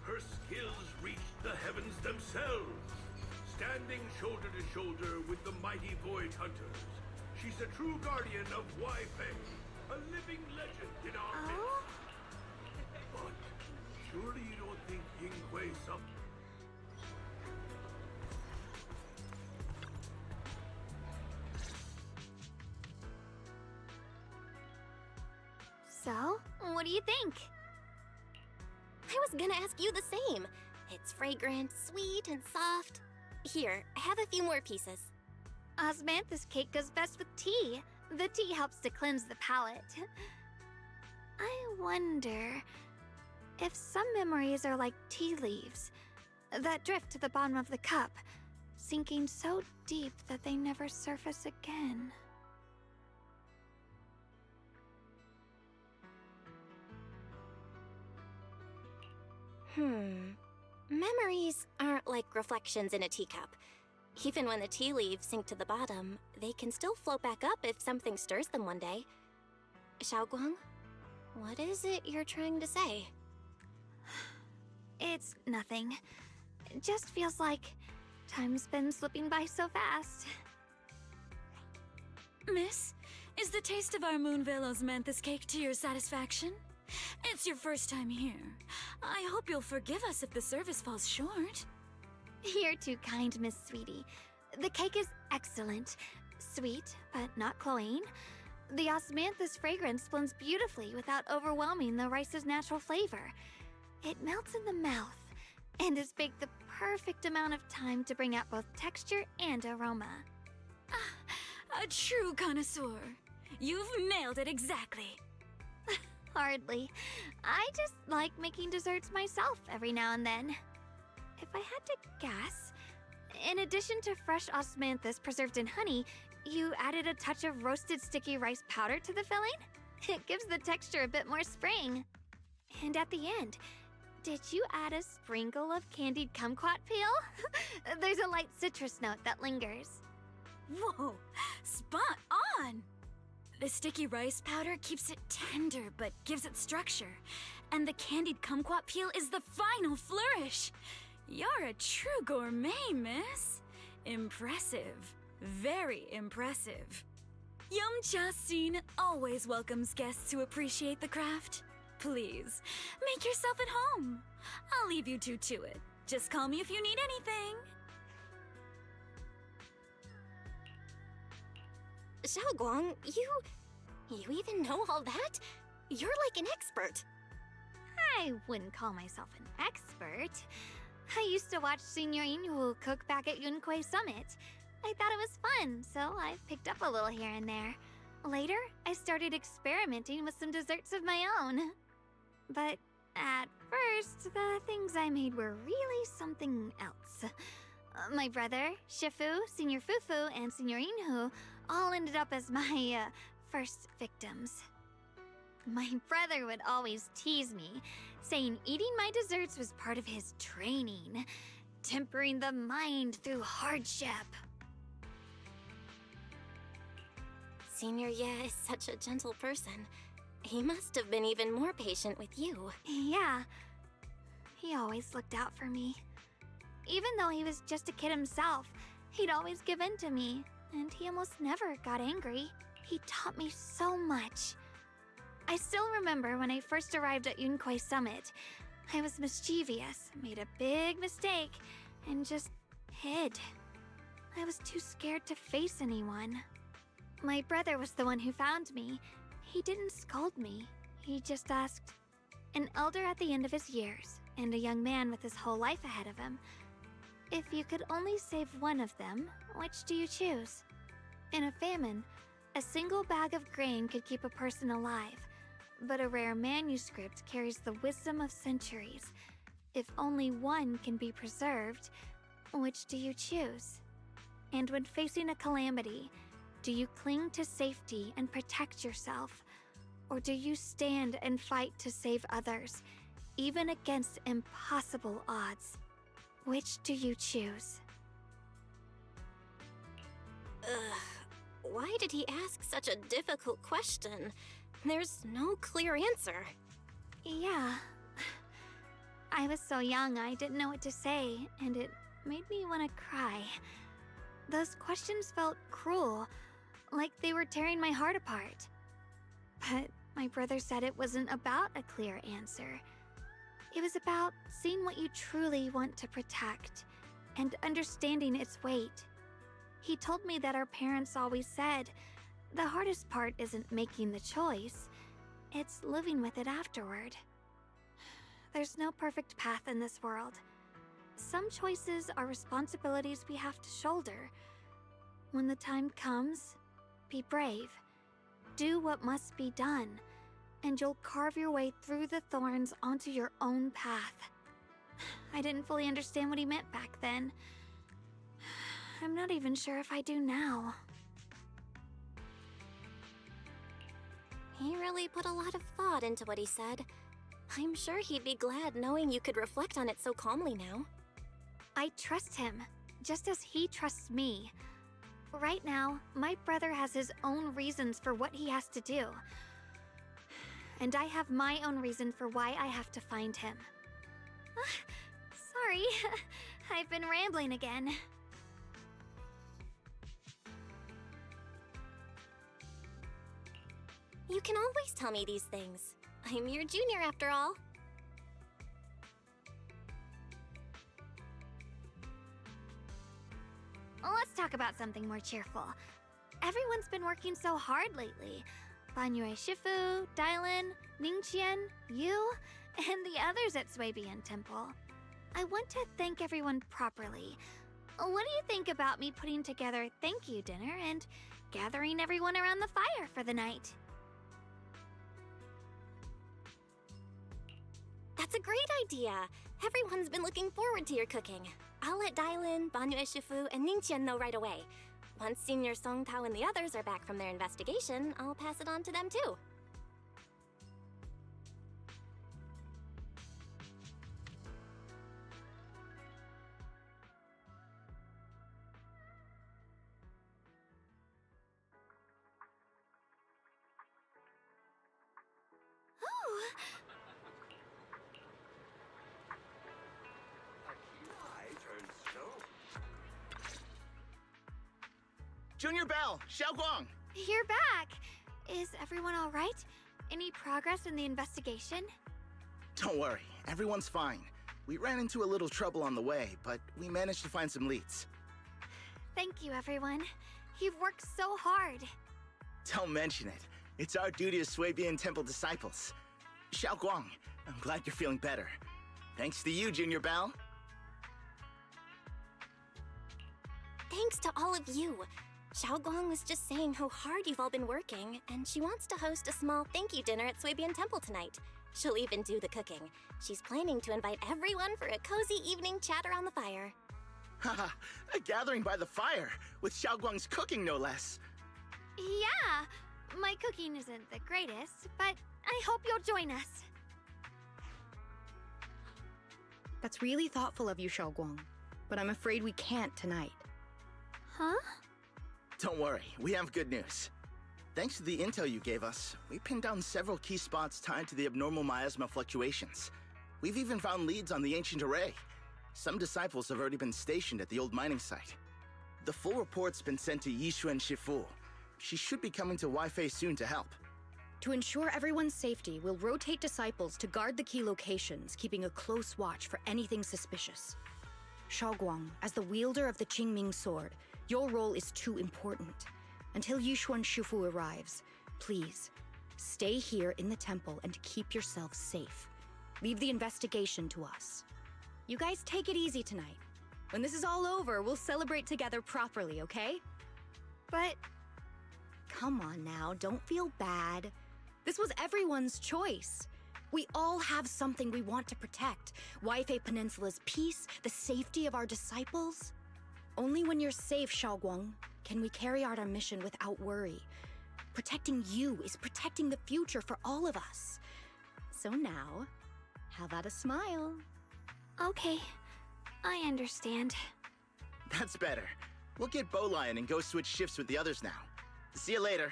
Her skills reached the heavens themselves. Standing shoulder to shoulder with the mighty Void Hunters, she's a true guardian of Wai-Fei, a living legend in our midst. But surely you don't think Yinghui Summit... So, what do you think? I was gonna ask you the same. It's fragrant, sweet, and soft. Here, have a few more pieces. Osmanthus cake goes best with tea. The tea helps to cleanse the palate. I wonder if some memories are like tea leaves that drift to the bottom of the cup, sinking so deep that they never surface again. Memories aren't like reflections in a teacup. Even when the tea leaves sink to the bottom, they can still float back up if something stirs them one day. Xiaoguang, what is it you're trying to say? It's nothing. It just feels like time's been slipping by so fast. Miss, is the taste of our Moonvale osmanthus cake to your satisfaction? It's your first time here. I hope you'll forgive us if the service falls short. You're too kind, Miss Sweetie. The cake is excellent. Sweet, but not cloying. The osmanthus fragrance blends beautifully without overwhelming the rice's natural flavor. It melts in the mouth and is baked the perfect amount of time to bring out both texture and aroma. A true connoisseur. You've nailed it exactly. Hardly. I just like making desserts myself every now and then. If I had to guess, in addition to fresh osmanthus preserved in honey, you added a touch of roasted sticky rice powder to the filling? It gives the texture a bit more spring. And at the end, did you add a sprinkle of candied kumquat peel? There's a light citrus note that lingers. Whoa, spot on! The sticky rice powder keeps it tender but gives it structure. And the candied kumquat peel is the final flourish. You're a true gourmet, miss. Impressive. Very impressive. Yumcha Scene always welcomes guests who appreciate the craft. Please, make yourself at home. I'll leave you two to it. Just call me if you need anything. Xiaoguang, you even know all that? You're like an expert. I wouldn't call myself an expert. I used to watch Senior Inhu cook back at Yunquay Summit. I thought it was fun, so I picked up a little here and there. Later, I started experimenting with some desserts of my own. But at first, the things I made were really something else. My brother, Shifu, Senior Fufu, and Senior Inhu all ended up as my first victims. My brother would always tease me, saying eating my desserts was part of his training, tempering the mind through hardship. Senior Ye is such a gentle person. He must have been even more patient with you. Yeah, he always looked out for me. Even though he was just a kid himself, he'd always give in to me, and he almost never got angry. He taught me so much. I still remember when I first arrived at Yunquay Summit. I was mischievous, made a big mistake, and just hid. I was too scared to face anyone. My brother was the one who found me. He didn't scold me. He just asked, an elder at the end of his years, and a young man with his whole life ahead of him, if you could only save one of them, which do you choose? In a famine, a single bag of grain could keep a person alive, but a rare manuscript carries the wisdom of centuries. If only one can be preserved, which do you choose? And when facing a calamity, do you cling to safety and protect yourself? Or do you stand and fight to save others, even against impossible odds? Which do you choose? Why did he ask such a difficult question? There's no clear answer. Yeah. I was so young I didn't know what to say, and it made me want to cry. Those questions felt cruel, like they were tearing my heart apart. But my brother said it wasn't about a clear answer. It was about seeing what you truly want to protect, and understanding its weight. He told me that our parents always said, the hardest part isn't making the choice, it's living with it afterward. There's no perfect path in this world. Some choices are responsibilities we have to shoulder. When the time comes, be brave. Do what must be done, and you'll carve your way through the thorns onto your own path. I didn't fully understand what he meant back then. I'm not even sure if I do now. He really put a lot of thought into what he said. I'm sure he'd be glad knowing you could reflect on it so calmly now. I trust him, just as he trusts me. Right now, my brother has his own reasons for what he has to do. And I have my own reason for why I have to find him. Sorry, I've been rambling again. You can always tell me these things. I'm your junior after all. Let's talk about something more cheerful. Everyone's been working so hard lately. Banyue Shifu, Dylan, Ningqian, you, and the others at Swabian Temple. I want to thank everyone properly. What do you think about me putting together a thank you dinner and gathering everyone around the fire for the night? That's a great idea. Everyone's been looking forward to your cooking. I'll let Dylan, Banyue Shifu, and Ningqian know right away. Once Senior Song Tao and the others are back from their investigation, I'll pass it on to them too. Junior Bell, Xiaoguang! You're back! Is everyone alright? Any progress in the investigation? Don't worry, everyone's fine. We ran into a little trouble on the way, but we managed to find some leads. Thank you, everyone. You've worked so hard. Don't mention it. It's our duty as Swabian Temple disciples. Xiaoguang, I'm glad you're feeling better. Thanks to you, Junior Bell. Thanks to all of you. Xiaoguang was just saying how hard you've all been working, and she wants to host a small thank you dinner at Swabian Temple tonight. She'll even do the cooking. She's planning to invite everyone for a cozy evening chat around the fire. Haha, a gathering by the fire, with Xiaoguang's cooking no less. Yeah, my cooking isn't the greatest, but I hope you'll join us. That's really thoughtful of you, Xiaoguang, but I'm afraid we can't tonight. Huh? Don't worry, we have good news. Thanks to the intel you gave us, we pinned down several key spots tied to the abnormal miasma fluctuations. We've even found leads on the ancient array. Some disciples have already been stationed at the old mining site. The full report's been sent to Yishuan Shifu. She should be coming to Weifei soon to help. To ensure everyone's safety, we'll rotate disciples to guard the key locations, keeping a close watch for anything suspicious. Xiaoguang, as the wielder of the Qingming sword, your role is too important. Until Yishuan Shifu arrives, please, stay here in the temple and keep yourselves safe. Leave the investigation to us. You guys take it easy tonight. When this is all over, we'll celebrate together properly, okay? But... Come on now, don't feel bad. This was everyone's choice. We all have something we want to protect. Weifei Peninsula's peace, the safety of our disciples. Only when you're safe, Xiaoguang, can we carry out our mission without worry. Protecting you is protecting the future for all of us. So now, how about a smile? Okay, I understand. That's better. We'll get Bowlion and go switch shifts with the others now. See you later.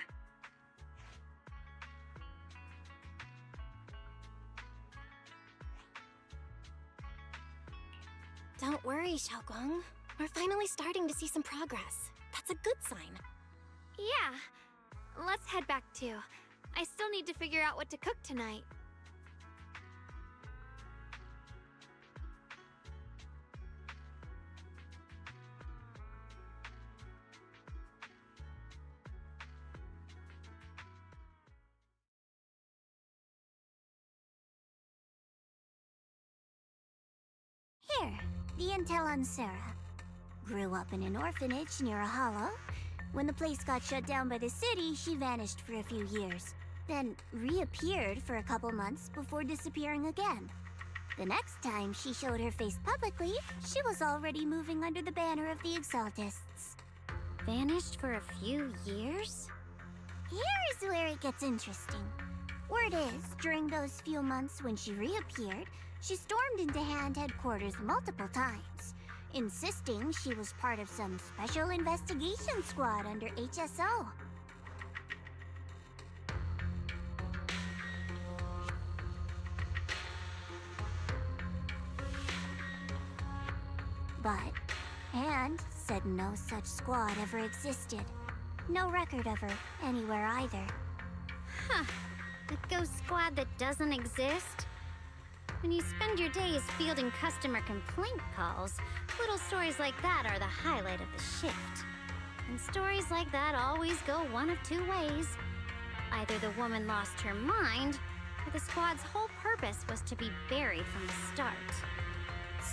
Don't worry, Xiaoguang. We're finally starting to see some progress. That's a good sign. Yeah, let's head back too. I still need to figure out what to cook tonight. Here, the intel on Sarah. Grew up in an orphanage near a hollow. When the place got shut down by the city, she vanished for a few years. Then reappeared for a couple months before disappearing again. The next time she showed her face publicly, she was already moving under the banner of the Exaltists. Vanished for a few years? Here's where it gets interesting. Word is, during those few months when she reappeared, she stormed into Hand headquarters multiple times, insisting she was part of some special investigation squad under HSO. But Hand said no such squad ever existed. No record of her anywhere either. Huh. A ghost squad that doesn't exist? When you spend your days fielding customer complaint calls, little stories like that are the highlight of the shift. And stories like that always go one of two ways. Either the woman lost her mind, or the squad's whole purpose was to be buried from the start.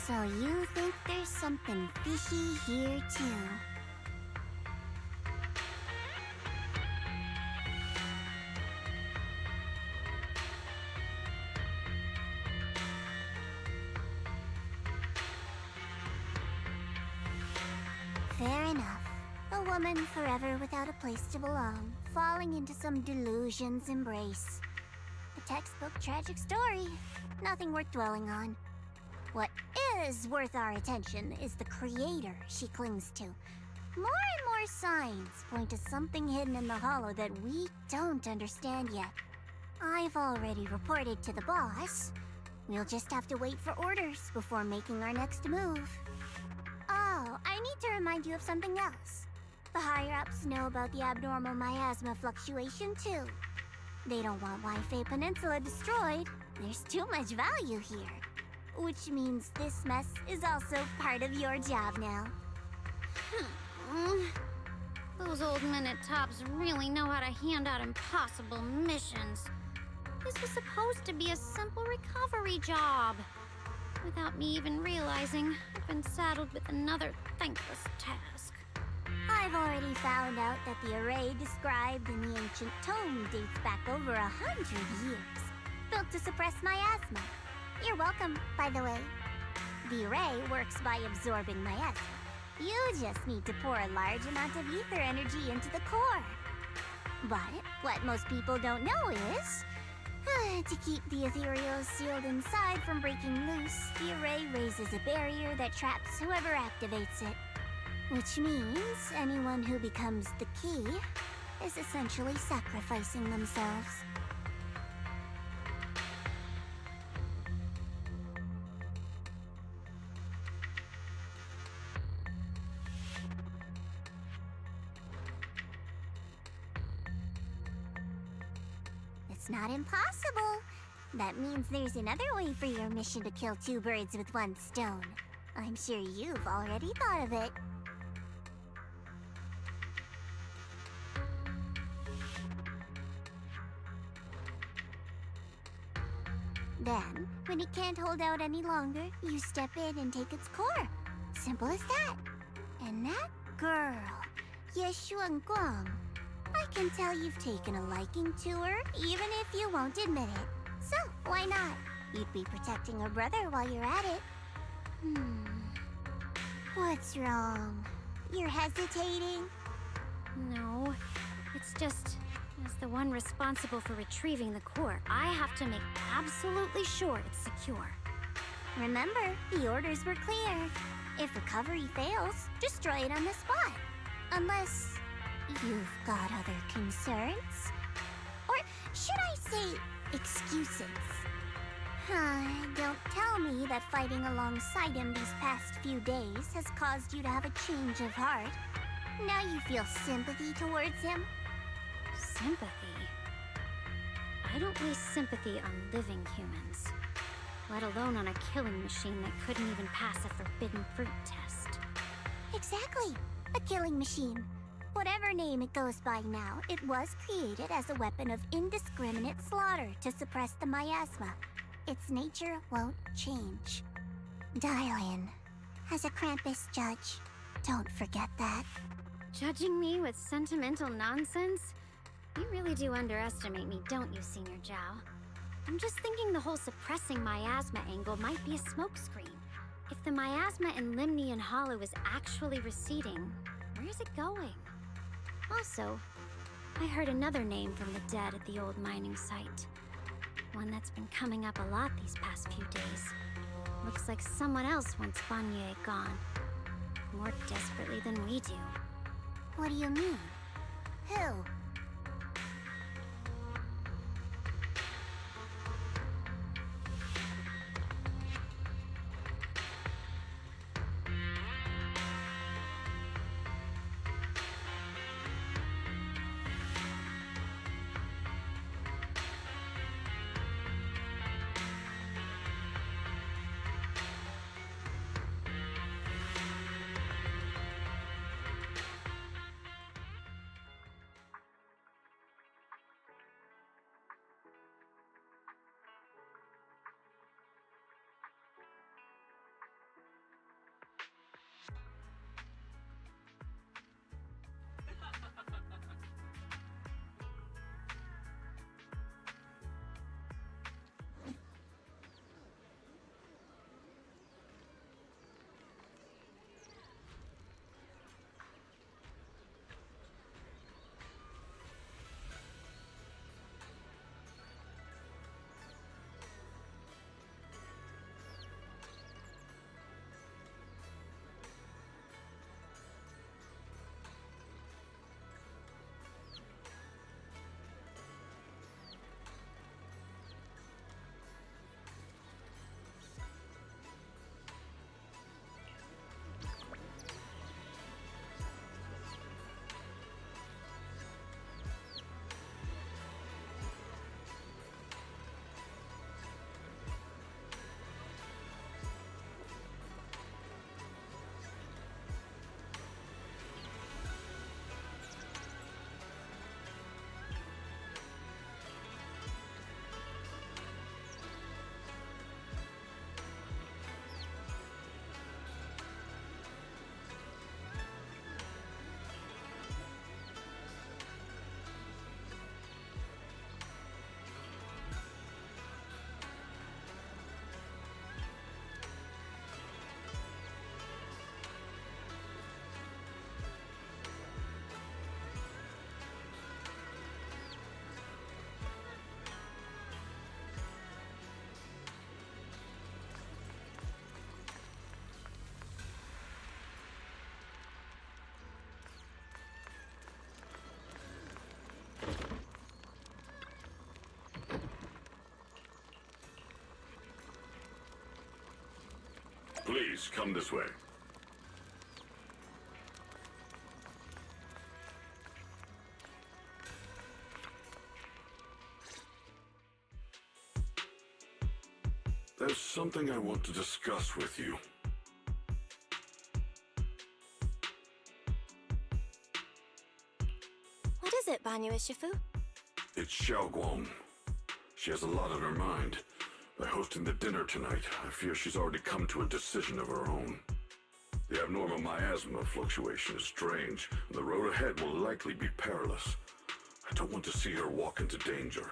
So you think there's something fishy here too? Fair enough. A woman forever without a place to belong, falling into some delusion's embrace. A textbook tragic story. Nothing worth dwelling on. What is worth our attention is the creator she clings to. More and more signs point to something hidden in the hollow that we don't understand yet. I've already reported to the boss. We'll just have to wait for orders before making our next move. Oh, I need to remind you of something else. The higher-ups know about the abnormal miasma fluctuation, too. They don't want Waifei Peninsula destroyed. There's too much value here. Which means this mess is also part of your job now. Those old minute tops really know how to hand out impossible missions. This was supposed to be a simple recovery job. Without me even realizing, I've been saddled with another thankless task. I've already found out that the array described in the ancient tome dates back over 100 years. Built to suppress miasma. You're welcome, by the way. The array works by absorbing miasma. You just need to pour a large amount of ether energy into the core. But what most people don't know is, to keep the ethereals sealed inside from breaking loose, the array raises a barrier that traps whoever activates it. Which means anyone who becomes the key is essentially sacrificing themselves. It's not impossible. That means there's another way for your mission to kill two birds with one stone. I'm sure you've already thought of it. Then, when it can't hold out any longer, you step in and take its core. Simple as that. And that girl, Ye Xuanguang, I can tell you've taken a liking to her, even if you won't admit it. So, why not? You'd be protecting her brother while you're at it. What's wrong? You're hesitating? No, it's just, as the one responsible for retrieving the core, I have to make absolutely sure it's secure. Remember, the orders were clear. If recovery fails, destroy it on the spot. Unless you've got other concerns? Or should I say, excuses? Don't tell me that fighting alongside him these past few days has caused you to have a change of heart. Now you feel sympathy towards him? Sympathy? I don't waste sympathy on living humans, let alone on a killing machine that couldn't even pass a forbidden fruit test. Exactly. A killing machine. Whatever name it goes by now, it was created as a weapon of indiscriminate slaughter to suppress the miasma. Its nature won't change. Darling, as a Krampus judge, don't forget that. Judging me with sentimental nonsense? You really do underestimate me, don't you, Senior Zhao? I'm just thinking the whole suppressing miasma angle might be a smokescreen. If the miasma in Limnian Hollow is actually receding, where's it going? Also, I heard another name from the dead at the old mining site. One that's been coming up a lot these past few days. Looks like someone else wants Banye gone. More desperately than we do. What do you mean? Who? Please, come this way. There's something I want to discuss with you. What is it, Banyue Shifu? It's Xiao Guang. She has a lot on her mind. By hosting the dinner tonight, I fear she's already come to a decision of her own. The abnormal miasma fluctuation is strange, and the road ahead will likely be perilous. I don't want to see her walk into danger.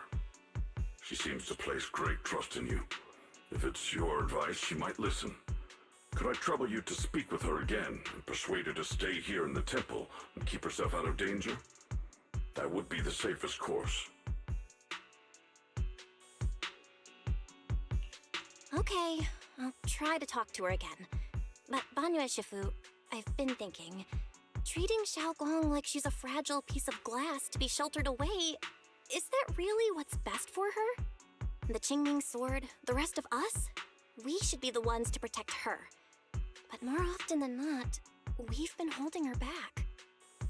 She seems to place great trust in you. If it's your advice, she might listen. Could I trouble you to speak with her again and persuade her to stay here in the temple and keep herself out of danger? That would be the safest course. Okay, I'll try to talk to her again. But Banyue Shifu, I've been thinking, treating Xiao Guang like she's a fragile piece of glass to be sheltered away, is that really what's best for her? The Qingming sword, the rest of us? We should be the ones to protect her. But more often than not, we've been holding her back.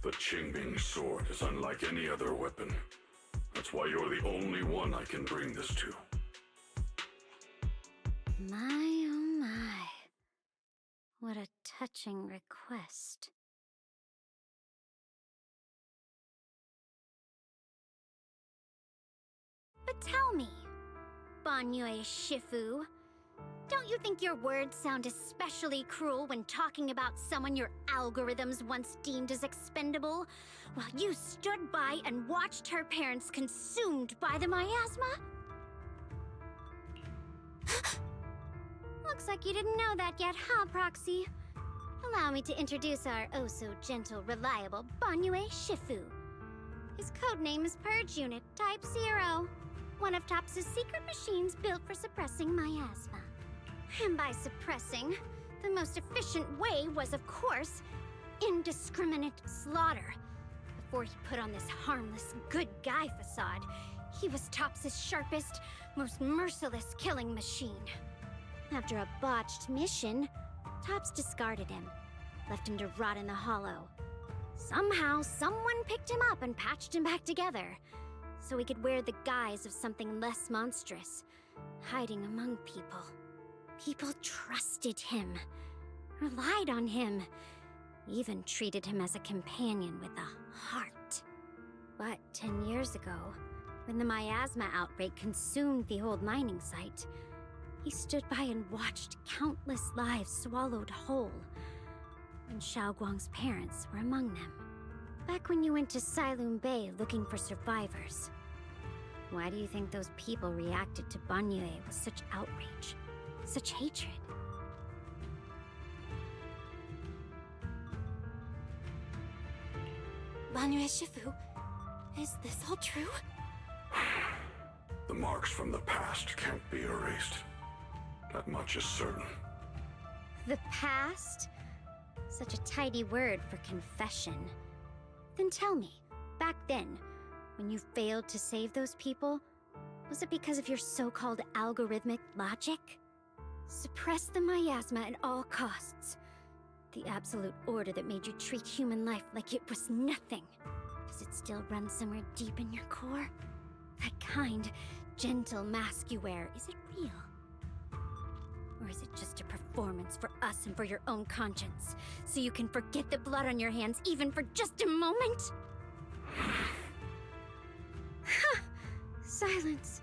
The Qingming sword is unlike any other weapon. That's why you're the only one I can bring this to. My, oh my. What a touching request. But tell me, Banyue Shifu, don't you think your words sound especially cruel when talking about someone your algorithms once deemed as expendable, while you stood by and watched her parents consumed by the miasma? Looks like you didn't know that yet, huh, Proxy? Allow me to introduce our oh-so-gentle, reliable Banyue Shifu. His codename is Purge Unit Type 0, one of TOPS' secret machines built for suppressing miasma. And by suppressing, the most efficient way was, of course, indiscriminate slaughter. Before he put on this harmless, good guy facade, he was TOPS' sharpest, most merciless killing machine. After a botched mission, TOPS discarded him, left him to rot in the hollow. Somehow, someone picked him up and patched him back together, so he could wear the guise of something less monstrous, hiding among people. People trusted him, relied on him, even treated him as a companion with a heart. But 10 years ago, when the miasma outbreak consumed the old mining site, he stood by and watched countless lives swallowed whole. And Xiao Guang's parents were among them. Back when you went to Silum Bay looking for survivors. Why do you think those people reacted to Banyue with such outrage? Such hatred? Banyue Shifu, is this all true? The marks from the past can't be erased. That much is certain. The past? Such a tidy word for confession. Then tell me, back then, when you failed to save those people, was it because of your so-called algorithmic logic? Suppress the miasma at all costs. The absolute order that made you treat human life like it was nothing. Does it still run somewhere deep in your core? That kind, gentle mask you wear, is it real? Or is it just a performance for us and for your own conscience, so you can forget the blood on your hands even for just a moment? Silence.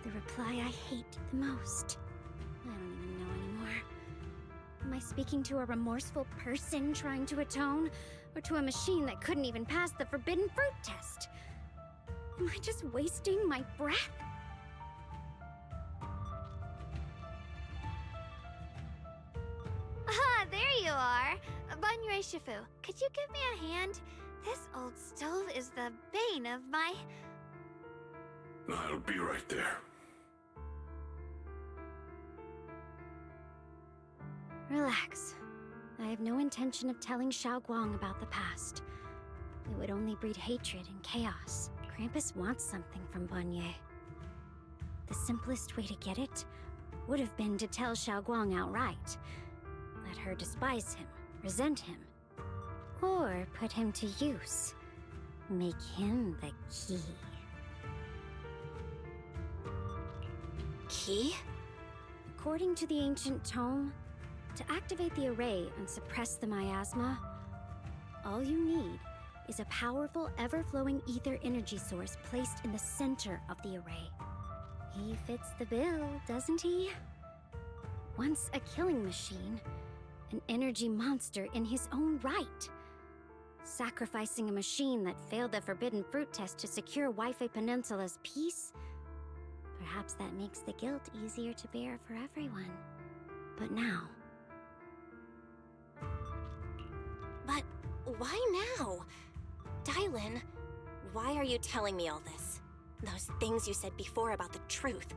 The reply I hate the most. I don't even know anymore. Am I speaking to a remorseful person trying to atone, or to a machine that couldn't even pass the forbidden fruit test? Am I just wasting my breath? Ah, there you are! Banyue Shifu, could you give me a hand? This old stove is the bane of my... I'll be right there. Relax. I have no intention of telling Xiao Guang about the past. It would only breed hatred and chaos. Krampus wants something from Banyue. The simplest way to get it would have been to tell Xiaoguang outright. Let her despise him, resent him, or put him to use. Make him the key. Key? According to the ancient tome, to activate the array and suppress the miasma, all you need is a powerful, ever-flowing ether energy source placed in the center of the array. He fits the bill, doesn't he? Once a killing machine, an energy monster in his own right. Sacrificing a machine that failed the Forbidden Fruit test to secure Wi-Fi Peninsula's peace? Perhaps that makes the guilt easier to bear for everyone. But now... But why now? Dylan, why are you telling me all this? Those things you said before about the truth.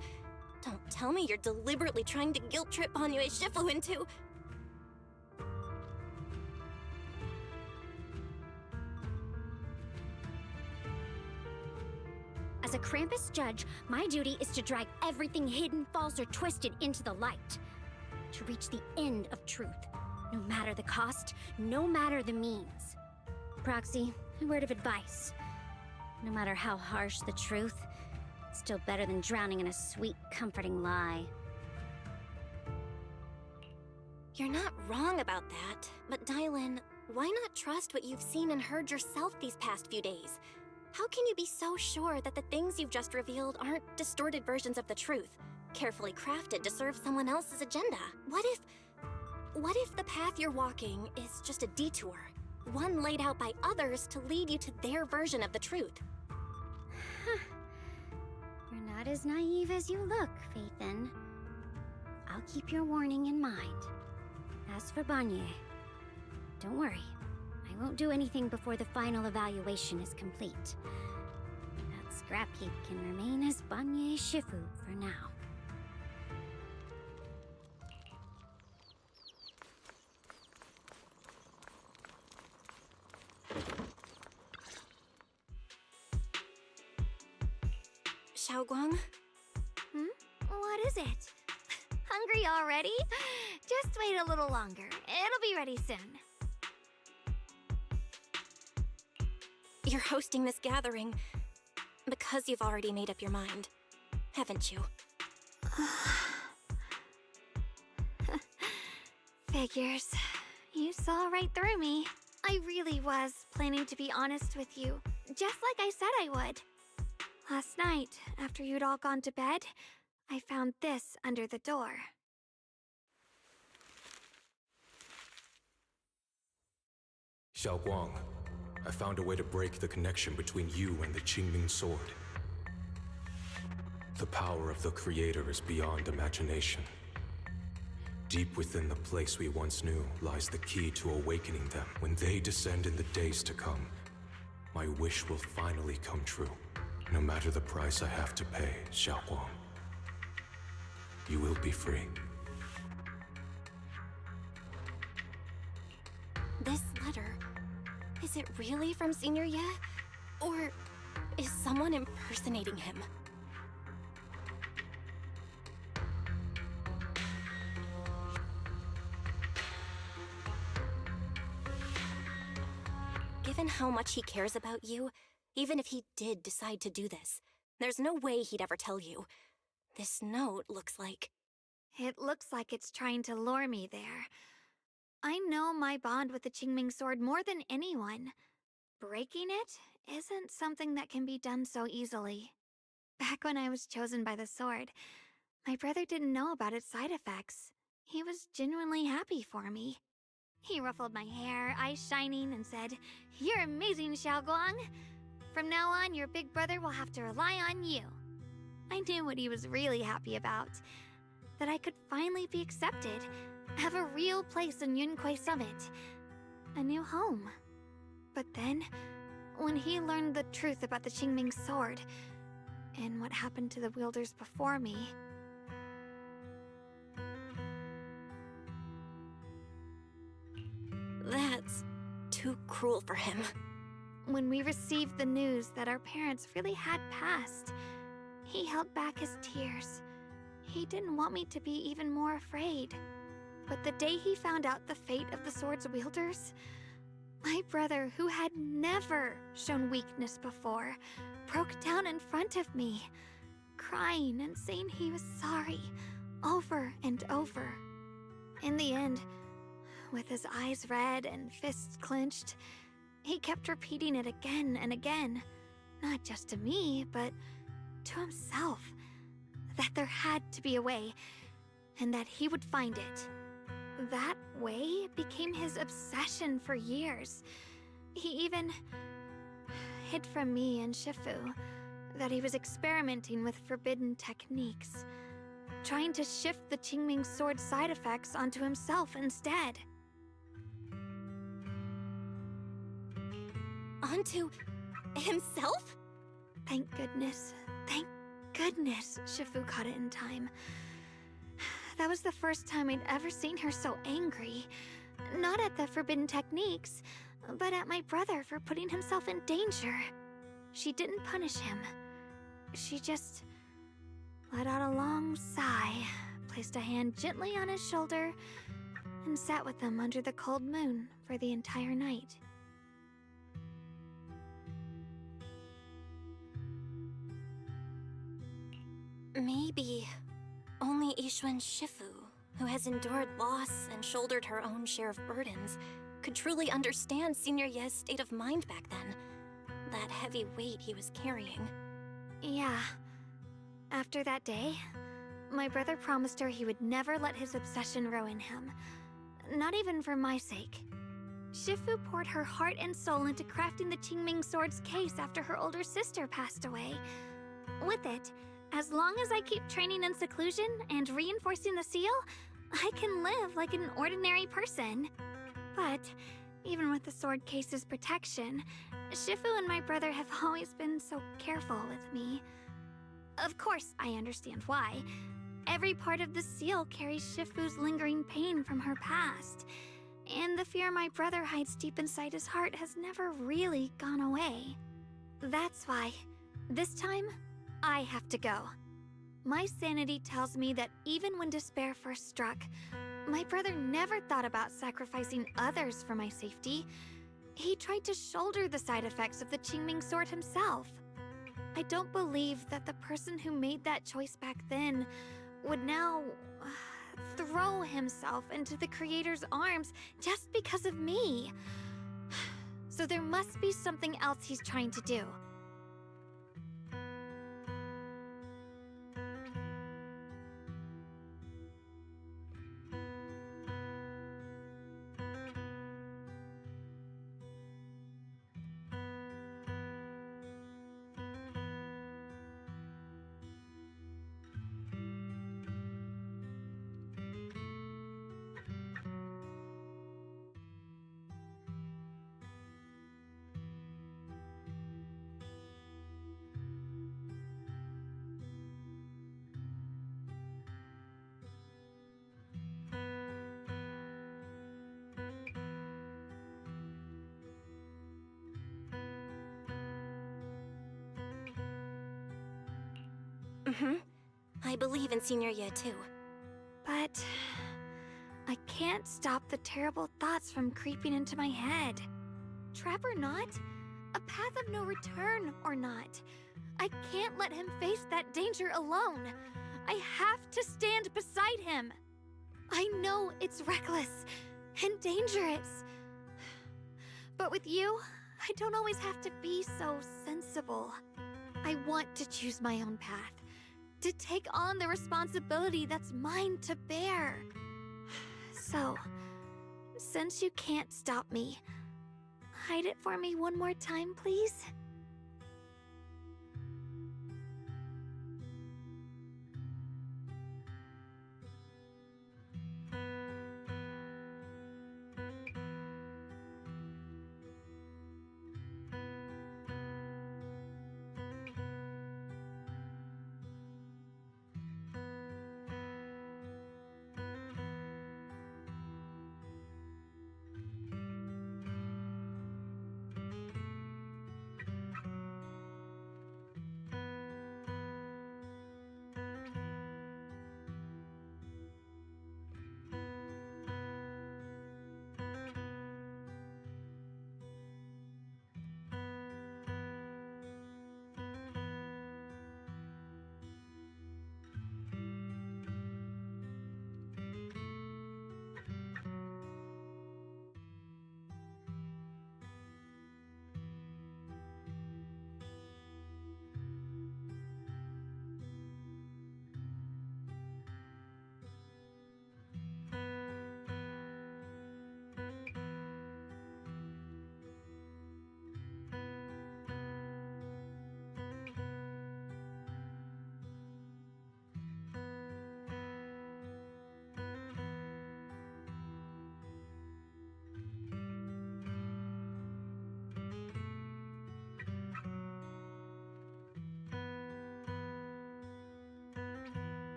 Don't tell me you're deliberately trying to guilt-trip Banyue Shifu into... As a Krampus judge, my duty is to drag everything hidden, false, or twisted into the light. To reach the end of truth. No matter the cost, no matter the means. Proxy, a word of advice. No matter how harsh the truth, it's still better than drowning in a sweet, comforting lie. You're not wrong about that, but Dylan, why not trust what you've seen and heard yourself these past few days? How can you be so sure that the things you've just revealed aren't distorted versions of the truth, carefully crafted to serve someone else's agenda? What if the path you're walking is just a detour, one laid out by others to lead you to their version of the truth? You're not as naive as you look, Faithin. I'll keep your warning in mind. As for Banyue, don't worry. I won't do anything before the final evaluation is complete. That scrap heap can remain as Banyue Shifu for now. Xiaoguang? What is it? Hungry already? Just wait a little longer. It'll be ready soon. You're hosting this gathering because you've already made up your mind, haven't you? Figures. You saw right through me. I really was planning to be honest with you, just like I said I would. Last night, after you'd all gone to bed, I found this under the door. Xiaoguang, I found a way to break the connection between you and the Qingming Sword. The power of the Creator is beyond imagination. Deep within the place we once knew lies the key to awakening them. When they descend in the days to come, my wish will finally come true. No matter the price I have to pay, Xiaoguang, you will be free. This letter, is it really from Senior Ye? Or is someone impersonating him? Given how much he cares about you, even if he did decide to do this, there's no way he'd ever tell you. This note looks like... It looks like it's trying to lure me there. I know my bond with the Qingming Sword more than anyone. Breaking it isn't something that can be done so easily. Back when I was chosen by the sword, my brother didn't know about its side effects. He was genuinely happy for me. He ruffled my hair, eyes shining, and said, "You're amazing, Xiaoguang. From now on, your big brother will have to rely on you." I knew what he was really happy about. That I could finally be accepted, have a real place in Yunquay Summit, a new home. But then, when he learned the truth about the Qingming Sword, and what happened to the wielders before me... That's too cruel for him. When we received the news that our parents really had passed, he held back his tears. he didn't want me to be even more afraid. But the day he found out the fate of the sword's wielders, my brother, who had never shown weakness before, broke down in front of me, crying and saying he was sorry over and over. In the end, with his eyes red and fists clenched, he kept repeating it again and again, not just to me, but to himself, that there had to be a way, and that he would find it. That way became his obsession for years. He even hid from me and Shifu that he was experimenting with forbidden techniques, trying to shift the Qingming sword side effects onto himself instead. Onto himself? Thank goodness Shifu caught it in time. That was the first time I'd ever seen her so angry. Not at the forbidden techniques, but at my brother for putting himself in danger. She didn't punish him. She just let out a long sigh, placed a hand gently on his shoulder, and sat with him under the cold moon for the entire night. Maybe only Yixuan Shifu, who has endured loss and shouldered her own share of burdens, could truly understand Senior Ye's state of mind back then. That heavy weight he was carrying. Yeah. After that day, my brother promised her he would never let his obsession ruin him. Not even for my sake. Shifu poured her heart and soul into crafting the Qingming sword's case after her older sister passed away. With it, as long as I keep training in seclusion and reinforcing the seal, I can live like an ordinary person. But even with the sword case's protection, Shifu and my brother have always been so careful with me. Of course, I understand why. Every part of the seal carries Shifu's lingering pain from her past, and the fear my brother hides deep inside his heart has never really gone away. That's why, this time, I have to go. My sanity tells me that even when despair first struck, my brother never thought about sacrificing others for my safety. He tried to shoulder the side effects of the Qingming sword himself. I don't believe that the person who made that choice back then would now throw himself into the Creator's arms just because of me. So there must be something else he's trying to do. I believe in Senior Ye too. But I can't stop the terrible thoughts from creeping into my head. Trap or not, a path of no return or not, I can't let him face that danger alone. I have to stand beside him. I know it's reckless and dangerous. But with you, I don't always have to be so sensible. I want to choose my own path, to take on the responsibility that's mine to bear. So, since you can't stop me, hide it for me one more time, please?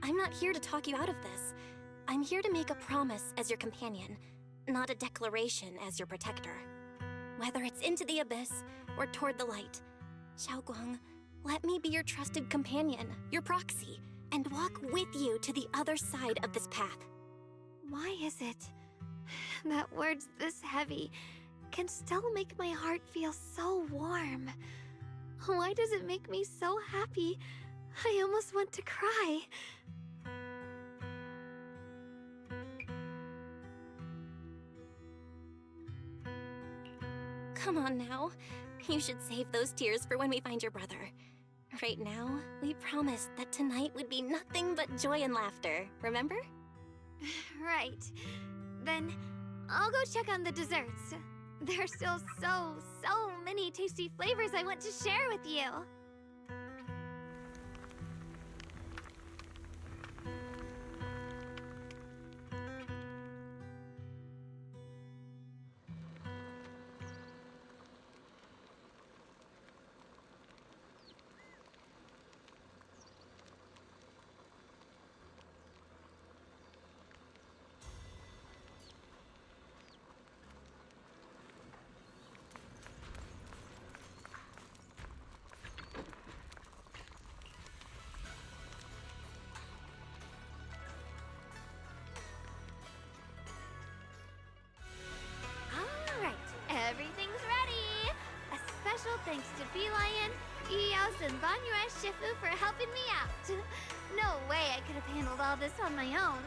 I'm not here to talk you out of this. I'm here to make a promise as your companion, not a declaration as your protector. Whether it's into the abyss or toward the light, Xiaoguang, let me be your trusted companion, your proxy, and walk with you to the other side of this path. Why is it that words this heavy can still make my heart feel so warm? Why does it make me so happy? I almost want to cry. Come on now. You should save those tears for when we find your brother. Right now, we promised that tonight would be nothing but joy and laughter, remember? Right. Then I'll go check on the desserts. There's still so many tasty flavors I want to share with you. Everything's ready! A special thanks to Beelion, Eos, and Banyue Shifu for helping me out. No way I could have handled all this on my own.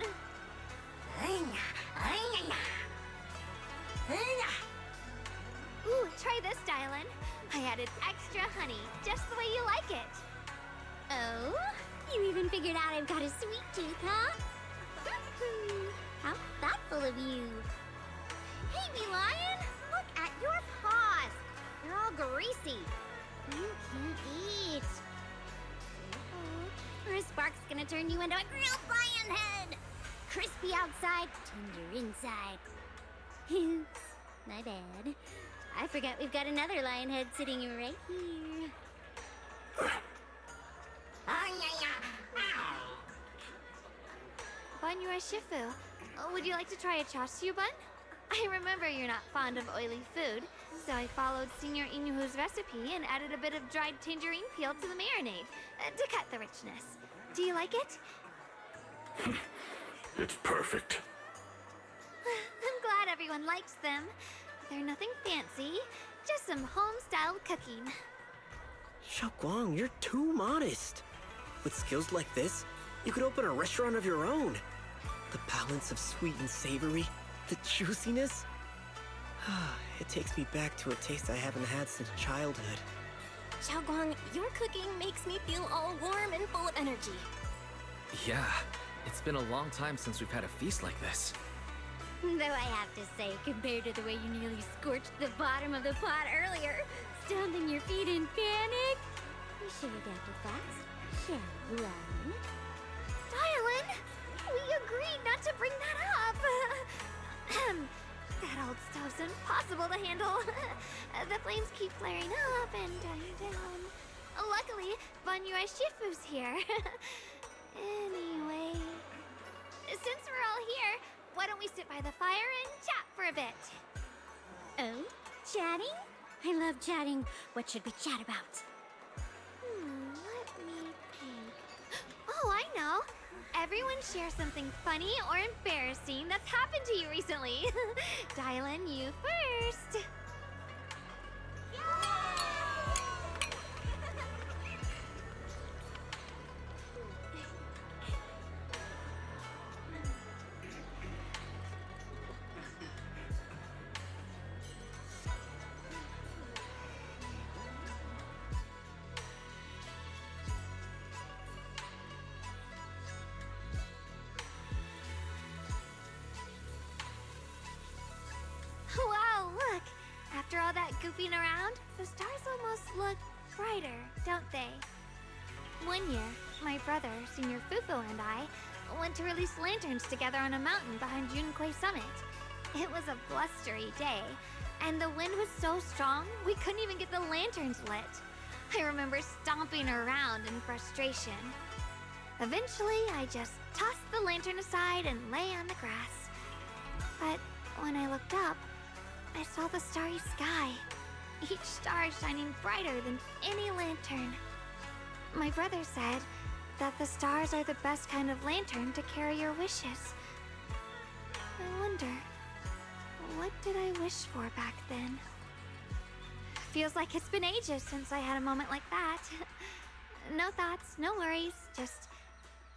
Ooh, try this, Dylan. I added extra honey, just the way you like it. Oh? You even figured out I've got a sweet tooth, huh? How thoughtful of you. Hey, Beelion! Look at your paws! They're all greasy. You can't eat. Or a spark's gonna turn you into a grilled lion head! Crispy outside, tender inside. Oops, my bad. I forgot we've got another lion head sitting right here. Banyue Shifu, would you like to try a chaosu bun? I remember you're not fond of oily food, so I followed Senior Inuhu's recipe and added a bit of dried tangerine peel to the marinade to cut the richness. Do you like it? It's perfect. I'm glad everyone likes them. They're nothing fancy, just some home-style cooking. Xiaoguang, you're too modest. With skills like this, you could open a restaurant of your own. The balance of sweet and savory, the juiciness. It takes me back to a taste I haven't had since childhood. Xiaoguang, your cooking makes me feel all warm and full of energy. Yeah, it's been a long time since we've had a feast like this. Though I have to say, compared to the way you nearly scorched the bottom of the pot earlier, stomping your feet in panic, we should adapt it fast, shall we, Lion? Dylan, we agreed not to bring that up. That old stove's impossible to handle. The flames keep flaring up and dying down. Luckily, Banyue Shifu's here. Anyway, since we're all here, why don't we sit by the fire and chat for a bit? Oh, chatting? I love chatting. What should we chat about? Let me think. Oh, I know. Everyone share something funny or embarrassing that's happened to you recently. Dylan, you first. Wow, look! After all that goofing around, the stars almost look brighter, don't they? One year, my brother, Senior Fufu, and I went to release lanterns together on a mountain behind Yunquei Summit. It was a blustery day, and the wind was so strong we couldn't even get the lanterns lit. I remember stomping around in frustration. Eventually, I just tossed the lantern aside and lay on the grass. But when I looked up, I saw the starry sky, each star shining brighter than any lantern. My brother said that the stars are the best kind of lantern to carry your wishes. I wonder, what did I wish for back then? Feels like it's been ages since I had a moment like that. No thoughts, no worries, just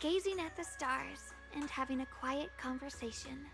gazing at the stars and having a quiet conversation.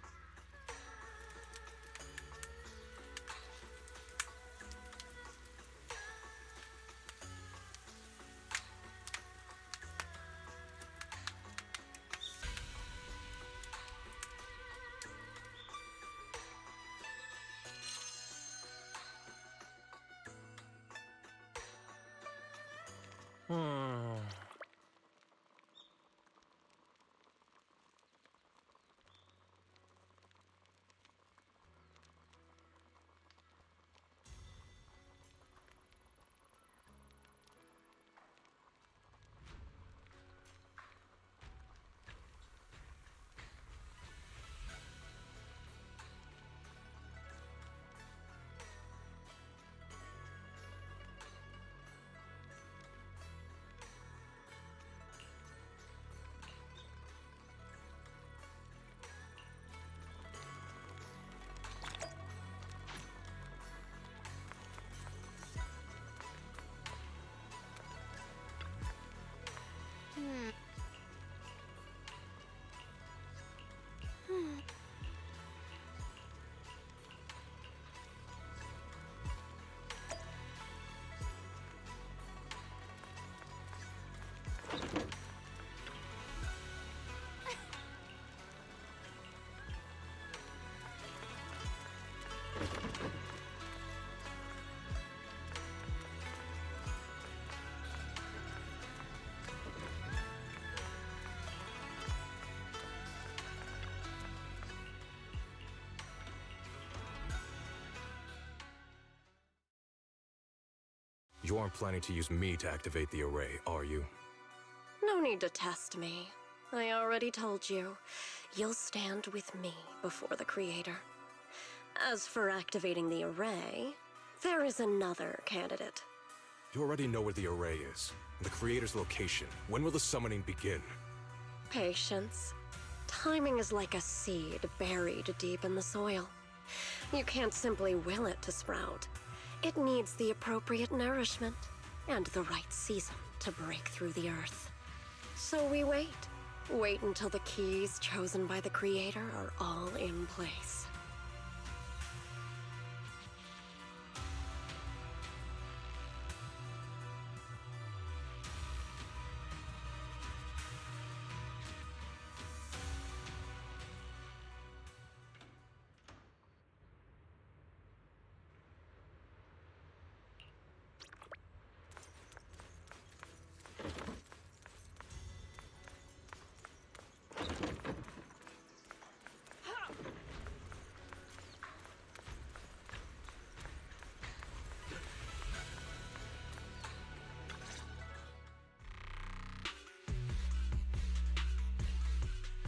You aren't planning to use me to activate the array, are you? No need to test me. I already told you. You'll stand with me before the Creator. As for activating the array, there is another candidate. You already know where the array is, and the Creator's location. When will the summoning begin? Patience. Timing is like a seed buried deep in the soil. You can't simply will it to sprout. It needs the appropriate nourishment and the right season to break through the earth. So we wait. Wait until the keys chosen by the Creator are all in place.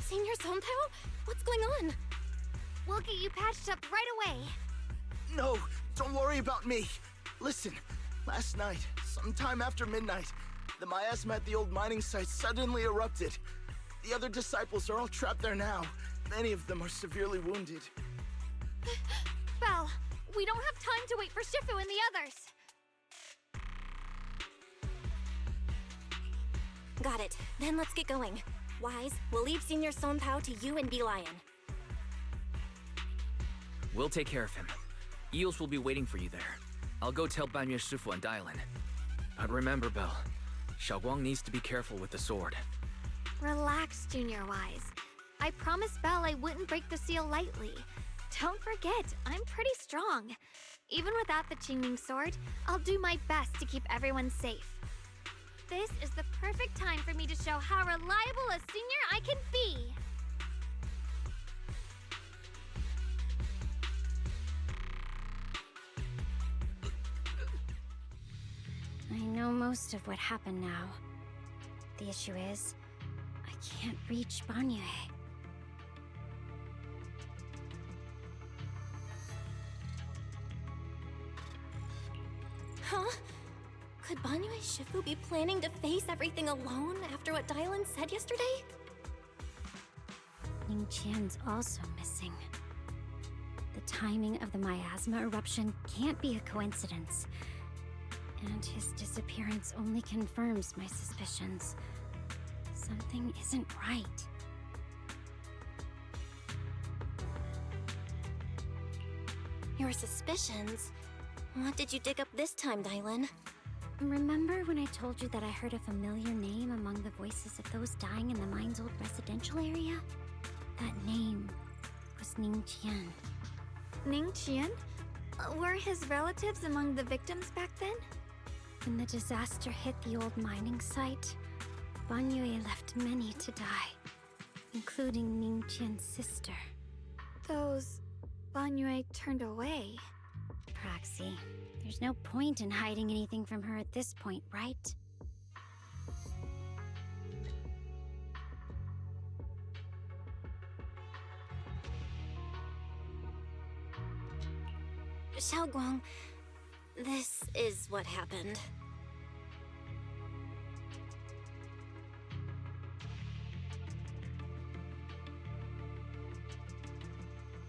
Senior Sontao? What's going on? We'll get you patched up right away. No, don't worry about me. Listen, last night, sometime after midnight, the miasma at the old mining site suddenly erupted. The other disciples are all trapped there now. Many of them are severely wounded. Belle, we don't have time to wait for Shifu and the others. Got it. Then let's get going. Wise, we'll leave Senior Sontao to you and Bee-Lion. We'll take care of him. Eels will be waiting for you there. I'll go tell Banyue Shifu and Dylan. But remember, Belle, Xiaoguang needs to be careful with the sword. Relax, Junior Wise. I promised Belle I wouldn't break the seal lightly. Don't forget, I'm pretty strong. Even without the Qingming sword, I'll do my best to keep everyone safe. This is the perfect time for me to show how reliable a senior I can be. I know most of what happened now. The issue is, can't reach Banyue. Huh? Could Banyue Shifu be planning to face everything alone after what Dylan said yesterday? Ningqian's also missing. The timing of the miasma eruption can't be a coincidence. And his disappearance only confirms my suspicions. Something isn't right. Your suspicions? What did you dig up this time, Dylan? Remember when I told you that I heard a familiar name among the voices of those dying in the mine's old residential area? That name was Ningqian. Ningqian? Were his relatives among the victims back then? When the disaster hit the old mining site, Banyue left many to die, including Ningqian's sister. Those Banyue turned away. Praxi, there's no point in hiding anything from her at this point, right? Xiaoguang, this is what happened.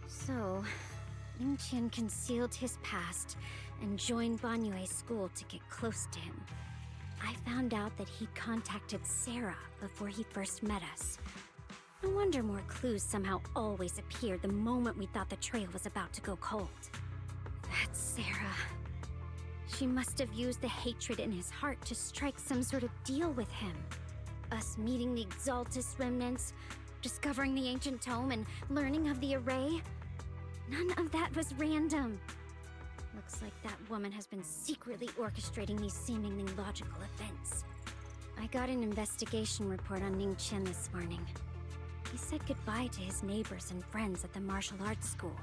So, Ningqian concealed his past and joined Banyue's school to get close to him. I found out that he contacted Sarah before he first met us. No wonder more clues somehow always appeared the moment we thought the trail was about to go cold. That's Sarah. She must have used the hatred in his heart to strike some sort of deal with him. Us meeting the Exaltus remnants, discovering the ancient tome, and learning of the array. None of that was random. Looks like that woman has been secretly orchestrating these seemingly logical events. I got an investigation report on Ningqian this morning. He said goodbye to his neighbors and friends at the martial arts school.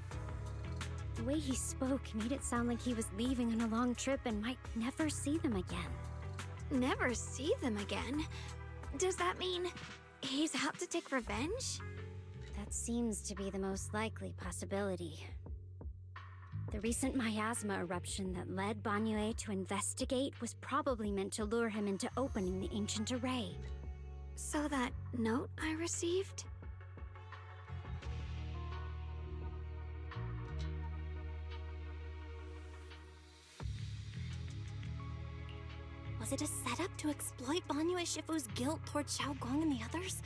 The way he spoke made it sound like he was leaving on a long trip and might never see them again. Never see them again? Does that mean he's out to take revenge? That seems to be the most likely possibility. The recent miasma eruption that led Banyue to investigate was probably meant to lure him into opening the ancient array. So that note I received? Was it a setup to exploit Banyue Shifu's guilt toward Xiaoguang and the others?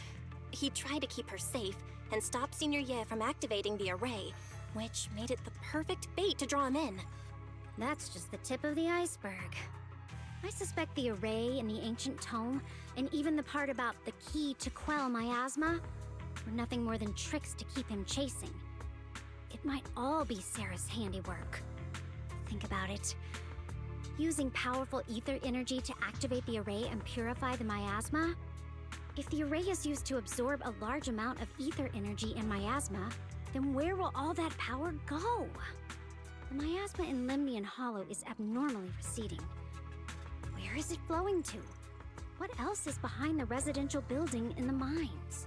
He tried to keep her safe and stop Senior Ye from activating the array, which made it the perfect bait to draw him in. That's just the tip of the iceberg. I suspect the array and the ancient tome, and even the part about the key to quell miasma, were nothing more than tricks to keep him chasing. It might all be Sarah's handiwork. Think about it. Using powerful ether energy to activate the array and purify the miasma? If the array is used to absorb a large amount of ether energy and miasma, then where will all that power go? The miasma in Limnian Hollow is abnormally receding. Where is it flowing to? What else is behind the residential building in the mines?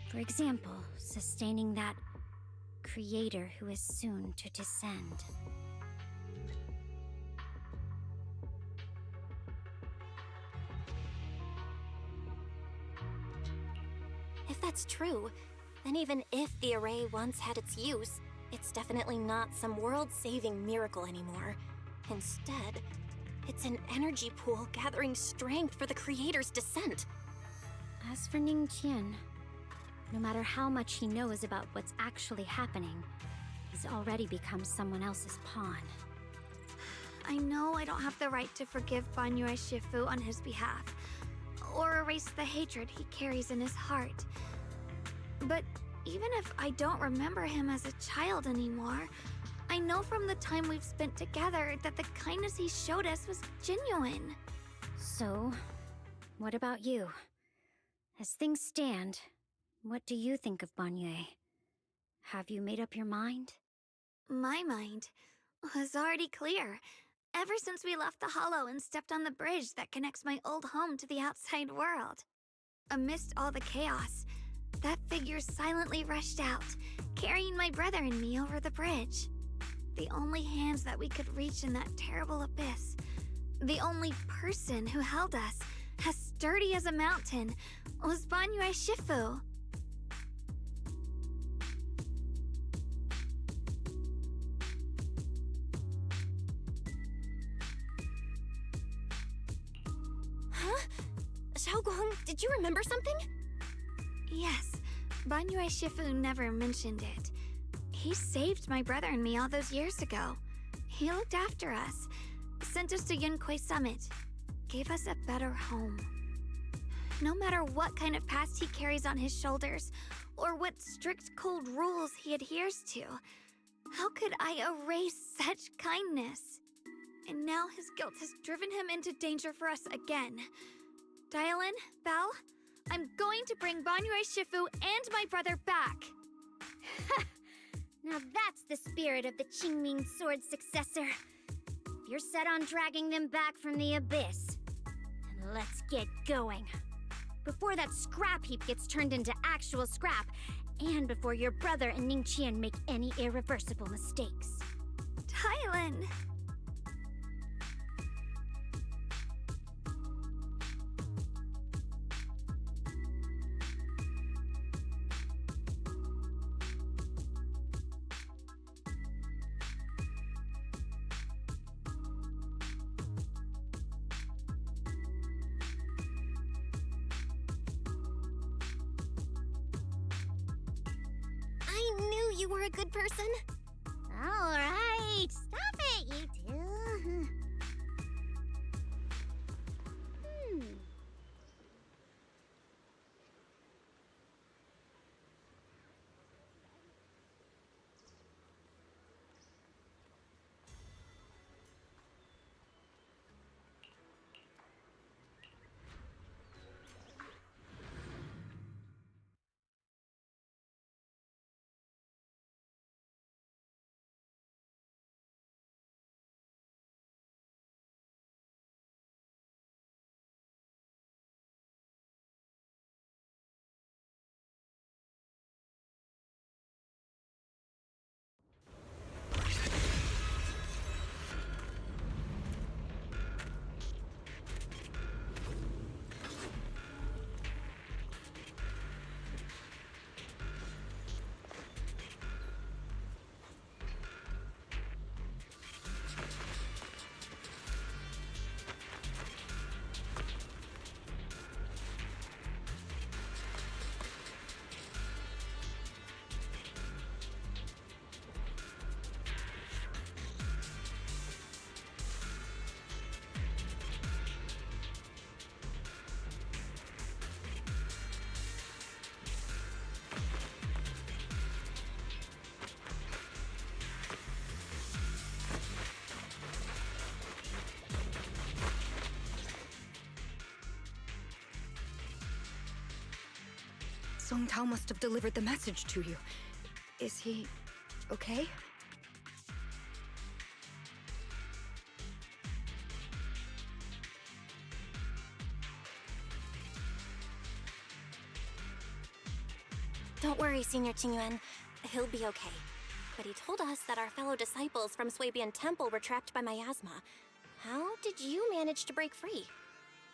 For example, sustaining that creator who is soon to descend. If that's true, then even if the array once had its use, it's definitely not some world-saving miracle anymore. Instead, it's an energy pool gathering strength for the creator's descent. As for Ningqian, no matter how much he knows about what's actually happening, he's already become someone else's pawn. I know I don't have the right to forgive Banyue Shifu on his behalf, or erase the hatred he carries in his heart. But even if I don't remember him as a child anymore, I I know from the time we've spent together that the kindness he showed us was genuine. So, what about you? As things stand, what do you think of Banyue? Have you made up your mind? My mind was already clear. Ever since we left the Hollow and stepped on the bridge that connects my old home to the outside world. Amidst all the chaos, that figure silently rushed out, carrying my brother and me over the bridge. The only hands that we could reach in that terrible abyss. The only person who held us, as sturdy as a mountain, was Banyue Shifu. Huh? Xiaoguang, did you remember something? Yes, Banyue Shifu never mentioned it. He saved my brother and me all those years ago. He looked after us, sent us to Yunquay Summit, gave us a better home. No matter what kind of past he carries on his shoulders, or what strict cold rules he adheres to, how could I erase such kindness? And now his guilt has driven him into danger for us again. Dialin, Belle, I'm going to bring Banyue Shifu and my brother back. Now that's the spirit of the Qingming Sword successor. If you're set on dragging them back from the abyss, then let's get going. Before that scrap heap gets turned into actual scrap, and before your brother and Ningqian make any irreversible mistakes. Dialin! I knew you were a good person. All right, stop it, you two. Song Tao must have delivered the message to you. Is he okay? Don't worry, Senior Qingyuan. He'll be okay. But he told us that our fellow disciples from Swabian Temple were trapped by miasma. How did you manage to break free?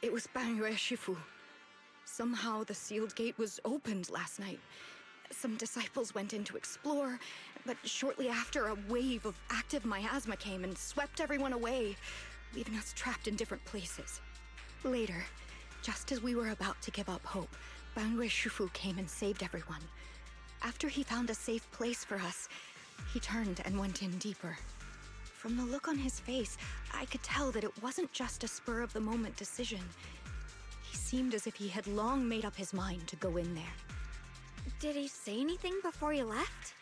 It was Banyue Shifu. Somehow the sealed gate was opened last night. Some disciples went in to explore, but shortly after, a wave of active miasma came and swept everyone away, leaving us trapped in different places. Later, just as we were about to give up hope, Banyue Shifu came and saved everyone. After he found a safe place for us, he turned and went in deeper. From the look on his face, I could tell that it wasn't just a spur-of-the-moment decision. He seemed as if he had long made up his mind to go in there. Did he say anything before he left?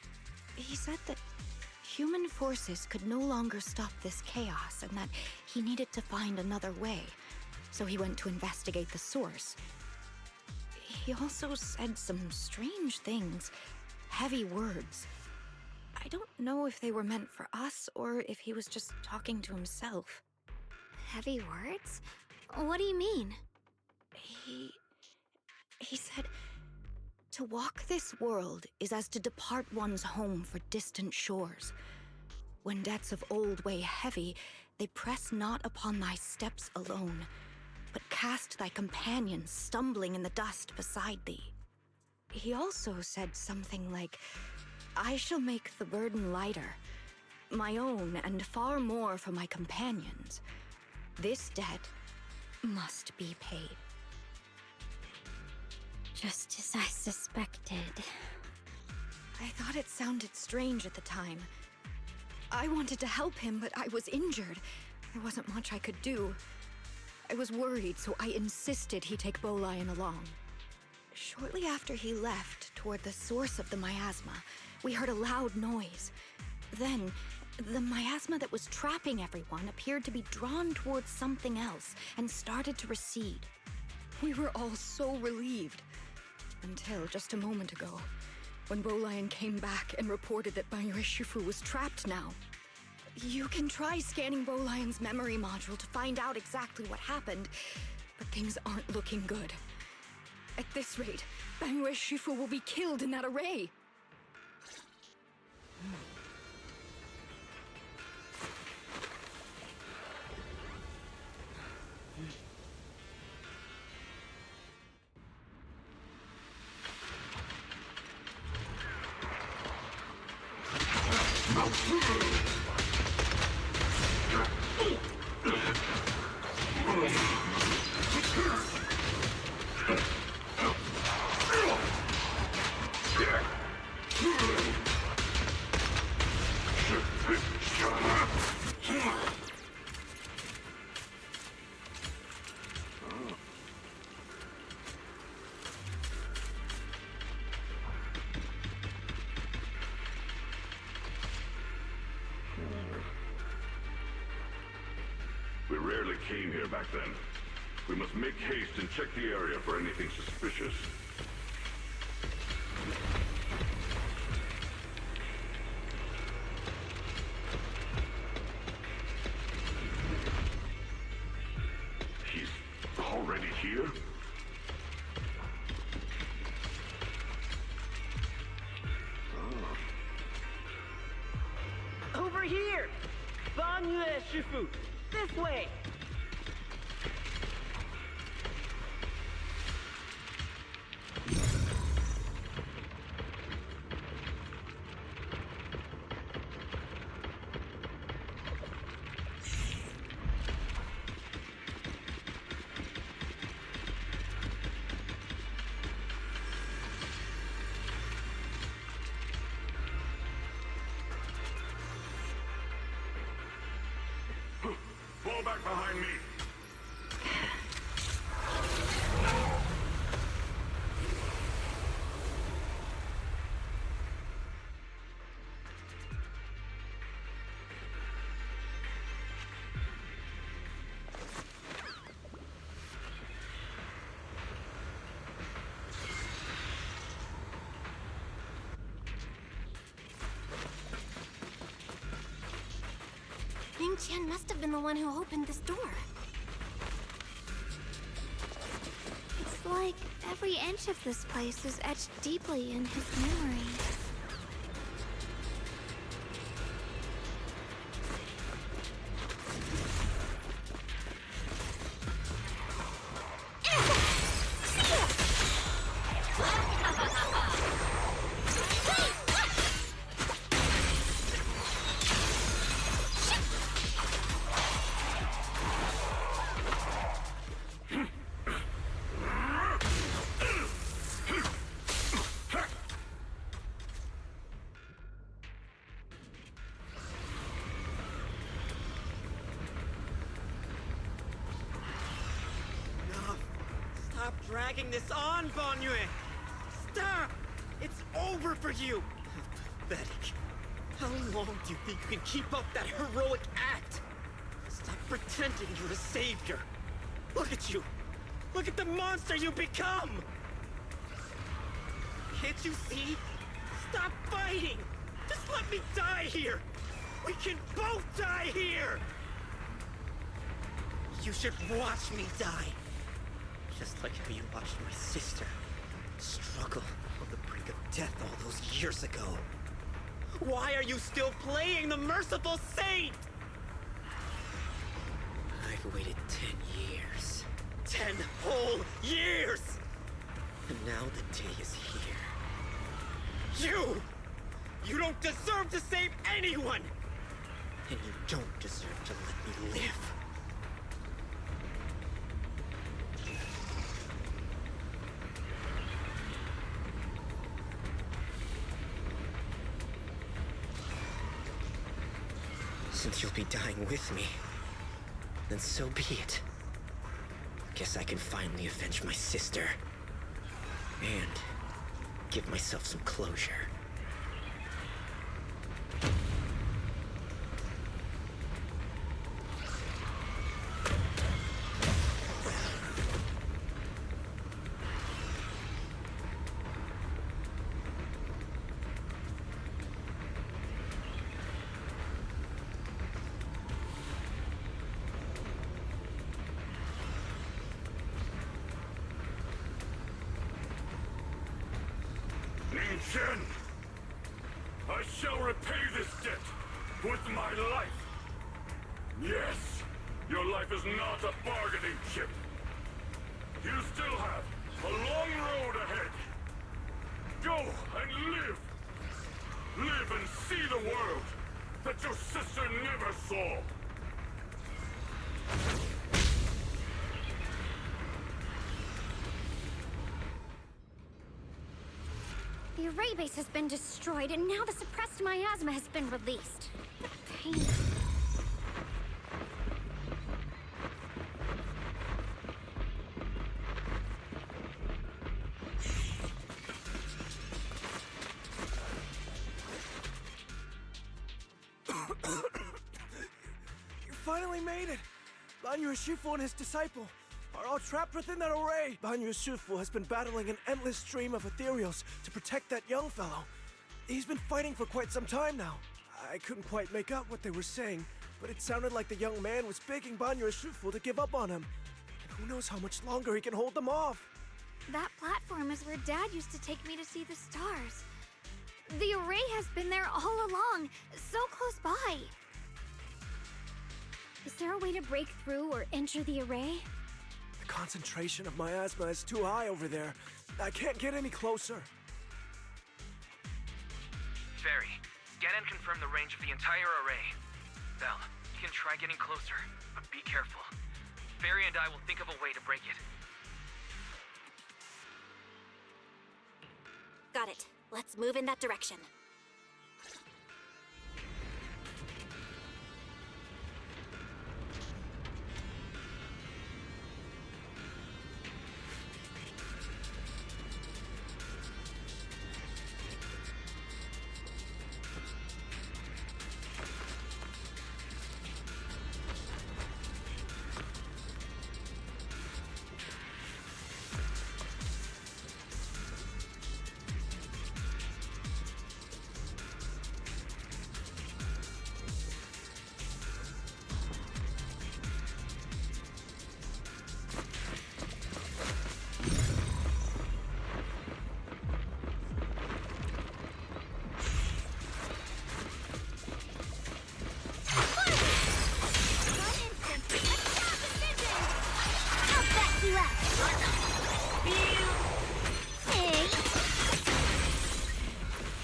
He said that human forces could no longer stop this chaos and that he needed to find another way. So he went to investigate the source. He also said some strange things, heavy words. I don't know if they were meant for us or if he was just talking to himself. Heavy words? What do you mean? He said, to walk this world is as to depart one's home for distant shores. When debts of old weigh heavy, they press not upon thy steps alone, but cast thy companions stumbling in the dust beside thee. He also said something like, I shall make the burden lighter, my own and far more for my companions. This debt must be paid. Just as I suspected. I thought it sounded strange at the time. I wanted to help him, but I was injured. There wasn't much I could do. I was worried, so I insisted he take Bolian along. Shortly after he left, toward the source of the miasma, we heard a loud noise. Then, the miasma that was trapping everyone appeared to be drawn towards something else and started to recede. We were all so relieved. Until just a moment ago, when Bolian came back and reported that Bangyue Shifu was trapped now. You can try scanning Bolian's memory module to find out exactly what happened, but things aren't looking good. At this rate, Bangyue Shifu will be killed in that array. We rarely came here back then. We must make haste and check the area for anything suspicious. He's already here? Over here! Bangyue Shifu! This way! Fall back behind me! Ning Qian must have been the one who opened this door. It's like every inch of this place is etched deeply in his memory. Stop dragging this on, Bangyue! Stop! It's over for you! Pathetic. How long do you think you can keep up that heroic act? Stop pretending you're a savior. Look at you. Look at the monster you become! Can't you see? Stop fighting! Just let me die here! We can both die here! You should watch me die. Just like how you watched my sister struggle on the brink of death all those years ago. Why are you still playing the merciful saint? I've waited 10 years. 10 whole years! And now the day is here. You don't deserve to save anyone! And you don't deserve to let me live. Since you'll be dying with me, then so be it. Guess I can finally avenge my sister. And give myself some closure. Shen, I shall repay this debt with my life. Yes, your life is not a bargaining chip. You still have a long road ahead. Go and live. Live and see the world that your sister never saw. The array base has been destroyed, and now the suppressed miasma has been released. The pain. You finally made it! Banyu Shifu and his disciple are all trapped within that array. Banyu Shifu has been battling an endless stream of ethereals to protect that young fellow. He's been fighting for quite some time now. I couldn't quite make out what they were saying, but it sounded like the young man was begging Banyu Shifu to give up on him. And who knows how much longer he can hold them off. That platform is where Dad used to take me to see the stars. The array has been there all along, so close by. Is there a way to break through or enter the array? The concentration of miasma is too high over there. I can't get any closer. Fairy, scan and confirm the range of the entire array. Belle, you can try getting closer, but be careful. Fairy and I will think of a way to break it. Got it. Let's move in that direction.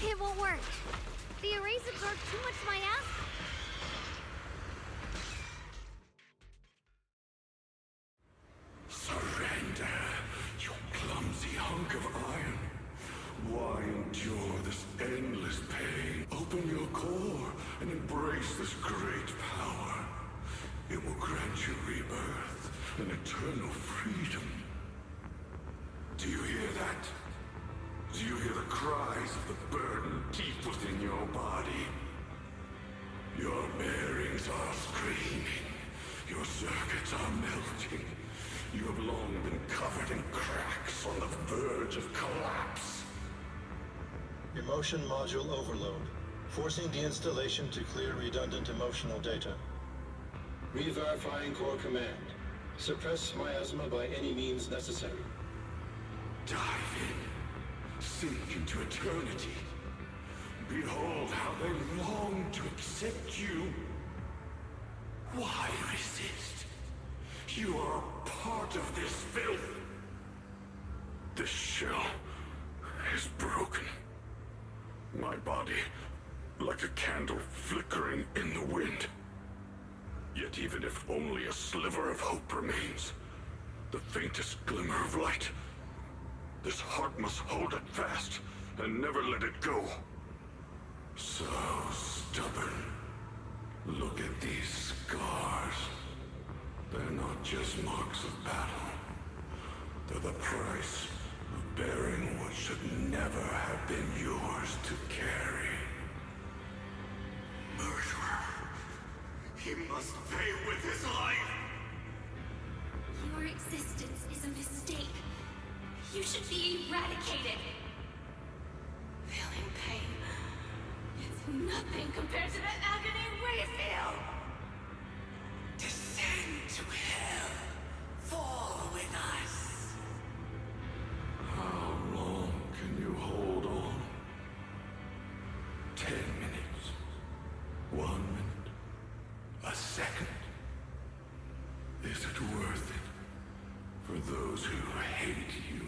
It won't work. The arrays absorb too much miasma. Surrender, you clumsy hunk of iron. Why endure this endless pain? Open your core and embrace this great power. It will grant you rebirth and eternal freedom. Do you hear that? Do you hear the cries of the burden deep within your body? bearings are screaming. Your circuits are melting. You have long been covered in cracks on the verge of collapse. Emotion module overload. Forcing deinstallation to clear redundant emotional data. Re-verifying core command. Suppress miasma by any means necessary. Dive in. Sink into eternity. Behold how they long to accept you. Why resist? You are a part of this filth. This shell is broken. My body, like a candle flickering in the wind. Yet even if only a sliver of hope remains, the faintest glimmer of light, this heart must hold it fast and never let it go. So stubborn. Look at these scars. They're not just marks of battle. They're the price of bearing what should never have been yours to carry. Murderer. He must pay with his life. Your existence is a mistake. You should be eradicated. Feeling pain. It's nothing compared to the agony we feel. Descend to hell. Fall with us. How long can you hold on? 10 minutes. 1 minute. A second. Is it worth it? For those who hate you,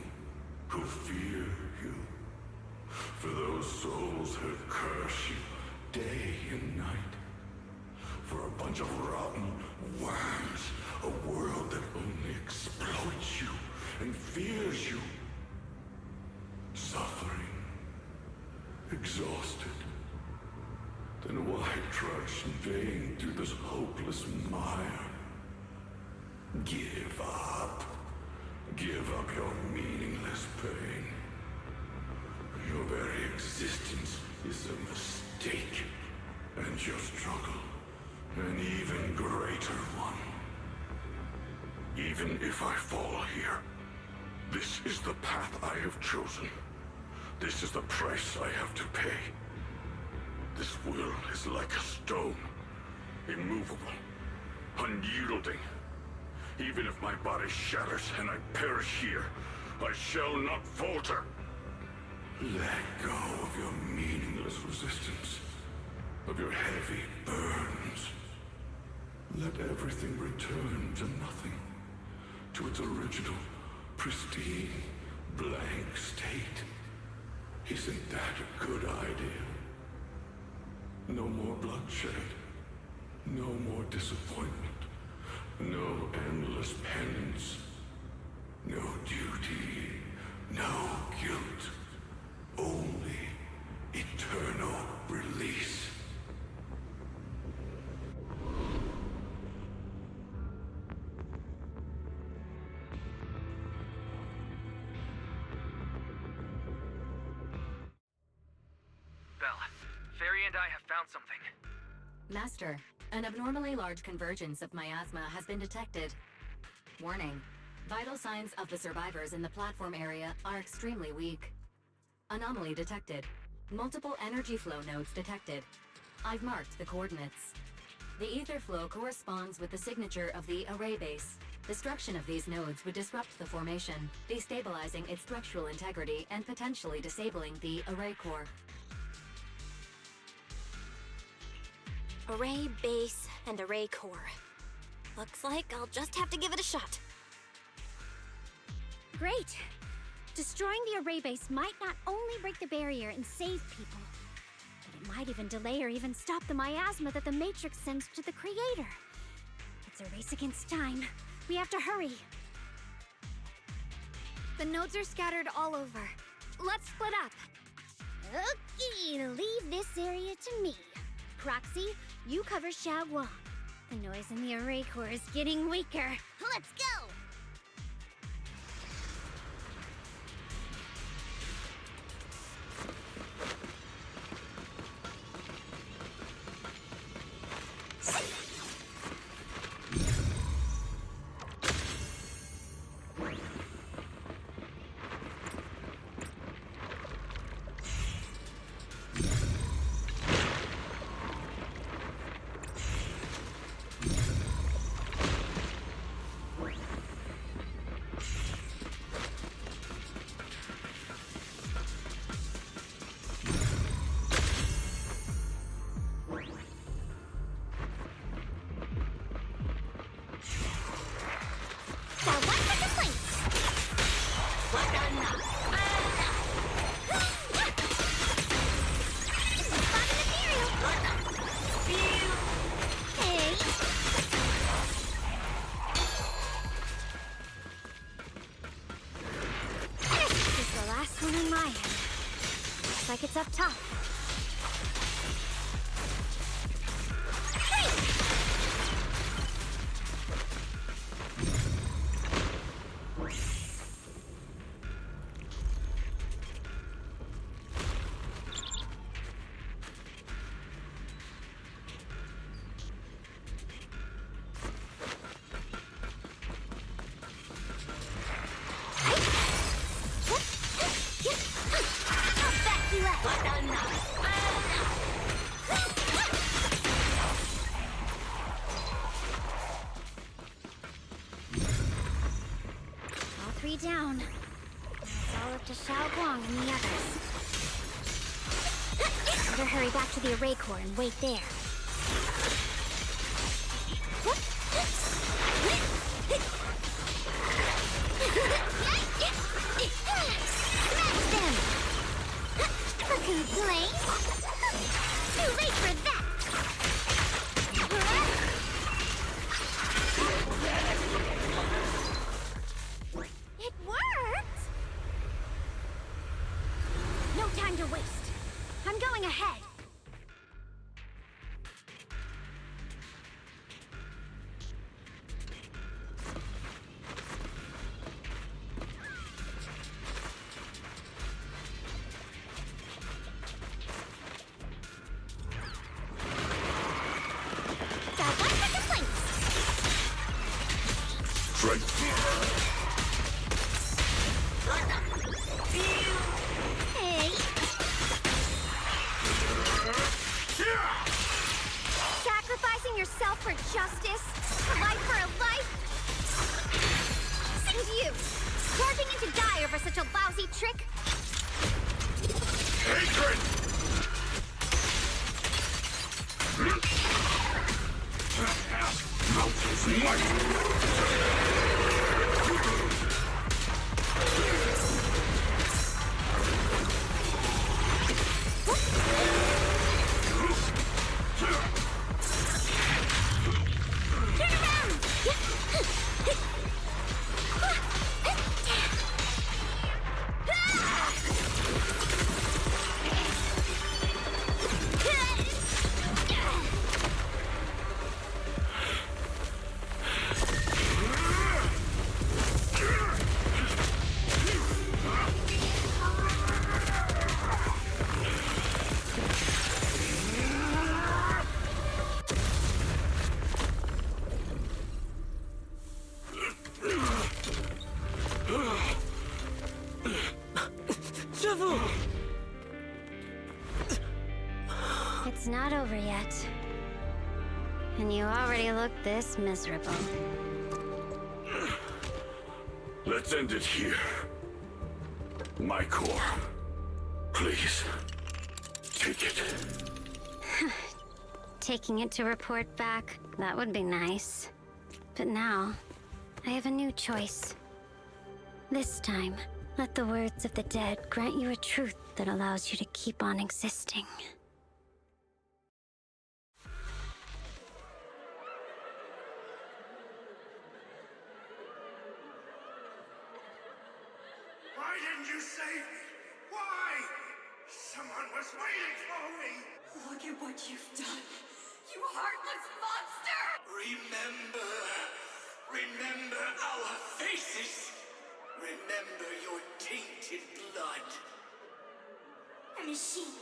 who fear you, for those souls who curse you day and night, for a bunch of rotten worms, a world that only exploits you and fears you, suffering, exhausted. Then why trudge in vain through this hopeless mire? Give up. Give up your meaningless pain. Your very existence is a mistake, and your struggle, an even greater one. Even if I fall here, this is the path I have chosen. This is the price I have to pay. This will is like a stone, immovable, unyielding. Even if my body shatters and I perish here, I shall not falter. Let go of your meaningless resistance, of your heavy burdens. Let everything return to nothing, to its original, pristine, blank state. Isn't that a good idea? No more bloodshed, no more disappointment, no endless penance, no duty, no guilt, only eternal release. Belle, Fairy and I have found something. Master, an abnormally large convergence of miasma has been detected. Warning, vital signs of the survivors in the platform area are extremely weak. Anomaly detected. Multiple energy flow nodes detected. I've marked the coordinates. The ether flow corresponds with the signature of the array base. Destruction of these nodes would disrupt the formation, destabilizing its structural integrity and potentially disabling the array core. Array base and array core. Looks like I'll just have to give it a shot. Great! Destroying the array base might not only break the barrier and save people, but it might even delay or even stop the miasma that the Matrix sends to the Creator. It's a race against time. We have to hurry. The nodes are scattered all over. Let's split up. Okay, leave this area to me. Proxy, you cover Xiaoguang. The noise in the array core is getting weaker. Let's go! up top. Down. It's all up to Xiaoguang and the others. Better hurry back to the array core and wait there. Smash them! For complaints? Too late for that! It worked! No time to waste. I'm going ahead. Got one for complaints. Strength. Hey. Sacrificing yourself for justice? A life for a life? And you, charging into die over such a lousy trick? Hatred! Mountain's might! Turn around! It's not over yet. And you already look this miserable. Let's end it here. My core. Please. Take it. Taking it to report back, that would be nice. But now, I have a new choice. This time, let the words of the dead grant you a truth that allows you to keep on existing. Why didn't you save me? Why? Someone was waiting for me! Look at what you've done, you heartless monster! Remember our faces! Remember your tainted blood! A machine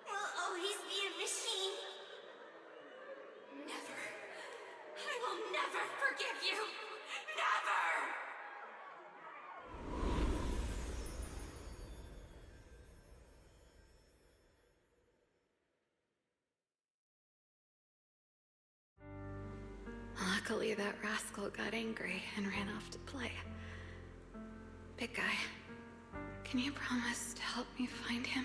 will always be a machine. Never. I will never forgive you. Never! Luckily, that rascal got angry and ran off to play. Big guy, can you promise to help me find him?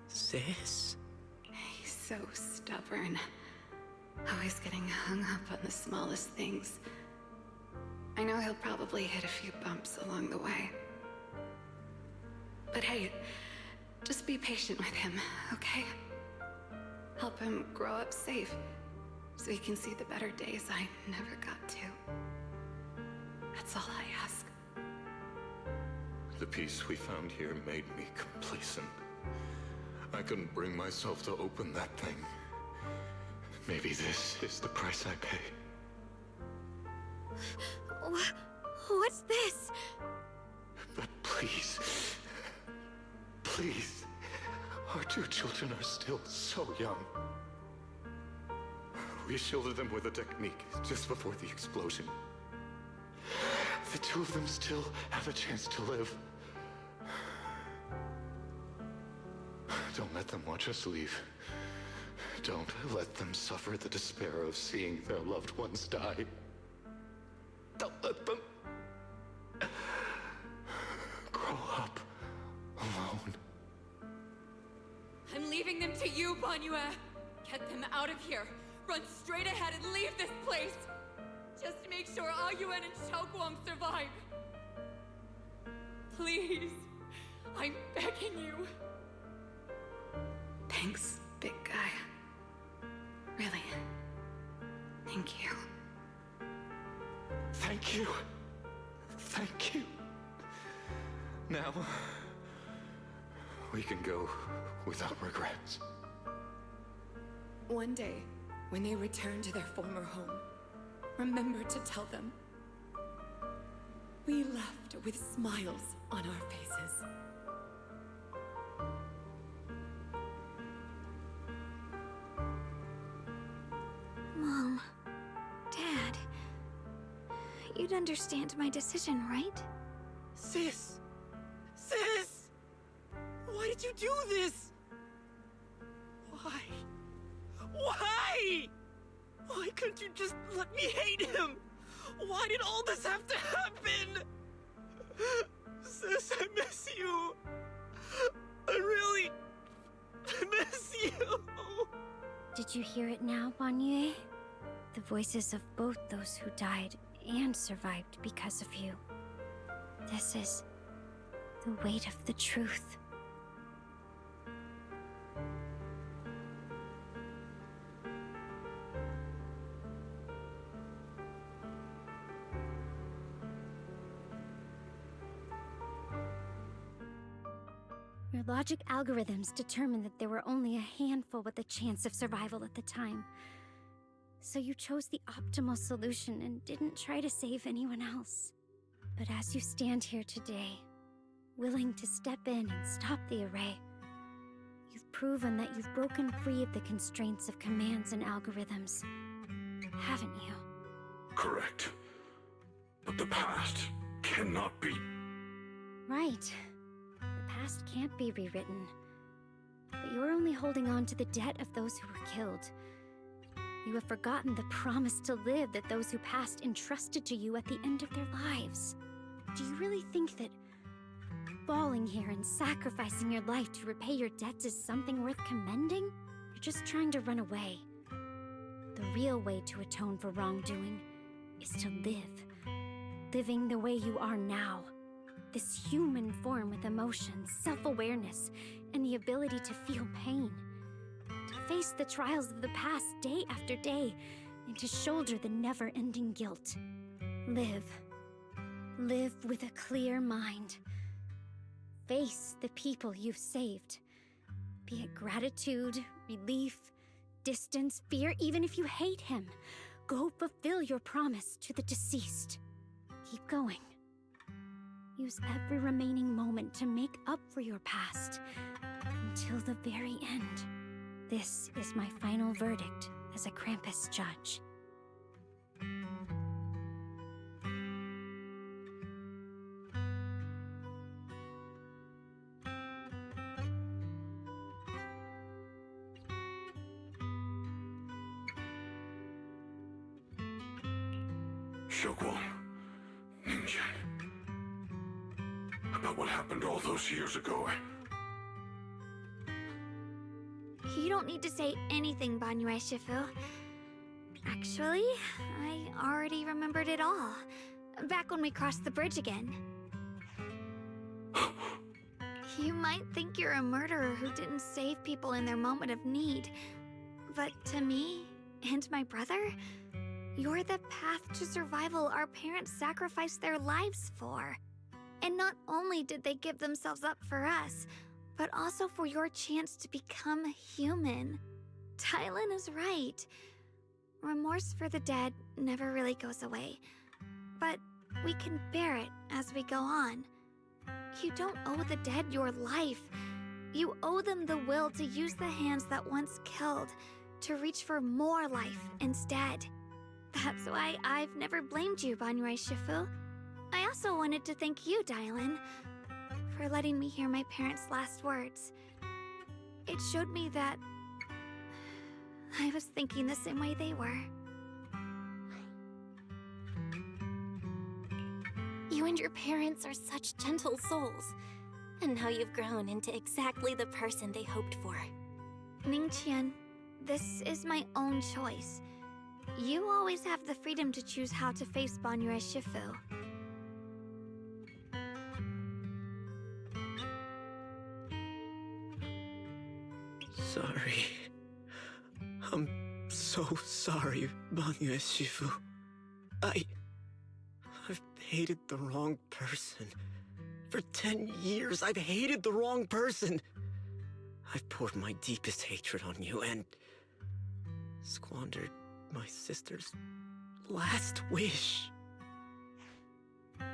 Sis? He's so stubborn. Always getting hung up on the smallest things. I know he'll probably hit a few bumps along the way. But hey, just be patient with him, okay? Help him grow up safe, so he can see the better days I never got to. That's all I ask. The peace we found here made me complacent. I couldn't bring myself to open that thing. Maybe this is the price I pay. What's this? But please, please, our two children are still so young. We shielded them with a technique just before the explosion. The two of them still have a chance to live. Don't let them watch us leave. Don't let them suffer the despair of seeing their loved ones die. Don't let them grow up alone. I'm leaving them to you, Banyue. Get them out of here. Run straight ahead and leave this place. Just to make sure Ayuan and Xiaoguang survive. Please. I'm begging you. Thanks, big guy. Really. Thank you. Thank you. Thank you. Now, we can go without regrets. One day, when they return to their former home, remember to tell them we left with smiles on our faces. Mom, Dad, you'd understand my decision, right? Sis! Sis! Why did you do this? Why? Why? Why couldn't you just let me hate him? Why did all this have to happen? Sis, I miss you. I really miss you. Did you hear it now, Banyue? The voices of both those who died and survived because of you. This is the weight of the truth. Your logic algorithms determined that there were only a handful with a chance of survival at the time. So you chose the optimal solution and didn't try to save anyone else. But as you stand here today, willing to step in and stop the array, you've proven that you've broken free of the constraints of commands and algorithms, haven't you? Correct. But the past cannot be. Right. The past can't be rewritten. But you're only holding on to the debt of those who were killed. You have forgotten the promise to live that those who passed entrusted to you at the end of their lives. Do you really think that falling here and sacrificing your life to repay your debts is something worth commending? You're just trying to run away. The real way to atone for wrongdoing is to live. Living the way you are now. This human form with emotions, self-awareness, and the ability to feel pain. To face the trials of the past day after day, and to shoulder the never-ending guilt. Live. Live with a clear mind. Face the people you've saved. Be it gratitude, relief, distance, fear, even if you hate him. Go fulfill your promise to the deceased. Keep going. Use every remaining moment to make up for your past, until the very end. This is my final verdict as a Krampus judge. Xiaoguang, Ningyan. About what happened all those years ago. You don't need to say anything, Banyue Shifu. Actually, I already remembered it all. Back when we crossed the bridge again. You might think you're a murderer who didn't save people in their moment of need. But to me, and my brother, you're the path to survival our parents sacrificed their lives for. And not only did they give themselves up for us, but also for your chance to become human. Tylan is right. Remorse for the dead never really goes away, but we can bear it as we go on. You don't owe the dead your life. You owe them the will to use the hands that once killed to reach for more life instead. That's why I've never blamed you, Banyue Shifu. I also wanted to thank you, Dylan, for letting me hear my parents' last words. It showed me that I was thinking the same way they were. You and your parents are such gentle souls. And now you've grown into exactly the person they hoped for. Ningqian, this is my own choice. You always have the freedom to choose how to face Banyue Shifu. Sorry. I'm so sorry, Banyue Shifu. I've hated the wrong person. For 10 years, I've hated the wrong person. I've poured my deepest hatred on you and squandered my sister's last wish. I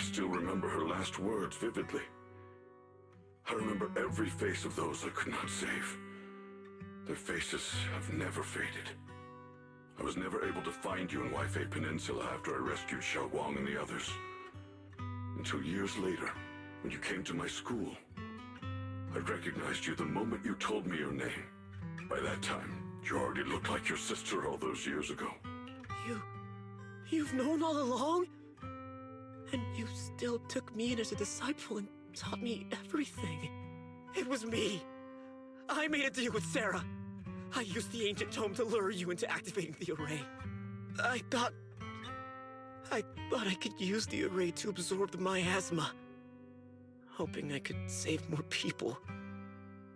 still remember her last words vividly. I remember every face of those I could not save. Their faces have never faded. I was never able to find you in Waifei Peninsula after I rescued Xiaoguang and the others. Until years later, when you came to my school. I recognized you the moment you told me your name. By that time, you already looked like your sister all those years ago. You've known all along? And you still took me in as a disciple and taught me everything. It was me. I made a deal with Sarah. I used the ancient tome to lure you into activating the array. I thought I could use the array to absorb the miasma, hoping I could save more people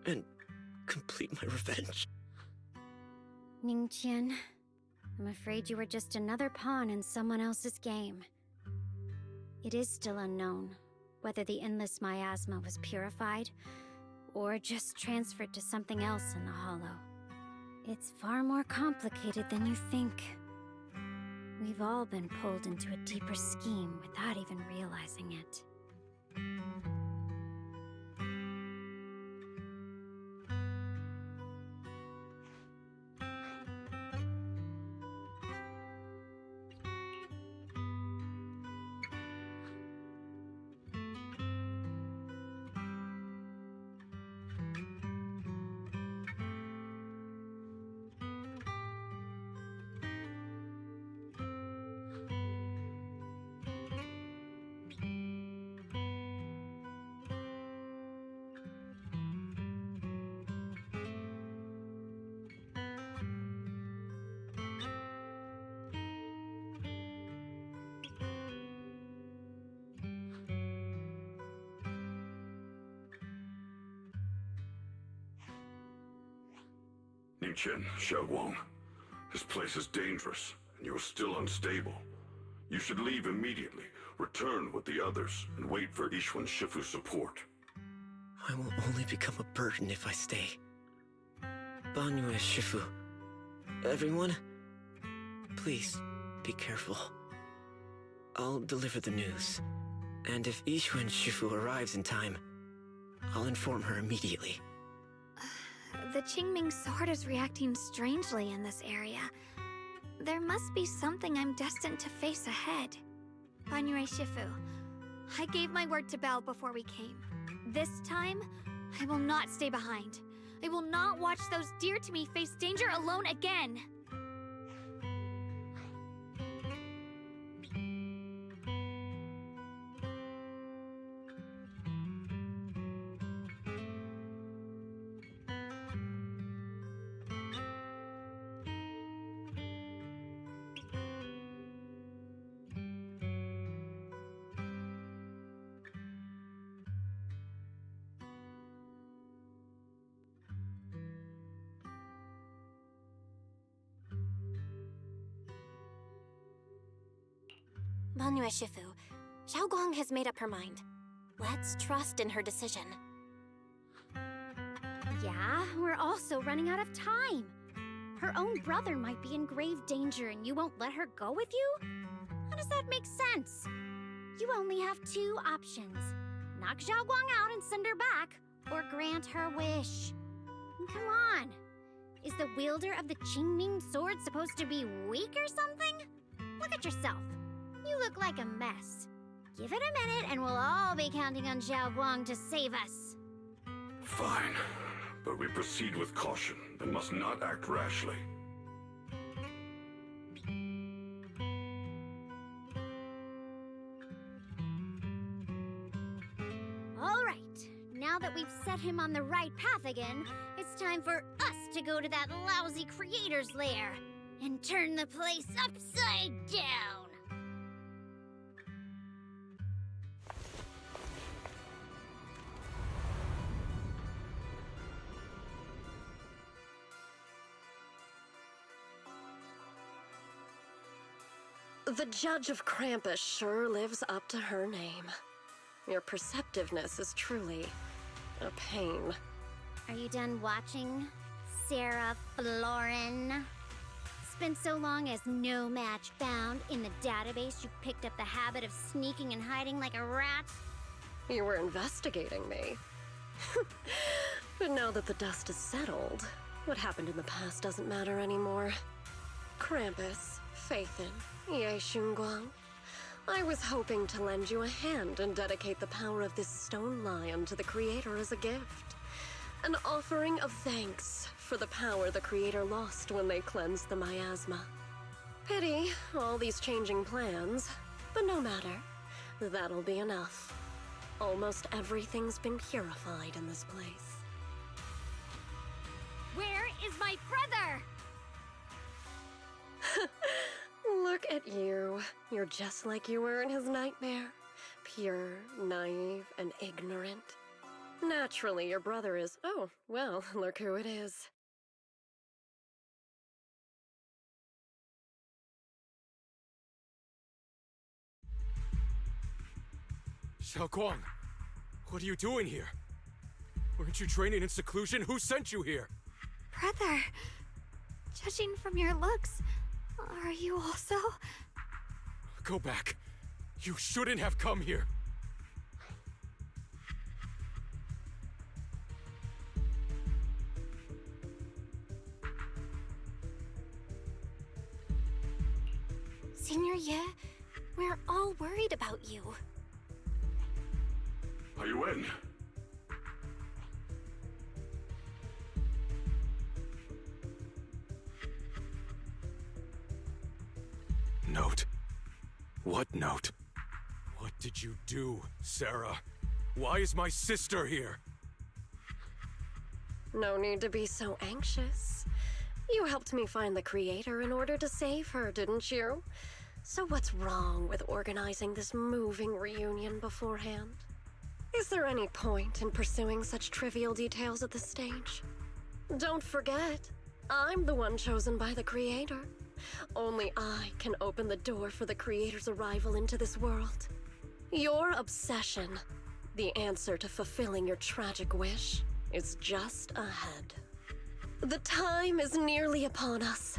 and complete my revenge. Ningqian, I'm afraid you were just another pawn in someone else's game. It is still unknown whether the endless miasma was purified or just transferred to something else in the Hollow. It's far more complicated than you think. We've all been pulled into a deeper scheme without even realizing it. Ningqian, Xiaoguang, this place is dangerous, and you are still unstable. You should leave immediately, return with the others, and wait for Ishuan Shifu's support. I will only become a burden if I stay. Banyue Shifu, everyone, please be careful. I'll deliver the news, and if Ishuan Shifu arrives in time, I'll inform her immediately. The Qingming sword is reacting strangely in this area. There must be something I'm destined to face ahead. Banyue Shifu, I gave my word to Belle before we came. This time, I will not stay behind. I will not watch those dear to me face danger alone again. Banyue Shifu, Xiaoguang has made up her mind. Let's trust in her decision. Yeah, we're also running out of time. Her own brother might be in grave danger and you won't let her go with you? How does that make sense? You only have two options. Knock Xiaoguang out and send her back, or grant her wish. Come on. Is the wielder of the Qingming sword supposed to be weak or something? Look at yourself. You look like a mess. Give it a minute and we'll all be counting on Xiaoguang to save us. Fine, but we proceed with caution and must not act rashly. All right. Now that we've set him on the right path again, it's time for us to go to that lousy creator's lair and turn the place upside down. The Judge of Krampus sure lives up to her name. Your perceptiveness is truly a pain. Are you done watching, Sarah Florin? Spent so long as no match found in the database, you picked up the habit of sneaking and hiding like a rat? You were investigating me. But now that the dust is settled, what happened in the past doesn't matter anymore. Krampus, Phaethon, Ye Xunguang. I was hoping to lend you a hand and dedicate the power of this stone lion to the Creator as a gift. An offering of thanks for the power the Creator lost when they cleansed the miasma. Pity, all these changing plans, but no matter. That'll be enough. Almost everything's been purified in this place. Where is my brother? Look at you. You're just like you were in his nightmare. Pure, naive, and ignorant. Naturally, your brother is... Oh, well, look who it is. Xiaoguang, what are you doing here? Weren't you training in seclusion? Who sent you here? Brother, judging from your looks, are you also? Go back. You shouldn't have come here. Senior Ye, we're all worried about you. Are you in? Note? What note? What did you do, Sarah? Why is my sister here? No need to be so anxious. You helped me find the Creator in order to save her, didn't you? So what's wrong with organizing this moving reunion beforehand? Is there any point in pursuing such trivial details at this stage? Don't forget, I'm the one chosen by the Creator. Only I can open the door for the Creator's arrival into this world. Your obsession, the answer to fulfilling your tragic wish, is just ahead. The time is nearly upon us,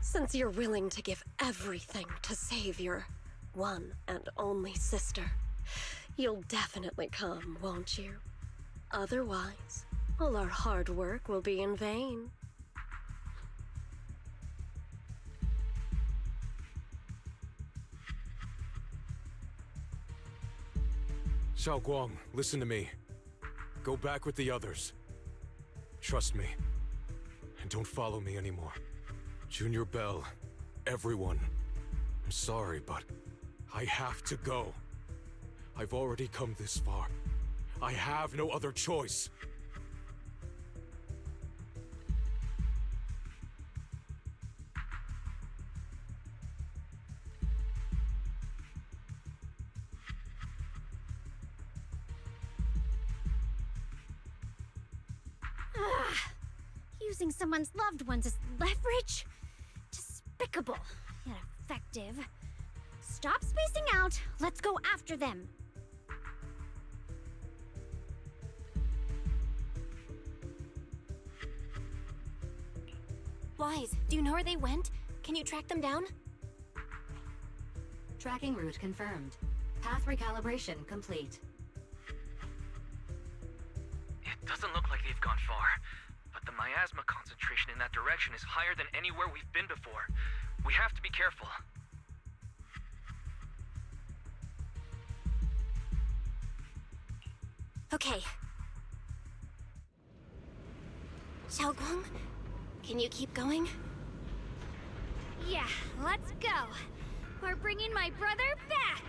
since you're willing to give everything to save your one and only sister. You'll definitely come, won't you? Otherwise, all our hard work will be in vain. Xiaoguang, listen to me. Go back with the others. Trust me. And don't follow me anymore. Junior Bell, everyone. I'm sorry, but I have to go. I've already come this far. I have no other choice. Using someone's loved ones as leverage? Despicable, yet effective. stop spacing out. Let's go after them. Wise, do you know where they went? Can you track them down? Tracking route confirmed. Path recalibration complete. It doesn't look like they've gone far, but the miasma concentration in that direction is higher than anywhere we've been before. We have to be careful. Okay. Xiaoguang, can you keep going? Yeah, let's go. We're bringing my brother back.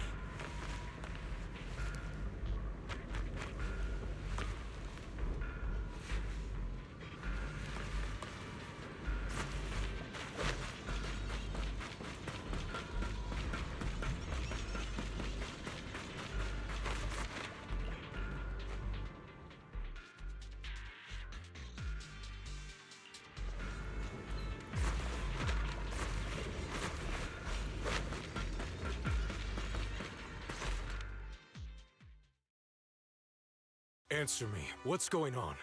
Answer me. What's going on?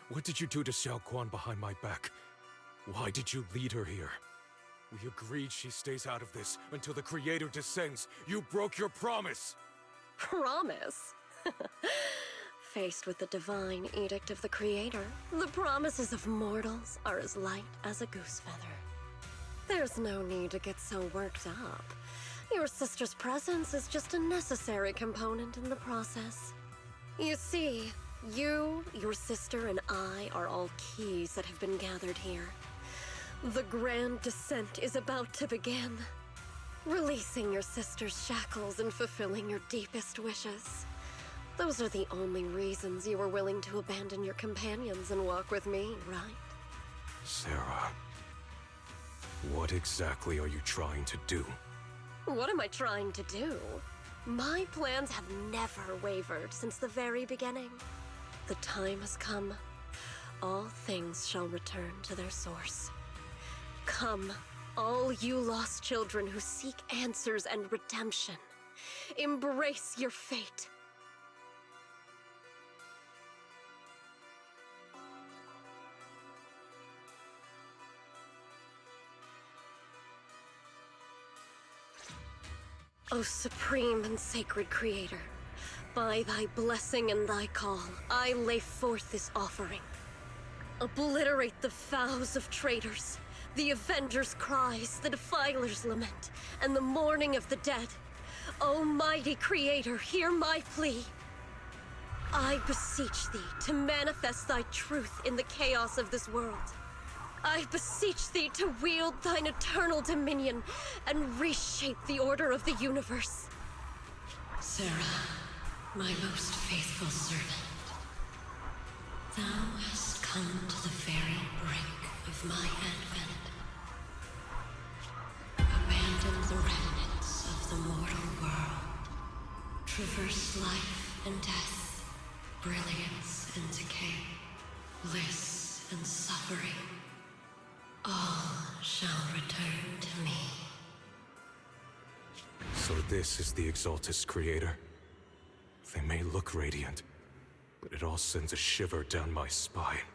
What did you do to Xiaoguang behind my back? Why did you lead her here? We agreed she stays out of this until the Creator descends. You broke your promise! Promise? Faced with the divine edict of the Creator, the promises of mortals are as light as a goose feather. There's no need to get so worked up. Your sister's presence is just a necessary component in the process. You see, you, your sister, and I are all keys that have been gathered here. The grand descent is about to begin. Releasing your sister's shackles and fulfilling your deepest wishes. Those are the only reasons you were willing to abandon your companions and walk with me, right? Sarah, what exactly are you trying to do? What am I trying to do? My plans have never wavered since the very beginning. The time has come. All things shall return to their source. Come, all you lost children who seek answers and redemption. Embrace your fate. O supreme and sacred Creator, by thy blessing and thy call, I lay forth this offering. Obliterate the vows of traitors, the Avengers' cries, the Defilers' lament, and the mourning of the dead. O mighty Creator, hear my plea. I beseech thee to manifest thy truth in the chaos of this world. I beseech thee to wield thine eternal dominion and reshape the order of the universe. Sarah, my most faithful servant, thou hast come to the very brink of my advent. Abandon the remnants of the mortal world. Traverse life and death, brilliance and decay, bliss and suffering. All shall return to me. So this is the Exaltus Creator. They may look radiant, but it all sends a shiver down my spine.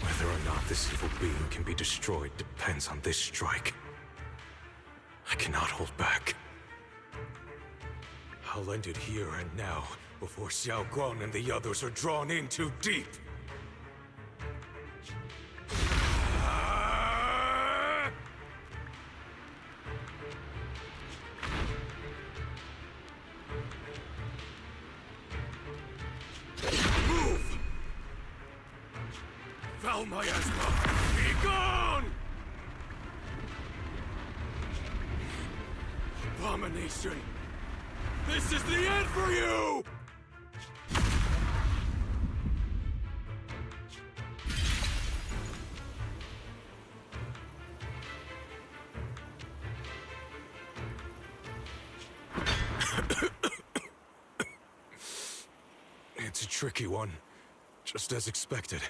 Whether or not this evil being can be destroyed depends on this strike. I cannot hold back. I'll end it here and now, before Xiaoguang and the others are drawn in too deep. Val Miasma, be gone! Abomination! This is the end for you! It's a tricky one, just as expected.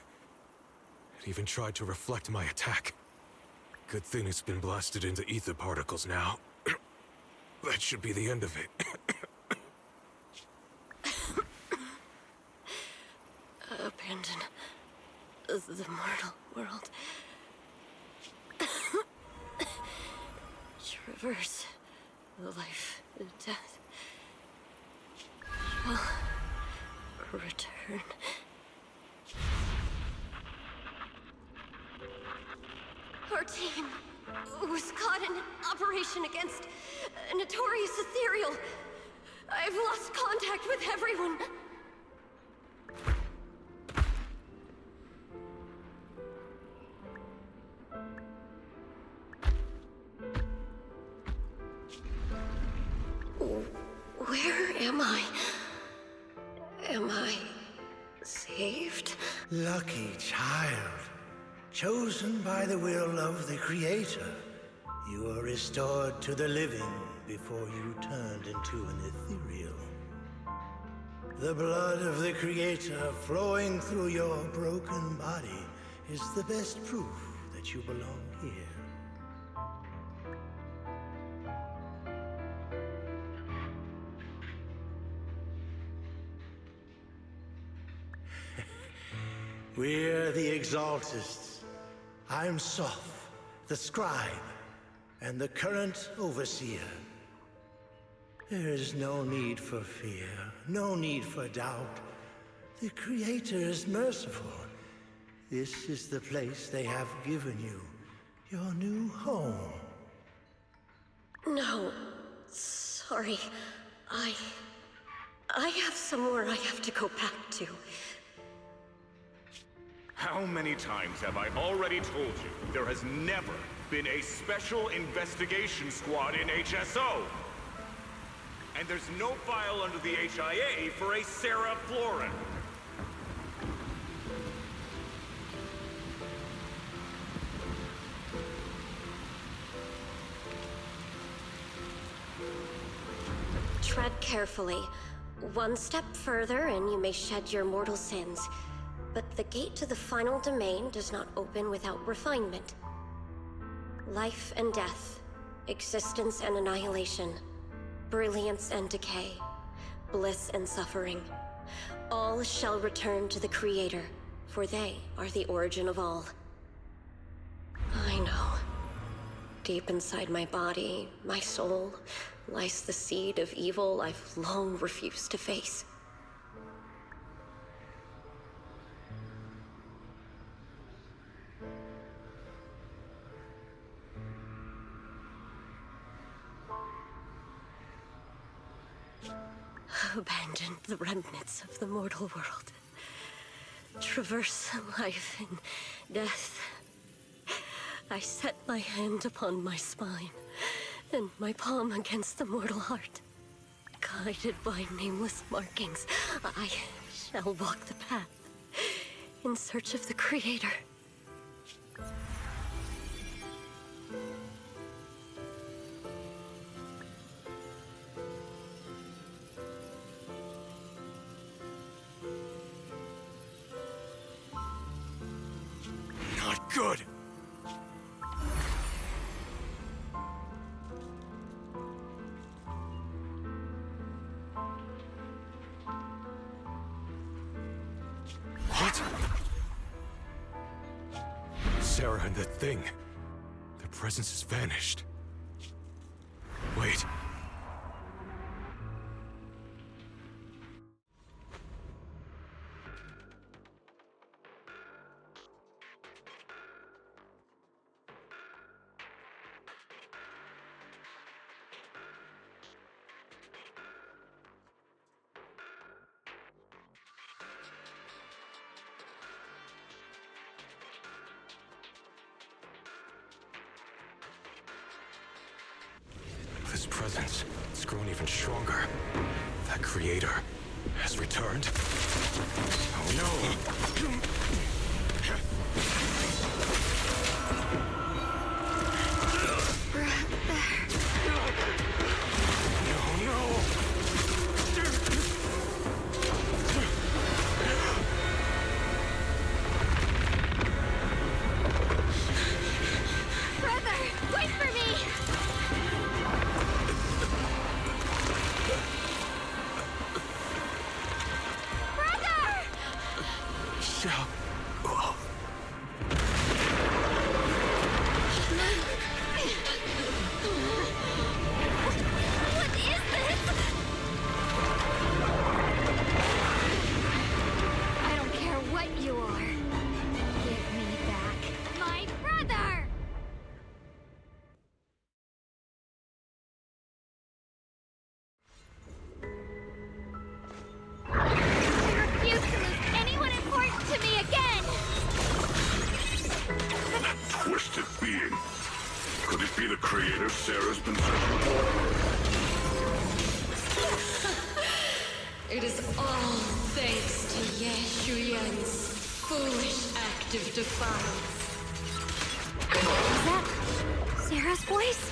It even tried to reflect my attack. Good thing it's been blasted into ether particles now. That should be the end of it. Abandon the mortal world. Traverse life and death. Shall return. Our team was caught in an operation against a notorious ethereal. I've lost contact with everyone. Where am I? Am I saved? Lucky child. Chosen by the will of the Creator, you are restored to the living before you turned into an ethereal. The blood of the Creator flowing through your broken body is the best proof that you belong here. We're the Exaltists. I'm Soph, the Scribe, and the current Overseer. There is no need for fear, no need for doubt. The Creator is merciful. This is the place they have given you, your new home. No, sorry. I have somewhere I have to go back to. How many times have I already told you there has never been a special investigation squad in HSO? And there's no file under the HIA for a Sarah Florin. Tread carefully. One step further and you may shed your mortal sins. But the gate to the final domain does not open without refinement. Life and death, existence and annihilation, brilliance and decay, bliss and suffering. All shall return to the Creator, for they are the origin of all. I know. Deep inside my body, my soul, lies the seed of evil I've long refused to face. Abandon the remnants of the mortal world. Traverse life and death. I set my hand upon my spine, and my palm against the mortal heart. Guided by nameless markings, I shall walk the path, in search of the Creator. Not good! What? Sarah and the thing. Their presence has vanished. Wait. This presence, it's grown even stronger. That Creator has returned. Oh no! Brother, wait for me! dispensation order. It is all thanks to Ye Shuyan's foolish act of defiance. Is that Sarah's voice?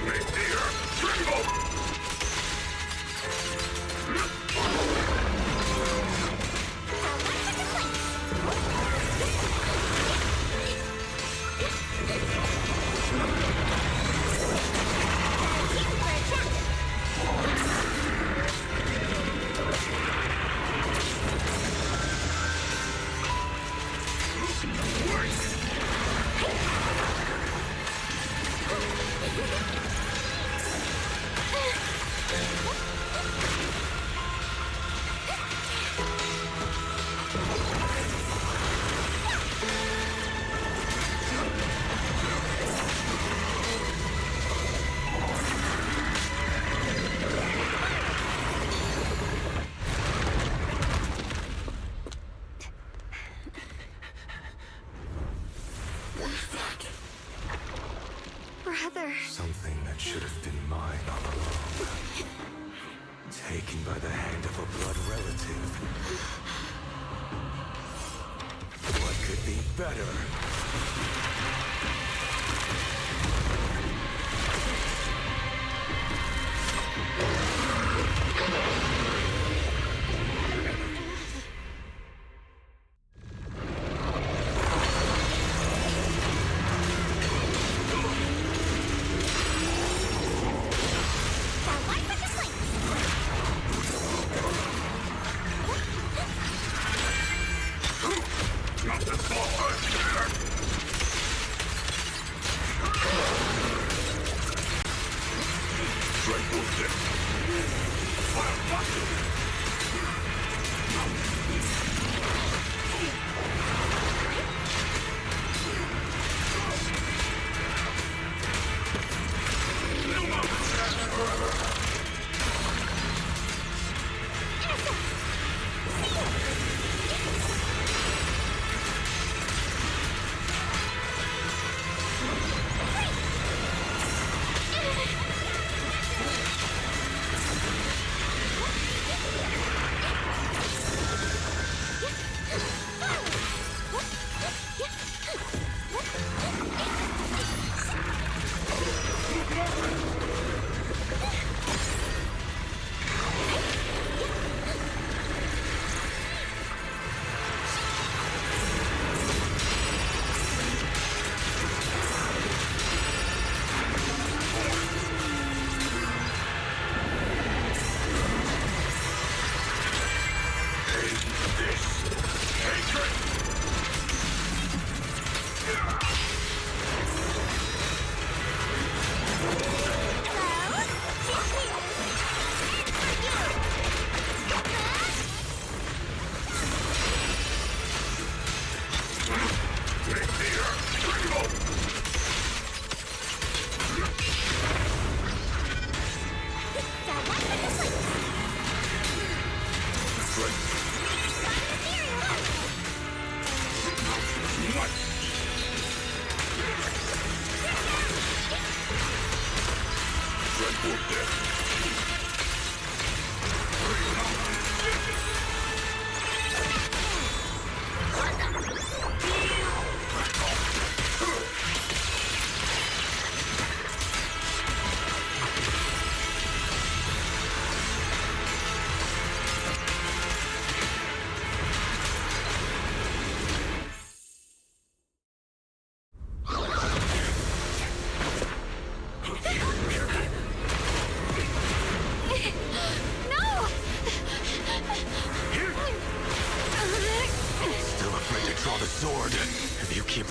Make the earth tremble! Something that should have been mine all along. Taken by the hand of a blood relative. What could be better?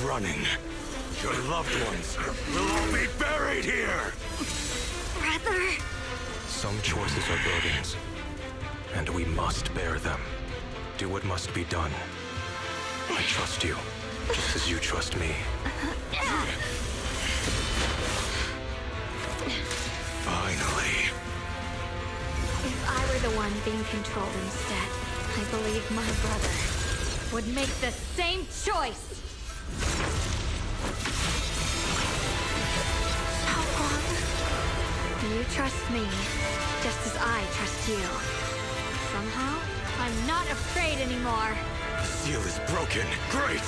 Running. Your loved ones will all be buried here! Brother! Some choices are burdens, and we must bear them. Do what must be done. I trust you, just as you trust me. Finally. If I were the one being controlled instead, I believe my brother would make the same choice! You trust me, just as I trust you. Somehow, I'm not afraid anymore. The seal is broken. Great!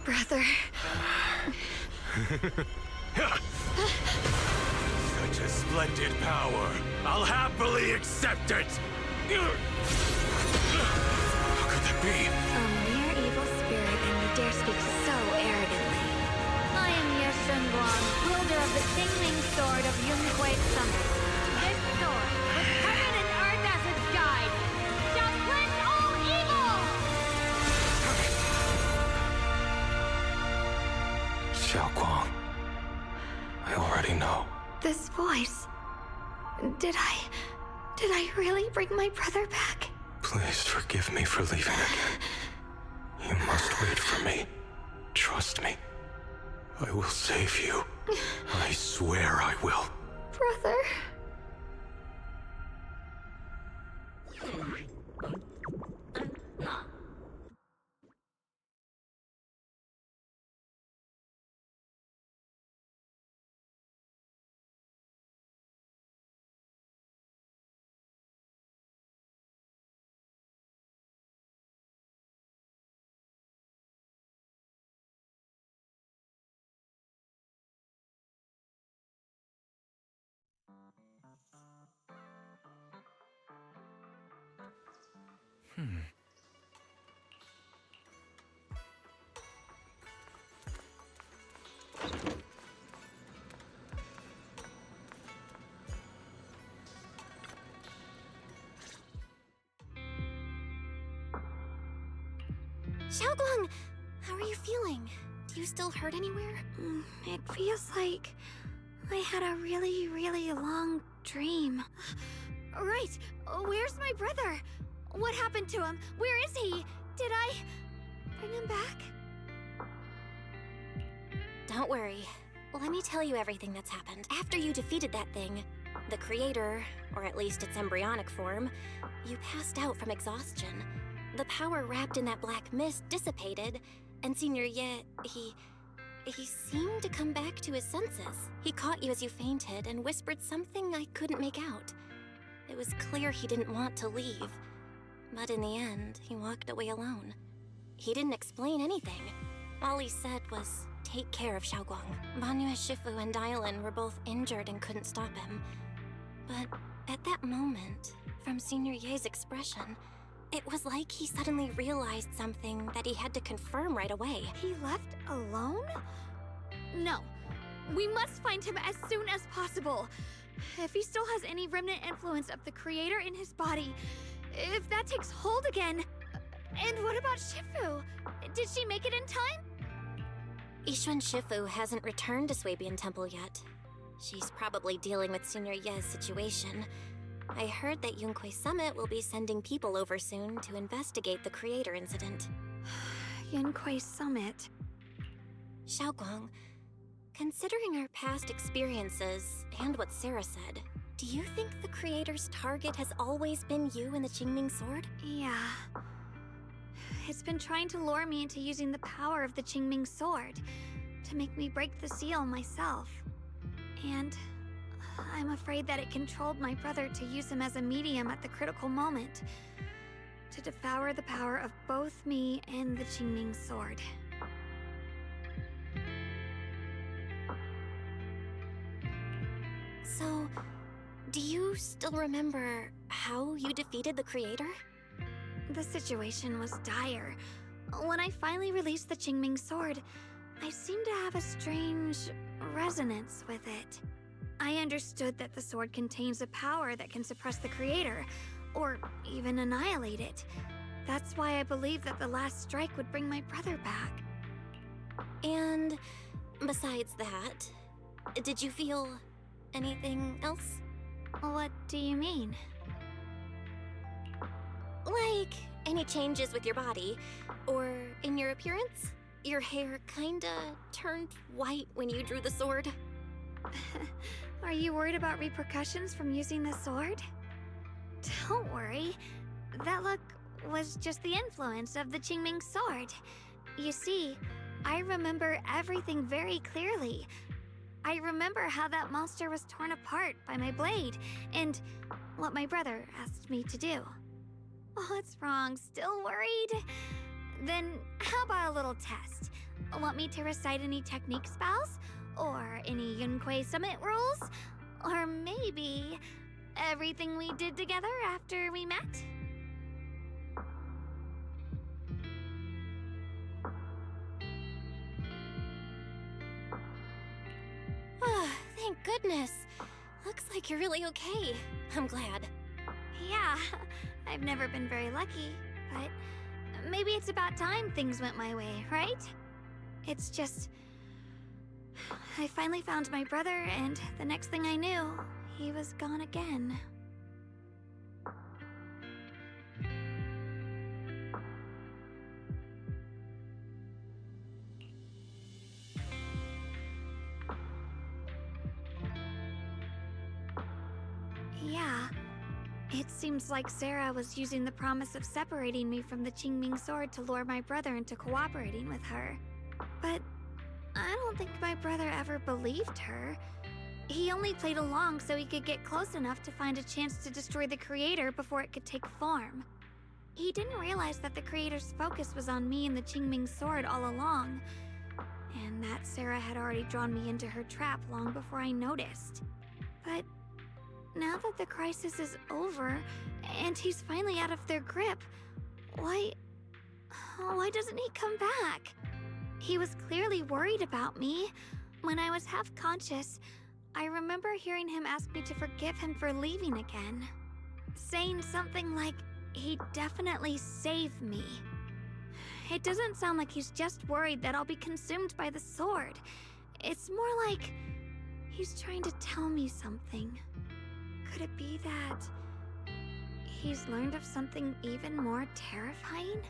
Brother. Such a splendid power. I'll happily accept it. How could that be? A mere evil spirit, and you dare speak so arrogantly. I am Ye Shenguang, wielder of the Qingming Sword of Yunhui Summit. This sword, with heaven and earth as its guide, shall cleanse all evil! Xiaoguang. I already know. This voice... Did I really bring my brother back? Please forgive me for leaving again. You must wait for me. Trust me. I will save you. I swear I will. Brother... Xiaoguang, how are you feeling? Do you still hurt anywhere? It feels like I had a really, really long dream. Right! Where's my brother? What happened to him? Where is he? Did I bring him back? Don't worry. Let me tell you everything that's happened. After you defeated that thing, the creator, or at least its embryonic form, you passed out from exhaustion. The power wrapped in that black mist dissipated, and Senior Ye, he seemed to come back to his senses. He caught you as you fainted and whispered something I couldn't make out. It was clear he didn't want to leave, but in the end, he walked away alone. He didn't explain anything. All he said was, take care of Xiaoguang. Banyue Shifu and Dylan were both injured and couldn't stop him. But at that moment, from Senior Ye's expression, it was like he suddenly realized something that he had to confirm right away. He left alone? No. We must find him as soon as possible. If he still has any remnant influence of the creator in his body, if that takes hold again... And what about Shifu? Did she make it in time? Yixuan Shifu hasn't returned to Swabian Temple yet. She's probably dealing with Senior Ye's situation. I heard that Yunhui Summit will be sending people over soon to investigate the creator incident. Yunhui Summit. Xiaoguang, considering our past experiences and what Sarah said, do you think the creator's target has always been you and the Qingming Sword? Yeah. It's been trying to lure me into using the power of the Qingming Sword to make me break the seal myself. And I'm afraid that it controlled my brother to use him as a medium at the critical moment, to devour the power of both me and the Qingming Sword. So, do you still remember how you defeated the creator? The situation was dire. When I finally released the Qingming Sword, I seemed to have a strange resonance with it. I understood that the sword contains a power that can suppress the creator, or even annihilate it. That's why I believed that the last strike would bring my brother back. And besides that, did you feel anything else? What do you mean? Like, Any changes with your body, or in your appearance? Your hair kinda turned white when you drew the sword. Are you worried about repercussions from using the sword? Don't worry. That look was just the influence of the Qingming sword. You see, I remember everything very clearly. I remember how that monster was torn apart by my blade, and what my brother asked me to do. What's wrong? Still worried? Then how about a little test? Want me to recite any technique spells? Or any Yunque Summit rules? Or maybe everything we did together after we met? Thank goodness. Looks like you're really okay. I'm glad. Yeah, I've never been very lucky, but maybe it's about time things went my way, right? It's just... I finally found my brother, and the next thing I knew, he was gone again. Yeah. It seems like Sarah was using the promise of separating me from the Qingming sword to lure my brother into cooperating with her. But I don't think my brother ever believed her. He only played along so he could get close enough to find a chance to destroy the Creator before it could take form. He didn't realize that the Creator's focus was on me and the Qingming sword all along, and that Sarah had already drawn me into her trap long before I noticed. But now that the crisis is over, and he's finally out of their grip, why doesn't he come back? He was clearly worried about me. When I was half conscious, I remember hearing him ask me to forgive him for leaving again, saying something like he'd definitely save me. It doesn't sound like he's just worried that I'll be consumed by the sword. It's more like he's trying to tell me something. Could it be that he's learned of something even more terrifying?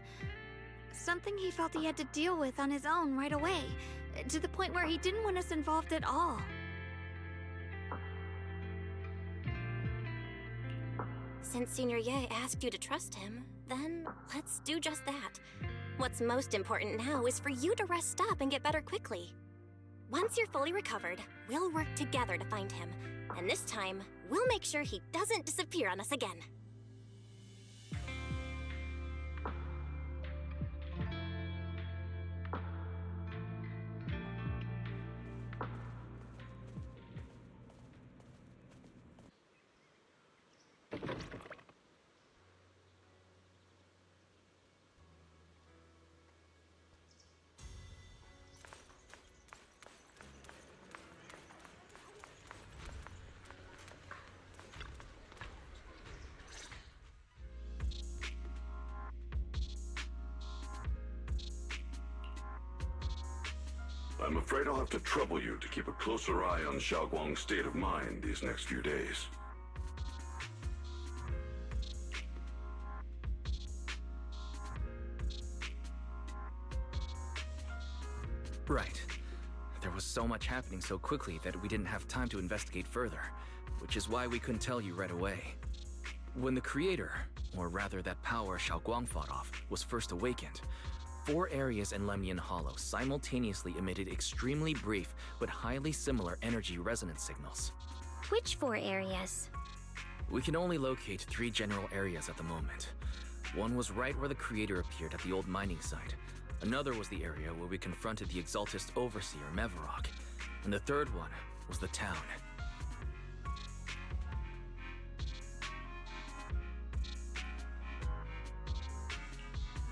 Something he felt he had to deal with on his own right away, to the point where he didn't want us involved at all. Since Senior Ye asked you to trust him, then let's do just that. What's most important now is for you to rest up and get better quickly. Once you're fully recovered, we'll work together to find him. And this time, we'll make sure he doesn't disappear on us again. I'm afraid I'll have to trouble you to keep a closer eye on Xiaoguang's state of mind these next few days. Right. There was so much happening so quickly that we didn't have time to investigate further, which is why we couldn't tell you right away. When the Creator, or rather that power Xiaoguang fought off, was first awakened, 4 areas in Lemnian Hollow simultaneously emitted extremely brief but highly similar energy resonance signals. Which 4 areas? We can only locate 3 general areas at the moment. One was right where the Creator appeared at the old mining site. Another was the area where we confronted the Exaltist Overseer, Mevarok. And the third one was the town.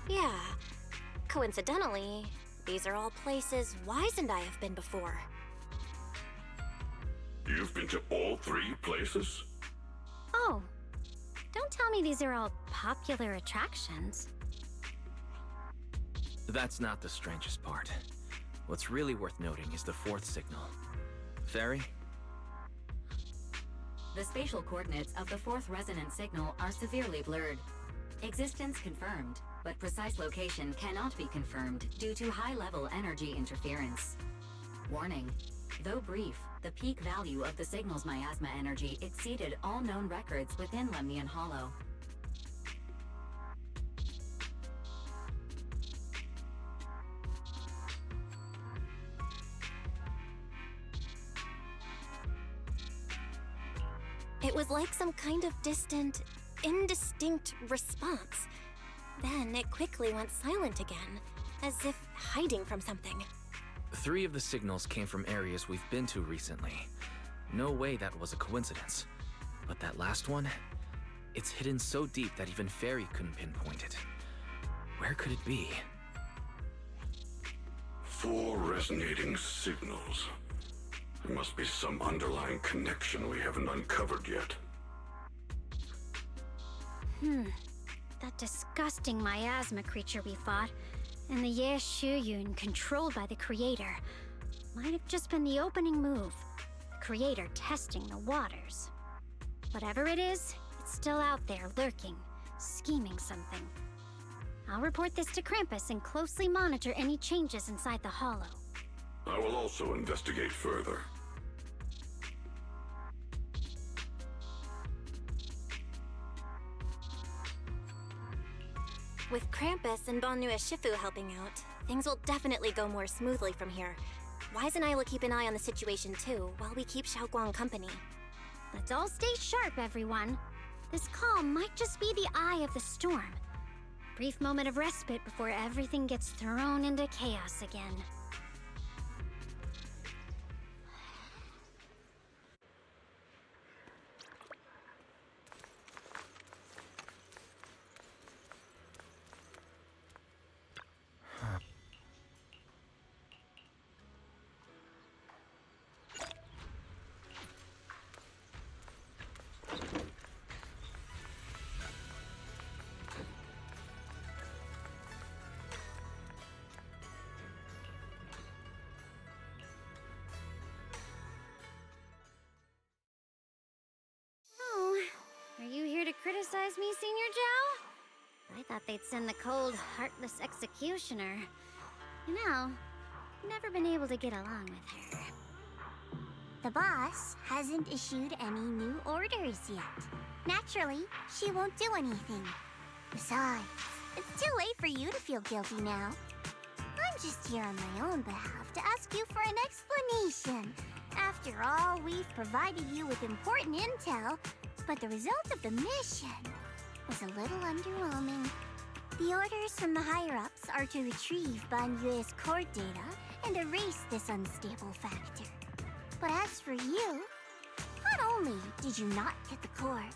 Yeah. Coincidentally, these are all places Wise and I have been before. You've been to all 3 places? Oh, don't tell me these are all popular attractions. That's not the strangest part. What's really worth noting is the 4th signal. Fairy? The spatial coordinates of the 4th resonance signal are severely blurred. Existence confirmed, but precise location cannot be confirmed due to high-level energy interference. Warning. Though brief, the peak value of the signal's miasma energy exceeded all known records within Lemnian Hollow. It was like some kind of distant, indistinct response. Then it quickly went silent again, as if hiding from something. 3 of the signals came from areas we've been to recently. No way that was a coincidence. But that last one, it's hidden so deep that even Fairy couldn't pinpoint it. Where could it be? 4 resonating signals. There must be some underlying connection we haven't uncovered yet. That disgusting miasma creature we fought, and the Ye Shuyun controlled by the Creator, might have just been the opening move. The Creator testing the waters. Whatever it is, it's still out there lurking, scheming something. I'll report this to Krampus and closely monitor any changes inside the Hollow. I will also investigate further. With Krampus and Banue Shifu helping out, things will definitely go more smoothly from here. Wise and I will keep an eye on the situation too, while we keep Xiaoguang company. Let's all stay sharp, everyone. This calm might just be the eye of the storm. Brief moment of respite before everything gets thrown into chaos again. Are you here to criticize me, Senior Zhao? I thought they'd send the cold, heartless executioner. You know, I've never been able to get along with her. The boss hasn't issued any new orders yet. Naturally, she won't do anything. Besides, it's too late for you to feel guilty now. I'm just here on my own behalf to ask you for an explanation. After all, we've provided you with important intel, but the result of the mission was a little underwhelming. The orders from the higher-ups are to retrieve Banyue's core data and erase this unstable factor. But as for you, not only did you not get the core,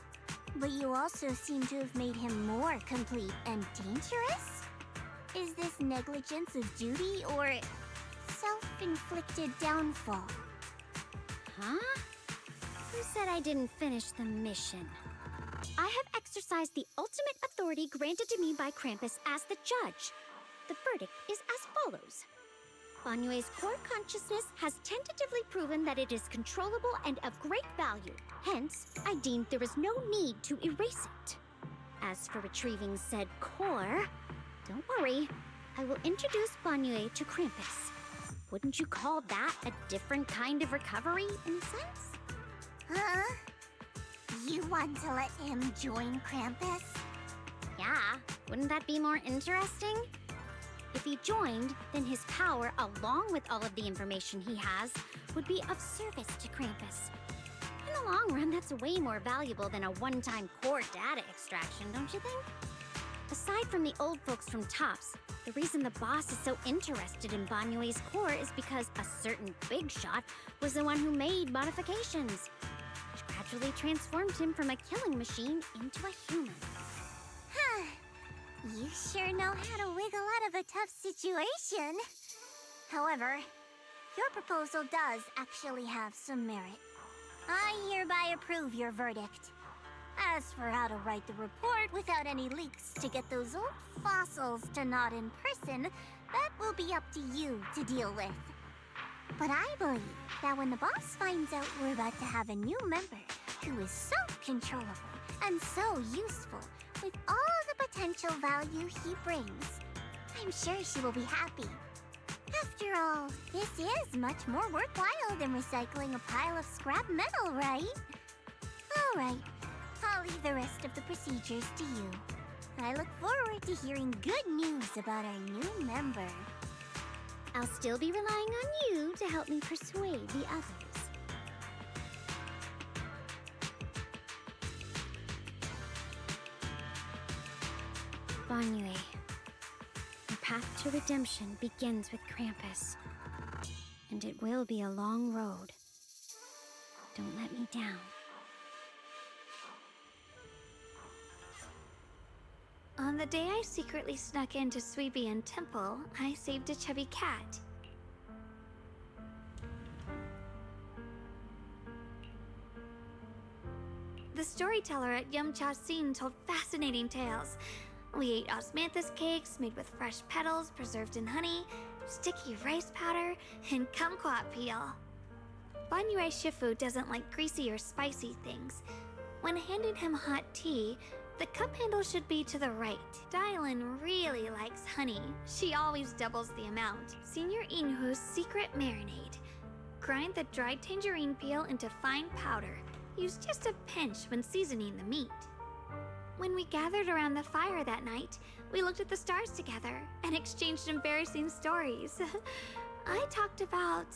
but you also seem to have made him more complete and dangerous? Is this negligence of duty or self-inflicted downfall? Huh? Who said I didn't finish the mission? I have exercised the ultimate authority granted to me by Krampus as the judge. The verdict is as follows. Banyue's core consciousness has tentatively proven that it is controllable and of great value. Hence, I deemed there is no need to erase it. As for retrieving said core, don't worry. I will introduce Banyue to Krampus. Wouldn't you call that a different kind of recovery, in a sense? Huh? You want to let him join Krampus? Yeah, wouldn't that be more interesting? If he joined, then his power, along with all of the information he has, would be of service to Krampus. In the long run, that's way more valuable than a one-time core data extraction, don't you think? Aside from the old folks from TOPS, the reason the boss is so interested in Banyue's core is because a certain big shot was the one who made modifications, which gradually transformed him from a killing machine into a human. Huh. You sure know how to wiggle out of a tough situation. However, your proposal does actually have some merit. I hereby approve your verdict. As for how to write the report without any leaks to get those old fossils to nod in person, that will be up to you to deal with. But I believe that when the boss finds out we're about to have a new member who is so controllable and so useful, with all the potential value he brings. I'm sure she will be happy. After all, this is much more worthwhile than recycling a pile of scrap metal, right? Alright, I'll leave the rest of the procedures to you. I look forward to hearing good news about our new member. I'll still be relying on you to help me persuade the others. Banyue, your path to redemption begins with Krampus. And it will be a long road. Don't let me down. On the day I secretly snuck into Suibian Temple, I saved a chubby cat. The storyteller at Yumcha Scene told fascinating tales. We ate osmanthus cakes made with fresh petals preserved in honey, sticky rice powder, and kumquat peel. Banyue Shifu doesn't like greasy or spicy things. When handing him hot tea, the cup handle should be to the right. Dylan really likes honey. She always doubles the amount. Senior Inhu's secret marinade. Grind the dried tangerine peel into fine powder. Use just a pinch when seasoning the meat. When we gathered around the fire that night, we looked at the stars together and exchanged embarrassing stories. I talked about...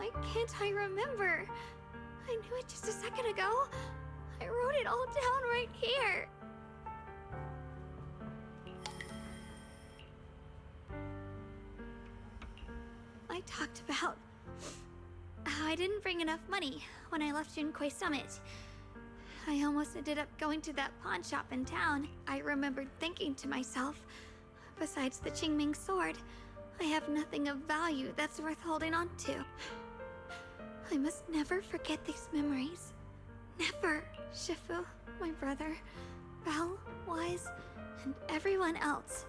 Why can't I remember? I knew it just a second ago. I wrote it all down right here. I talked about how I didn't bring enough money when I left Junkoi Summit. I almost ended up going to that pawn shop in town. I remembered thinking to myself, besides the Qingming sword, I have nothing of value that's worth holding on to. I must never forget these memories. Never, Shifu, my brother, Belle, Wise, and everyone else.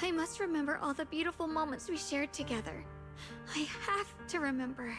I must remember all the beautiful moments we shared together. I have to remember.